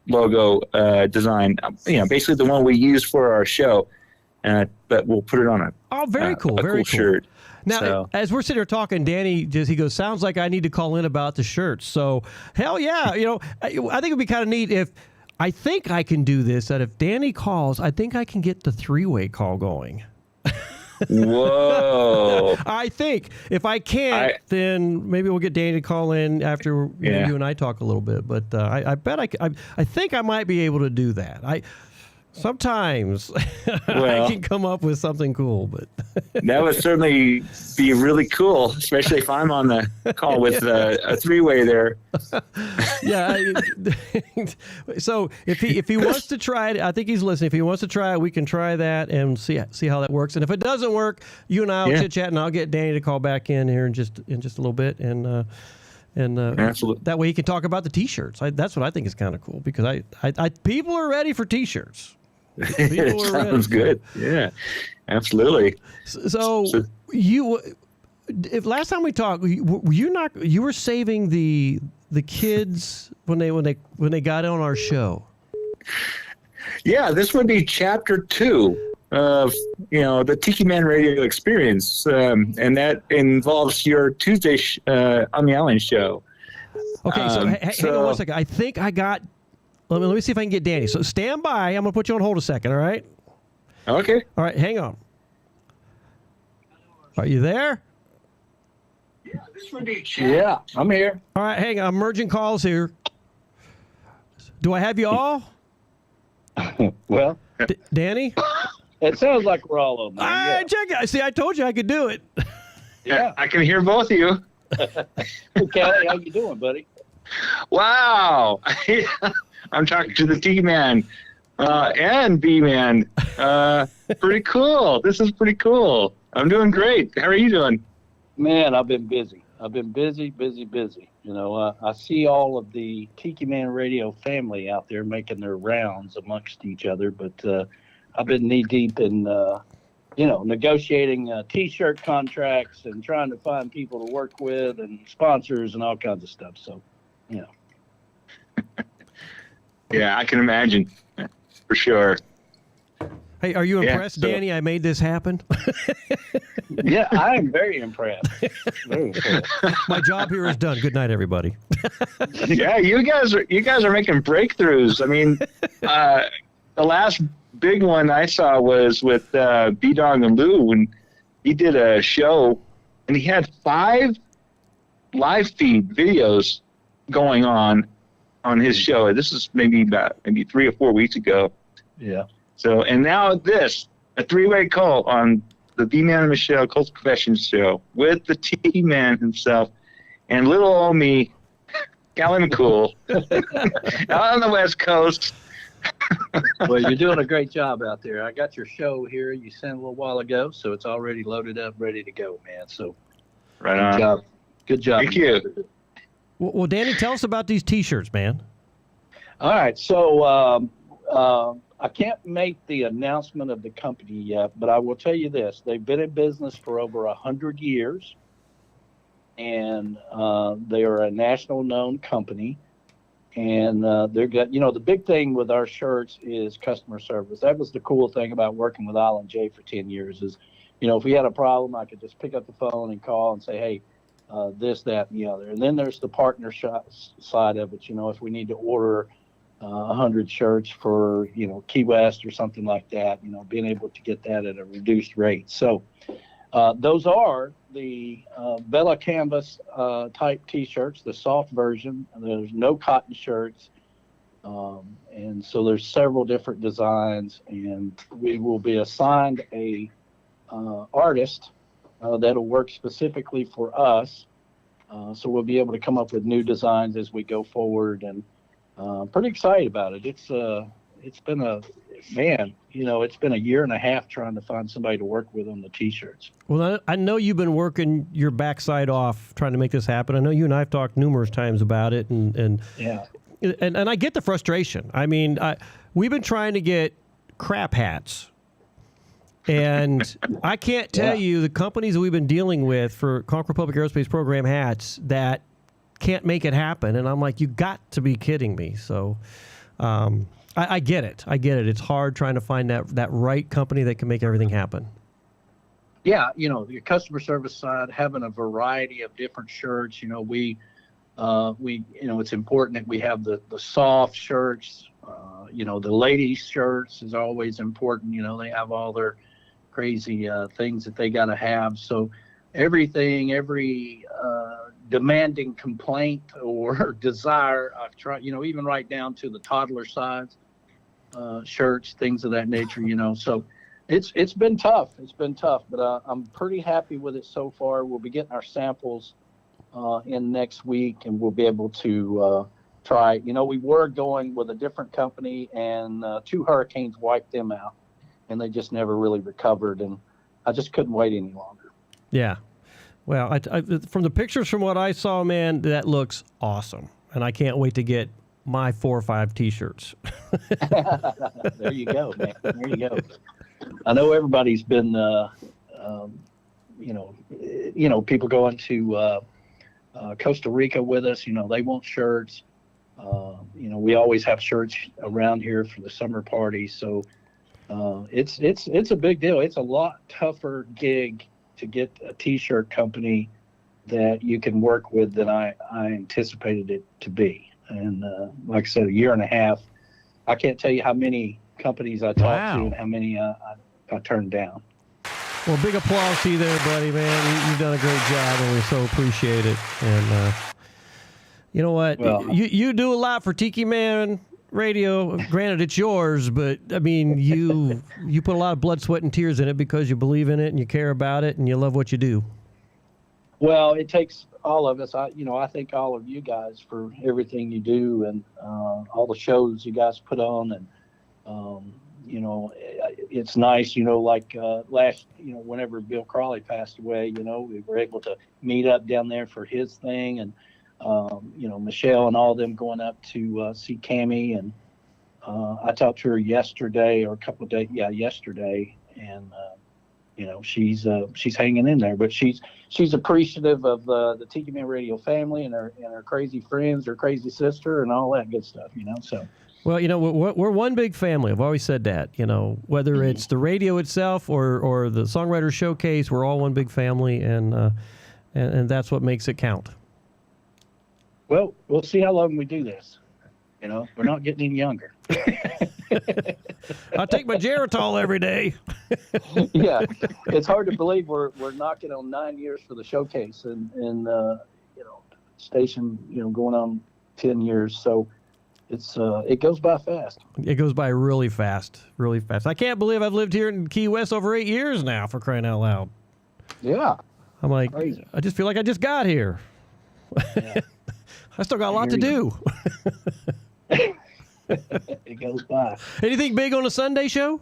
logo design, basically the one we use for our show, but we'll put it on very cool shirt. Now, as we're sitting here talking, Danny he goes, "Sounds like I need to call in about the shirts." So, hell yeah. I think it'd be kind of neat if, I think I can do this, that if Danny calls, I think I can get the three-way call going. Whoa. I think. If I can't, then maybe we'll get Danny to call in after you and I talk a little bit. But I bet I think I might be able to do that. Sometimes I can come up with something cool, but that would certainly be really cool, especially if I'm on the call with a three-way there. Yeah. So if he wants to try it, I think he's listening. If he wants to try it, we can try that and see how that works. And if it doesn't work, you and I will chit chat, and I'll get Danny to call back in here in just a little bit, and absolutely. That way he can talk about the T-shirts. That's what I think is kind of cool, because I people are ready for T-shirts. It sounds good. Yeah, absolutely. So if last time we talked, you were saving the kids when they got on our show. Yeah, this would be chapter 2 of the Tiki Man Radio experience, and that involves your Tuesday on the Island show. Okay, so hang on 1 second. I think I got. Let me see if I can get Danny. So stand by. I'm going to put you on hold a second, all right? Okay. All right, hang on. Are you there? Yeah, I'm here. All right, hang on. I'm merging calls here. Do I have you all? Well, Danny? It sounds like we're all on there. Yeah. Check it. See, I told you I could do it. Yeah, I can hear both of you. Hey, Kelly, how you doing, buddy? Wow. I'm talking to the T Man and B Man. Pretty cool. This is pretty cool. I'm doing great. How are you doing? Man, I've been busy. Busy. I see all of the Tiki Man Radio family out there making their rounds amongst each other, but I've been knee deep in, negotiating T-shirt contracts and trying to find people to work with and sponsors and all kinds of stuff. So, Yeah, I can imagine, for sure. Hey, are you impressed, Danny? I made this happen. Yeah, I am very impressed. Very impressed. My job here is done. Good night, everybody. Yeah, you guys are making breakthroughs. I mean, the last big one I saw was with B-Dog and Lou, when he did a show, and he had 5 live feed videos going on his show. This is maybe 3 or 4 weeks ago. Yeah. So, and now a 3-way call on the B-Man and Michelle Coastal Confessions show with the T-Man himself and little old me, Calvin Cool, out on the West Coast. Well, you're doing a great job out there. I got your show here you sent a little while ago, so it's already loaded up, ready to go, man. So, right on. Good job. Thank you. Well, Danny, tell us about these T-shirts, man. All right, so I can't make the announcement of the company yet, but I will tell you this. They've been in business for over 100 years, and they are a national known company. And they're got, the big thing with our shirts is customer service. That was the cool thing about working with Island J for 10 years is, if we had a problem, I could just pick up the phone and call and say, hey, this, that, and the other. And then there's the partner side of it. You know, if we need to order 100 shirts for, you know, Key West or something like that, you know, being able to get that at a reduced rate. So those are the Vela Canvas type T-shirts, the soft version. There's no cotton shirts. And so there's several different designs, and we will be assigned a artist that'll work specifically for us. So we'll be able to come up with new designs as we go forward, and pretty excited about it. It's been it's been a year and a half trying to find somebody to work with on the T-shirts. Well, I know you've been working your backside off trying to make this happen. I know you and I have talked numerous times about it, and yeah. And I get the frustration. I mean, we've been trying to get crap hats. And I can't tell you the companies that we've been dealing with for Conquer Public Aerospace Program hats that can't make it happen. And I'm like, you got to be kidding me. So I get it. I get it. It's hard trying to find that right company that can make everything happen. Yeah, you know, your customer service side, having a variety of different shirts, you know, we it's important that we have the soft shirts. You know, the ladies' shirts is always important. You know, they have all their crazy things that they got to have. So every demanding complaint or desire, I've tried, you know, even right down to the toddler size shirts, things of that nature, you know. So it's been tough. It's been tough, but I'm pretty happy with it so far. We'll be getting our samples in next week, and we'll be able to try. You know, we were going with a different company, and 2 hurricanes wiped them out, and they just never really recovered, and I just couldn't wait any longer. Yeah. Well, I from the pictures from what I saw, man, that looks awesome, and I can't wait to get my 4 or 5 T-shirts. There you go, man. There you go. I know everybody's been, people going to Costa Rica with us. You know, they want shirts. We always have shirts around here for the summer party. So it's a big deal. It's a lot tougher gig to get a T-shirt company that you can work with than I anticipated it to be. And like I said, a year and a half, I can't tell you how many companies I talked to and how many I turned down. Well, big applause to you there, buddy, man. You've done a great job, and we so appreciate it. And you know what? Well, you do a lot for Tiki Man Radio. Granted, it's yours, but, I mean, you put a lot of blood, sweat, and tears in it because you believe in it and you care about it and you love what you do. Well, it takes all of us. I thank all of you guys for everything you do and all the shows you guys put on. And, it's nice, like whenever Bill Crawley passed away, we were able to meet up down there for his thing. And, Michelle and all of them going up to see Cammie. And I talked to her yesterday or a couple of days. Yeah, yesterday. And, she's hanging in there, but she's appreciative of the Tiki Man Radio family and her crazy friends, her crazy sister, and all that good stuff. So. Well, we're one big family. I've always said that. Whether it's the radio itself or the Songwriters Showcase, we're all one big family, and that's what makes it count. Well, we'll see how long we do this. We're not getting any younger. I take my Geritol every day. Yeah, it's hard to believe we're knocking on 9 years for the showcase, and station going on 10 years. So it goes by fast. It goes by really fast, really fast. I can't believe I've lived here in Key West over 8 years now, for crying out loud. Yeah, I'm like, crazy. I just feel like I just got here. Yeah. I still got a lot to do. It goes by. Anything big on a Sunday show?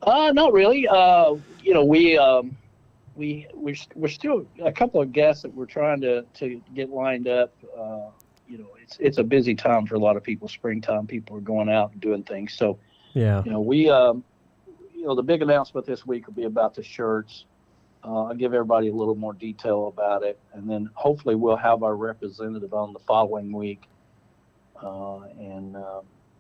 Not really. We're still a couple of guests that we're trying to get lined up. It's a busy time for a lot of people. Springtime, people are going out and doing things. So yeah, the big announcement this week will be about the shirts. I'll give everybody a little more detail about it, and then hopefully we'll have our representative on the following week.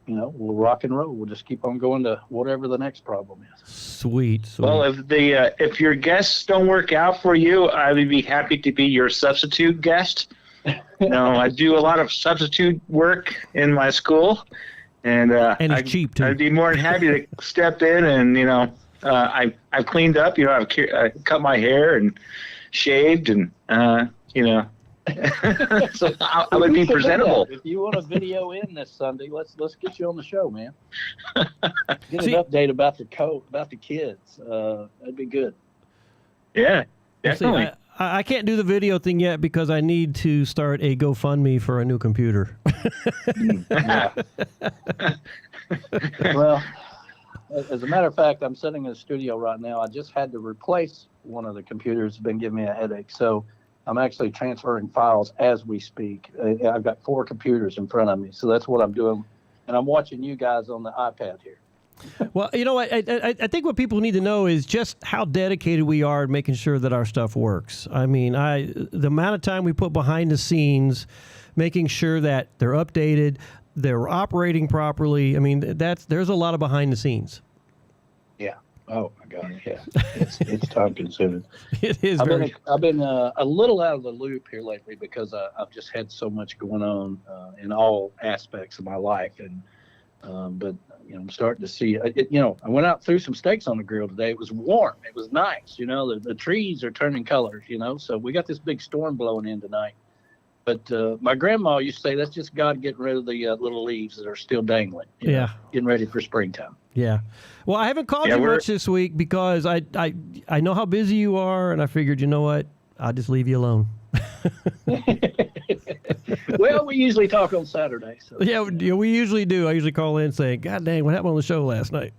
we'll rock and roll. We'll just keep on going to whatever the next problem is. Sweet. Well, if your guests don't work out for you, I would be happy to be your substitute guest. I do a lot of substitute work in my school, and it's cheap too. I'd be more than happy to step in, and I've cleaned up. I've cut my hair and shaved, and so I would be presentable. If you want a video in this Sunday, let's get you on the show, man. Get an update about the kids. That'd be good. Yeah, definitely. I can't do the video thing yet because I need to start a GoFundMe for a new computer. Well, as a matter of fact, I'm sitting in the studio right now. I just had to replace one of the computers. It's been giving me a headache. So I'm actually transferring files as we speak. I've got 4 computers in front of me. So that's what I'm doing. And I'm watching you guys on the iPad here. Well, I think what people need to know is just how dedicated we are in making sure that our stuff works. I mean, the amount of time we put behind the scenes, making sure that they're updated, they're operating properly. I mean, there's a lot of behind the scenes. Yeah. Oh my God. Yeah. It's time consuming. It is. I've been a little out of the loop here lately because I've just had so much going on in all aspects of my life, and but I'm starting to see. I went out, threw some steaks on the grill today. It was warm. It was nice. The trees are turning colors. So we got this big storm blowing in tonight. But my grandma used to say that's just God getting rid of the little leaves that are still dangling. Getting ready for springtime. Yeah. Well, I haven't called you much this week because I know how busy you are, and I figured, you know what, I'll just leave you alone. Well, we usually talk on Saturday. So. Yeah, we usually do. I usually call in saying, God dang, what happened on the show last night?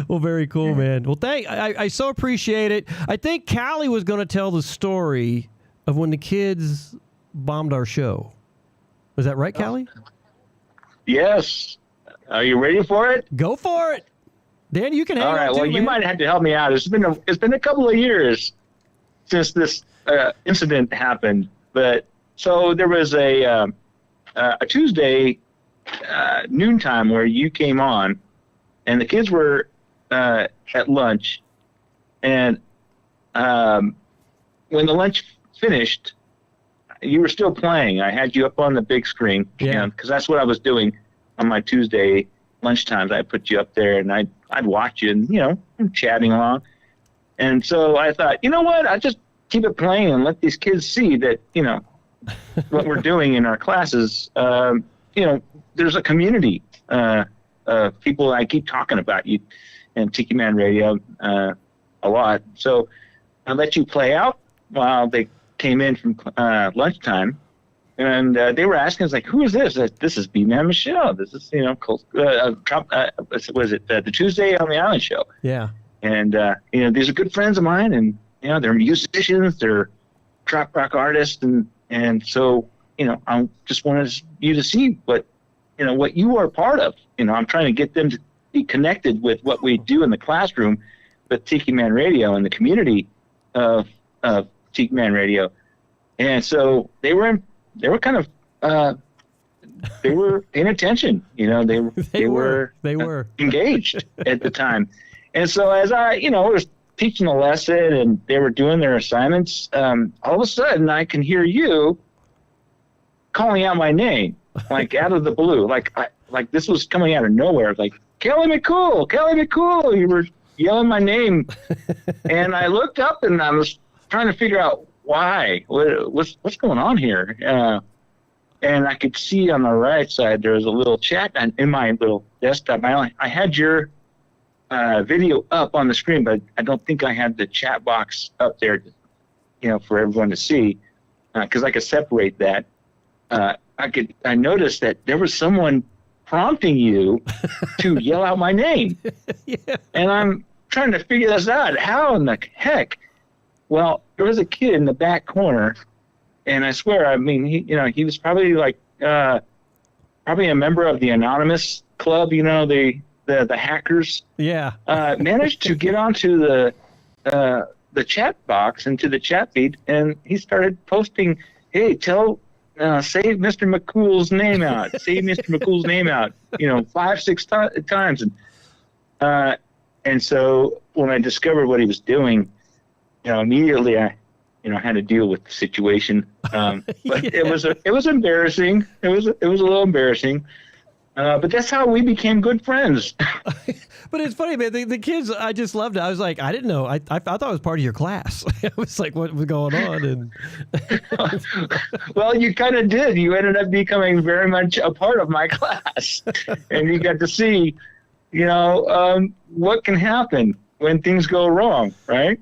Well, very cool, man. Well, I so appreciate it. I think Callie was going to tell the story of when the kids bombed our show. Was that right, Callie? Yes. Are you ready for it? Go for it. Dan, you can hang All right. on Well, you might have to help me out. It's been a couple of years since this incident happened. But so there was a Tuesday noontime where you came on, and the kids were at lunch, and when the lunch finished, you were still playing. I had you up on the big screen, because that's what I was doing on my Tuesday lunchtimes. I put you up there, and I'd watch you, and chatting along. And so I thought, you know what? I'll just keep it playing and let these kids see that, what we're doing in our classes. There's a community of people. I keep talking about you and Tiki Man Radio a lot. So I let you play out while they came in from lunchtime, and they were asking us, like, who is this? This is B-Man Michelle. This is, was it the Tuesday on the Island show? Yeah. And, these are good friends of mine, and, they're musicians, they're trop rock artists. And so, I just wanted you to see what you are part of. I'm trying to get them to be connected with what we do in the classroom, with Tiki Man Radio and the community of Tiki Man Radio. And so they were kind of, they were paying attention, they were engaged at the time. And so as I, was teaching a lesson and they were doing their assignments, all of a sudden I can hear you calling out my name, like out of the blue, like this was coming out of nowhere, like Kelly McCool, you were yelling my name. And I looked up and I was trying to figure out why, what's going on here. And I could see on the right side, there was a little chat in my little desktop. I had your video up on the screen, but I don't think I had the chat box up there, for everyone to see, because I could separate that. I noticed that there was someone prompting you to yell out my name. Yeah. And I'm trying to figure this out. How in the heck? Well, there was a kid in the back corner, and I swear, he was probably probably a member of the Anonymous Club, the hackers. Yeah. Managed to get onto the chat box, into the chat feed, and he started posting, hey, tell save Mr. McCool's name out. Save Mr. McCool's name out. 5-6 times, and so when I discovered what he was doing, immediately I had to deal with the situation. But it was embarrassing. It was a little embarrassing. But that's how we became good friends. But it's funny, man. The kids, I just loved it. I was like, I didn't know. I thought it was part of your class. I was like, what was going on? And well, you kind of did. You ended up becoming very much a part of my class, and you got to see, what can happen when things go wrong, right?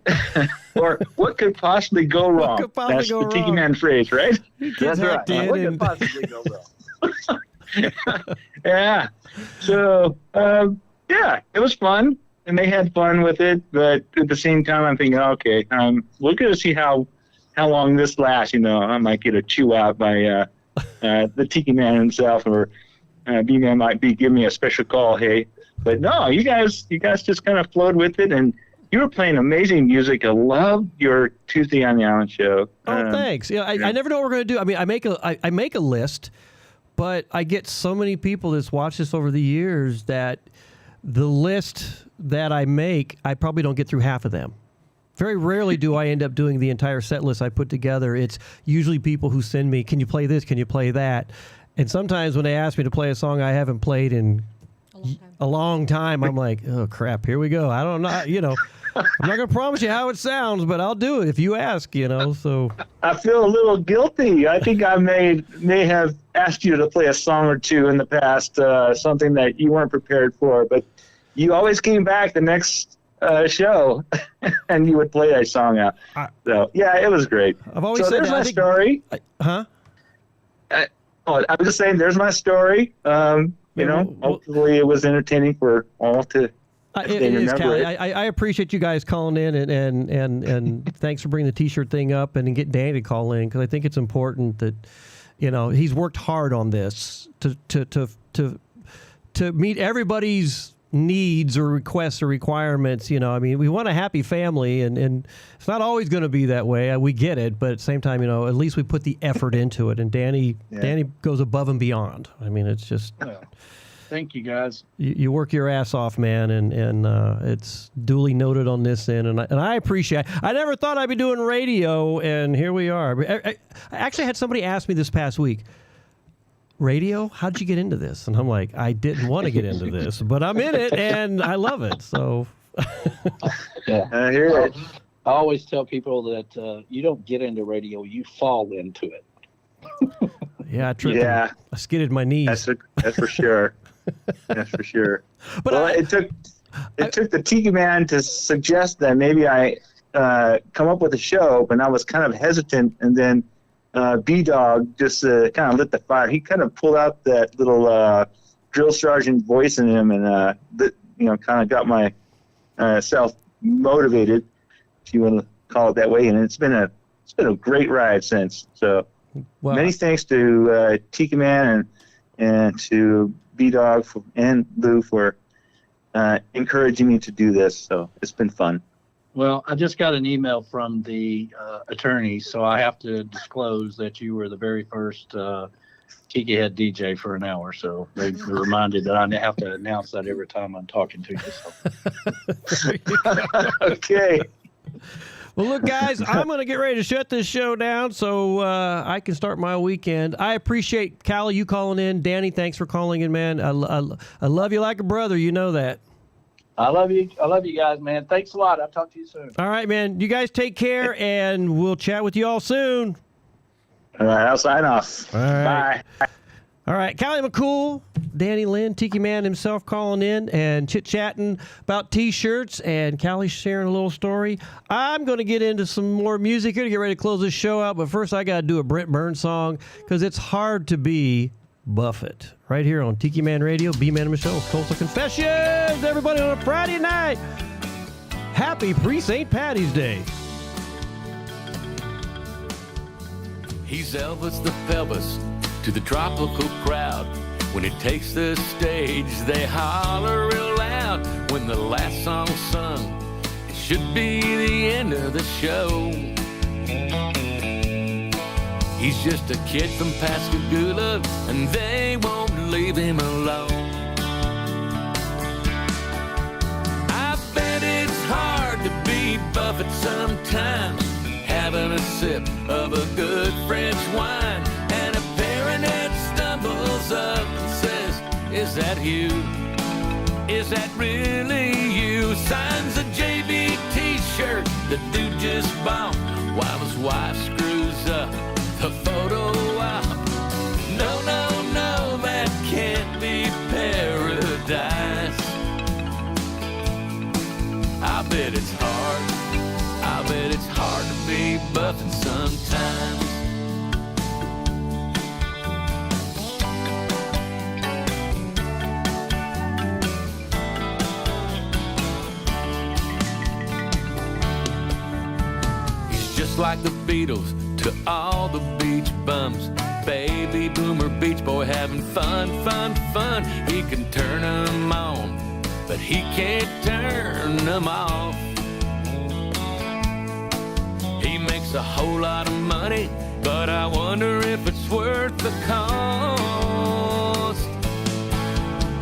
Or what could possibly go wrong? That's the Tiki Man phrase, right? That's right. What could possibly go wrong? Yeah. So, it was fun, and they had fun with it. But at the same time, I'm thinking, okay, we're going to see how long this lasts. I might get a chew out by the Tiki Man himself, or B-Man might be giving me a special call. Hey, but no, you guys just kind of flowed with it, and you were playing amazing music. I love your Tuesday on the Island show. Oh, thanks. I never know what we're going to do. I mean, I make a list. But I get so many people that's watched this over the years that the list that I make, I probably don't get through half of them. Very rarely do I end up doing the entire set list I put together. It's usually people who send me, can you play this? Can you play that? And sometimes when they ask me to play a song I haven't played in a long time, I'm like, oh, crap, here we go. I don't know, I'm not going to promise you how it sounds, but I'll do it if you ask, so. I feel a little guilty. I think I may have asked you to play a song or two in the past, something that you weren't prepared for, but you always came back the next show and you would play that song out. So, yeah, it was great. I've always said there's my story. I was just saying, there's my story. Hopefully it was entertaining for all to. It is, Callie. I appreciate you guys calling in and thanks for bringing the T-shirt thing up and get Danny to call in, because I think it's important that he's worked hard on this to meet everybody's needs or requests or requirements. We want a happy family, and it's not always going to be that way. We get it, but at the same time, at least we put the effort into it, and Danny goes above and beyond. It's just. Well, thank you, guys. You work your ass off, man, and it's duly noted on this end, and I appreciate it. I never thought I'd be doing radio, and here we are. I actually had somebody ask me this past week, radio? How did you get into this? And I'm like, I didn't want to get into this, but I'm in it, and I love it, so. Yeah, I hear it. I always tell people that you don't get into radio, you fall into it. Yeah, I tripped. Yeah. I skidded my knees. That's for sure. That's for sure. But it took the Tiki Man to suggest that maybe I come up with a show, but I was kind of hesitant, and then B-Dog just kind of lit the fire. He kind of pulled out that little drill sergeant voice in him, and kind of got my self motivated, if you want to call it that way. And it's been a great ride since. So many thanks to Tiki Man and to B-Dog and Lou for encouraging me to do this. So it's been fun. Well, I just got an email from the attorney, so I have to disclose that you were the very first Tiki Head DJ for an hour. So they reminded that I have to announce that every time I'm talking to you. So. Okay. Well, look, guys, I'm going to get ready to shut this show down so I can start my weekend. I appreciate, Callie, you calling in. Danny, thanks for calling in, man. I love you like a brother. You know that. I love you. I love you guys, man. Thanks a lot. I'll talk to you soon. All right, man. You guys take care, and we'll chat with you all soon. All right, I'll sign off. All right. Bye. All right, Callie McCool, Danny Lynn, Tiki Man himself calling in and chit-chatting about T-shirts, and Callie sharing a little story. I'm going to get into some more music here to get ready to close this show out, but first I got to do a Brent Burns song, because it's hard to be Buffett. Right here on Tiki Man Radio, B-Man and Michelle's Coastal Confessions, everybody, on a Friday night. Happy pre-St. Patty's Day. He's Elvis the Pelvis to the tropical crowd. When he takes the stage, they holler real loud. When the last song's sung, it should be the end of the show. He's He's just a kid from Pascagoula, and they won't leave him alone. I bet it's hard to be Buffett sometimes, having a sip of a good French wine, and a parent that stumbles up and says, "Is that you? Is that really you?" Signs a JB t-shirt the dude just bought while his wife screws up the photo op. No, no, no, that can't be paradise. I bet it's hard. I bet it's hard to be Buffett sometimes. He's just like the Beatles to all the beach bums. Baby boomer beach boy having fun, fun, fun. He can turn them on, but he can't turn them off. He makes a whole lot of money, but I wonder if it's worth the cost.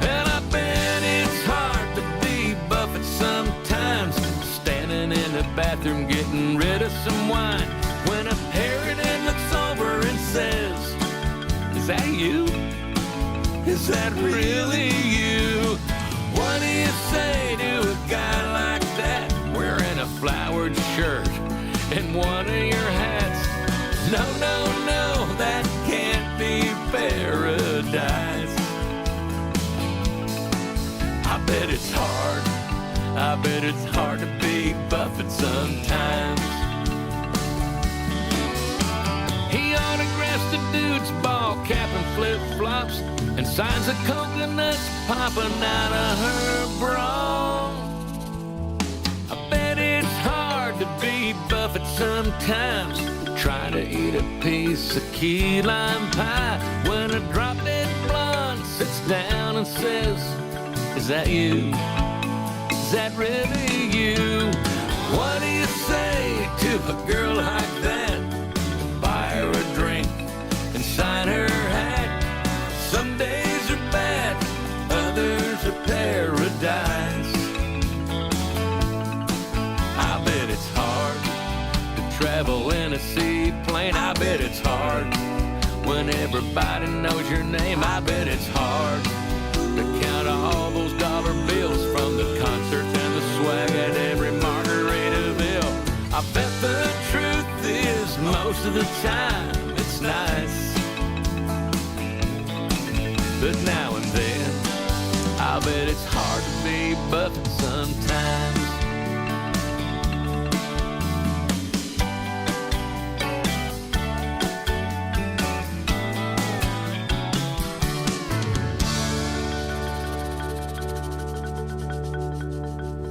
And I bet it's hard to be Buffett sometimes, standing in the bathroom getting rid of some wine, when a parrot looks over and says, "Is that you? Is that really you?" What do you say to a guy like that, wearing a flowered shirt and one of your hats? No, no, no, that can't be paradise. I bet it's hard. I bet it's hard to be Buffett sometimes. He autographs the dude's ball cap and flip-flops, and signs the coconuts popping out of her bra. I bet it's hard to be Buffett sometimes, trying to eat a piece of key lime pie, when a drop-dead blonde sits down and says, "Is that you? Is that really you?" What do you say to a girl like that? Buy her a drink and sign her hat. Some days are bad, others are paradise. I bet it's hard to travel in a seaplane. I bet it's hard when everybody knows your name. I bet it's hard to count all those dollar bills from the concerts and the swag at every Margaritaville. I bet the truth is most of the time it's nice, but now and then I bet it's hard to be Buffett sometimes.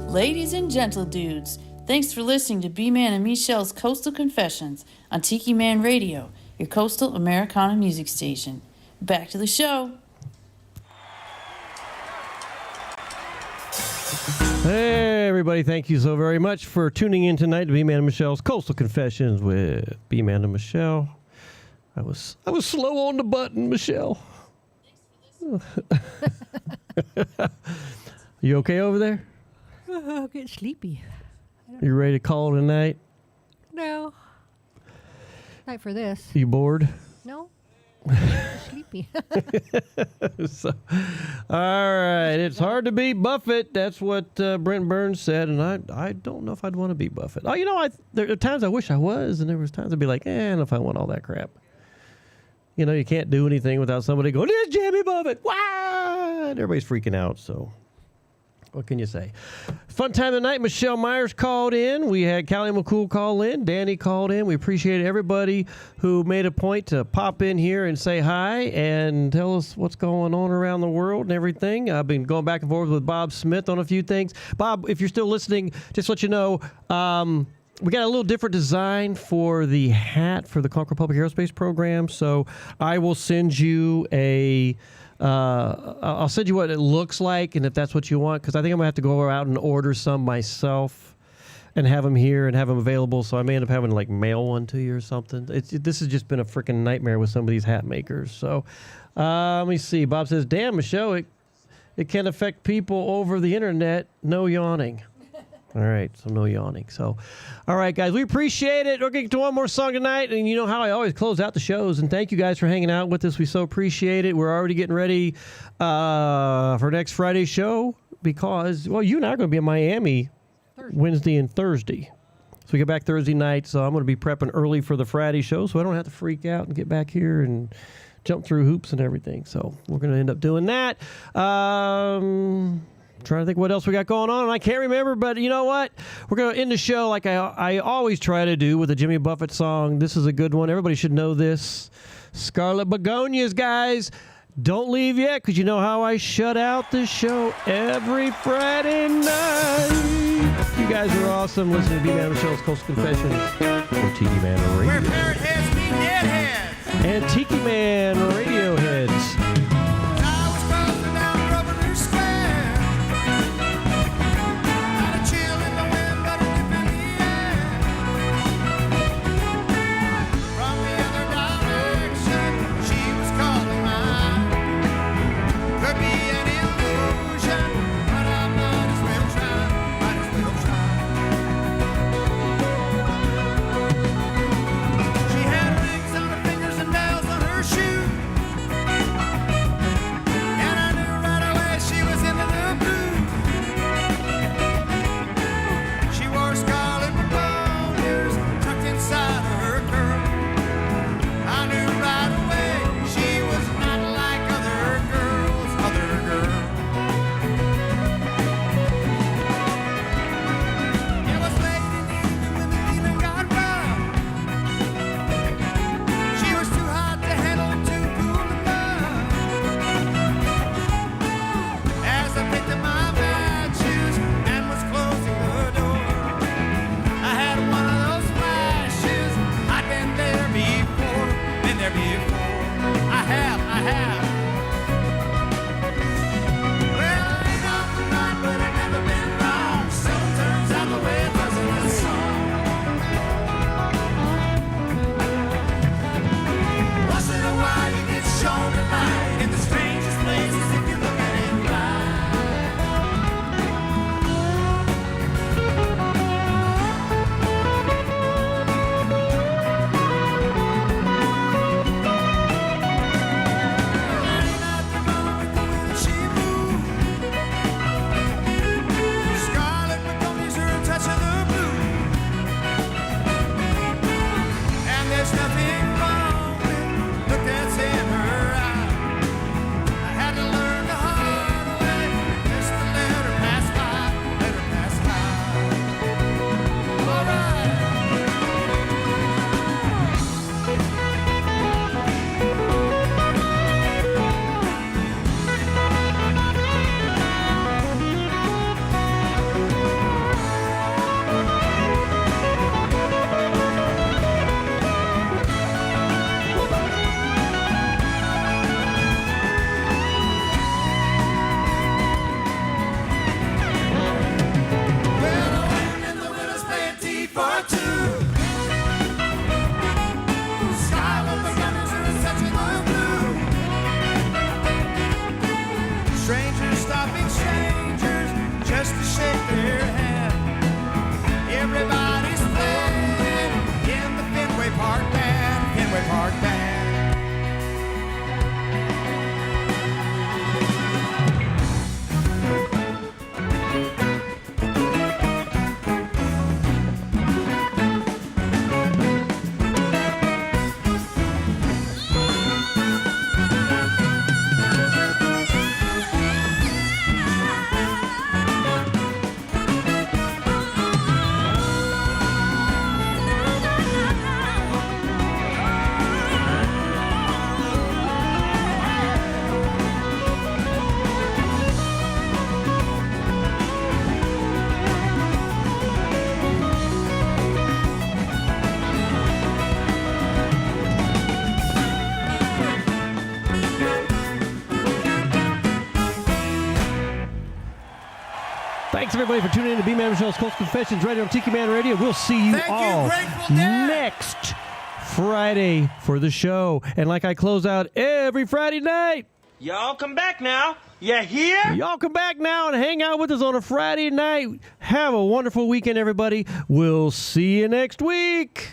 Ladies and gentle dudes, thanks for listening to B-Man and Michelle's Coastal Confessions on Tiki Man Radio, your coastal Americana music station. Back to the show. Hey, everybody. Thank you so very much for tuning in tonight to B-Man and Michelle's Coastal Confessions with B-Man and Michelle. I was slow on the button, Michelle. You okay over there? I'm getting sleepy. You ready to call it a night? No. Night for this. You bored? No. I'm sleepy. So, all right. It's hard to beat Buffett. That's what Brent Burns said, and I don't know if I'd want to beat Buffett. Oh, you know, there are times I wish I was, and there was times I'd be like, I don't know if I want all that crap. You know, you can't do anything without somebody going, "It's Jimmy Buffett!" Wow! And everybody's freaking out, so what can you say? Fun time tonight. Michelle Myers called in. We had Callie McCool call in. Danny called in. We appreciate everybody who made a point to pop in here and say hi and tell us what's going on around the world and everything. I've been going back and forth with Bob Smith on a few things. Bob, if you're still listening, just let you know, we got a little different design for the hat for the Conquer Public Aerospace program. So I will send you I'll send you what it looks like, and if that's what you want, because I think I'm going to have to go out and order some myself. and have them here and have them available. So I may end up having to like mail one to you or something. This has just been a freaking nightmare with some of these hat makers. So let me see. Bob says, "Damn, Michelle, it can affect people over the internet. No yawning." All right, so no yawning. So, all right, guys, we appreciate it. We're going to get to one more song tonight, and you know how I always close out the shows, and thank you guys for hanging out with us. We so appreciate it. We're already getting ready for next Friday's show because, well, you and I are going to be in Miami Wednesday and Thursday. So we get back Thursday night, so I'm going to be prepping early for the Friday show so I don't have to freak out and get back here and jump through hoops and everything. So we're going to end up doing that. Trying to think what else we got going on, and I can't remember, but you know what? We're going to end the show like I always try to do with a Jimmy Buffett song. This is a good one. Everybody should know this. Scarlet Begonias, guys. Don't leave yet, because you know how I shut out the show every Friday night. You guys are awesome. Listen to B-Man Michelle's Coastal Confessions on Tiki Man Radio. Where parrot heads meet deadheads. And Tiki Man Radio Heads. Thanks, everybody, for tuning in to B-Man Michelle's Coastal Confessions right here on Tiki Man Radio. We'll see you all next Friday for the show. And like I close out every Friday night, Y'all come back now. You hear? y'all come back now and hang out with us on a Friday night. Have a wonderful weekend, everybody. We'll see you next week.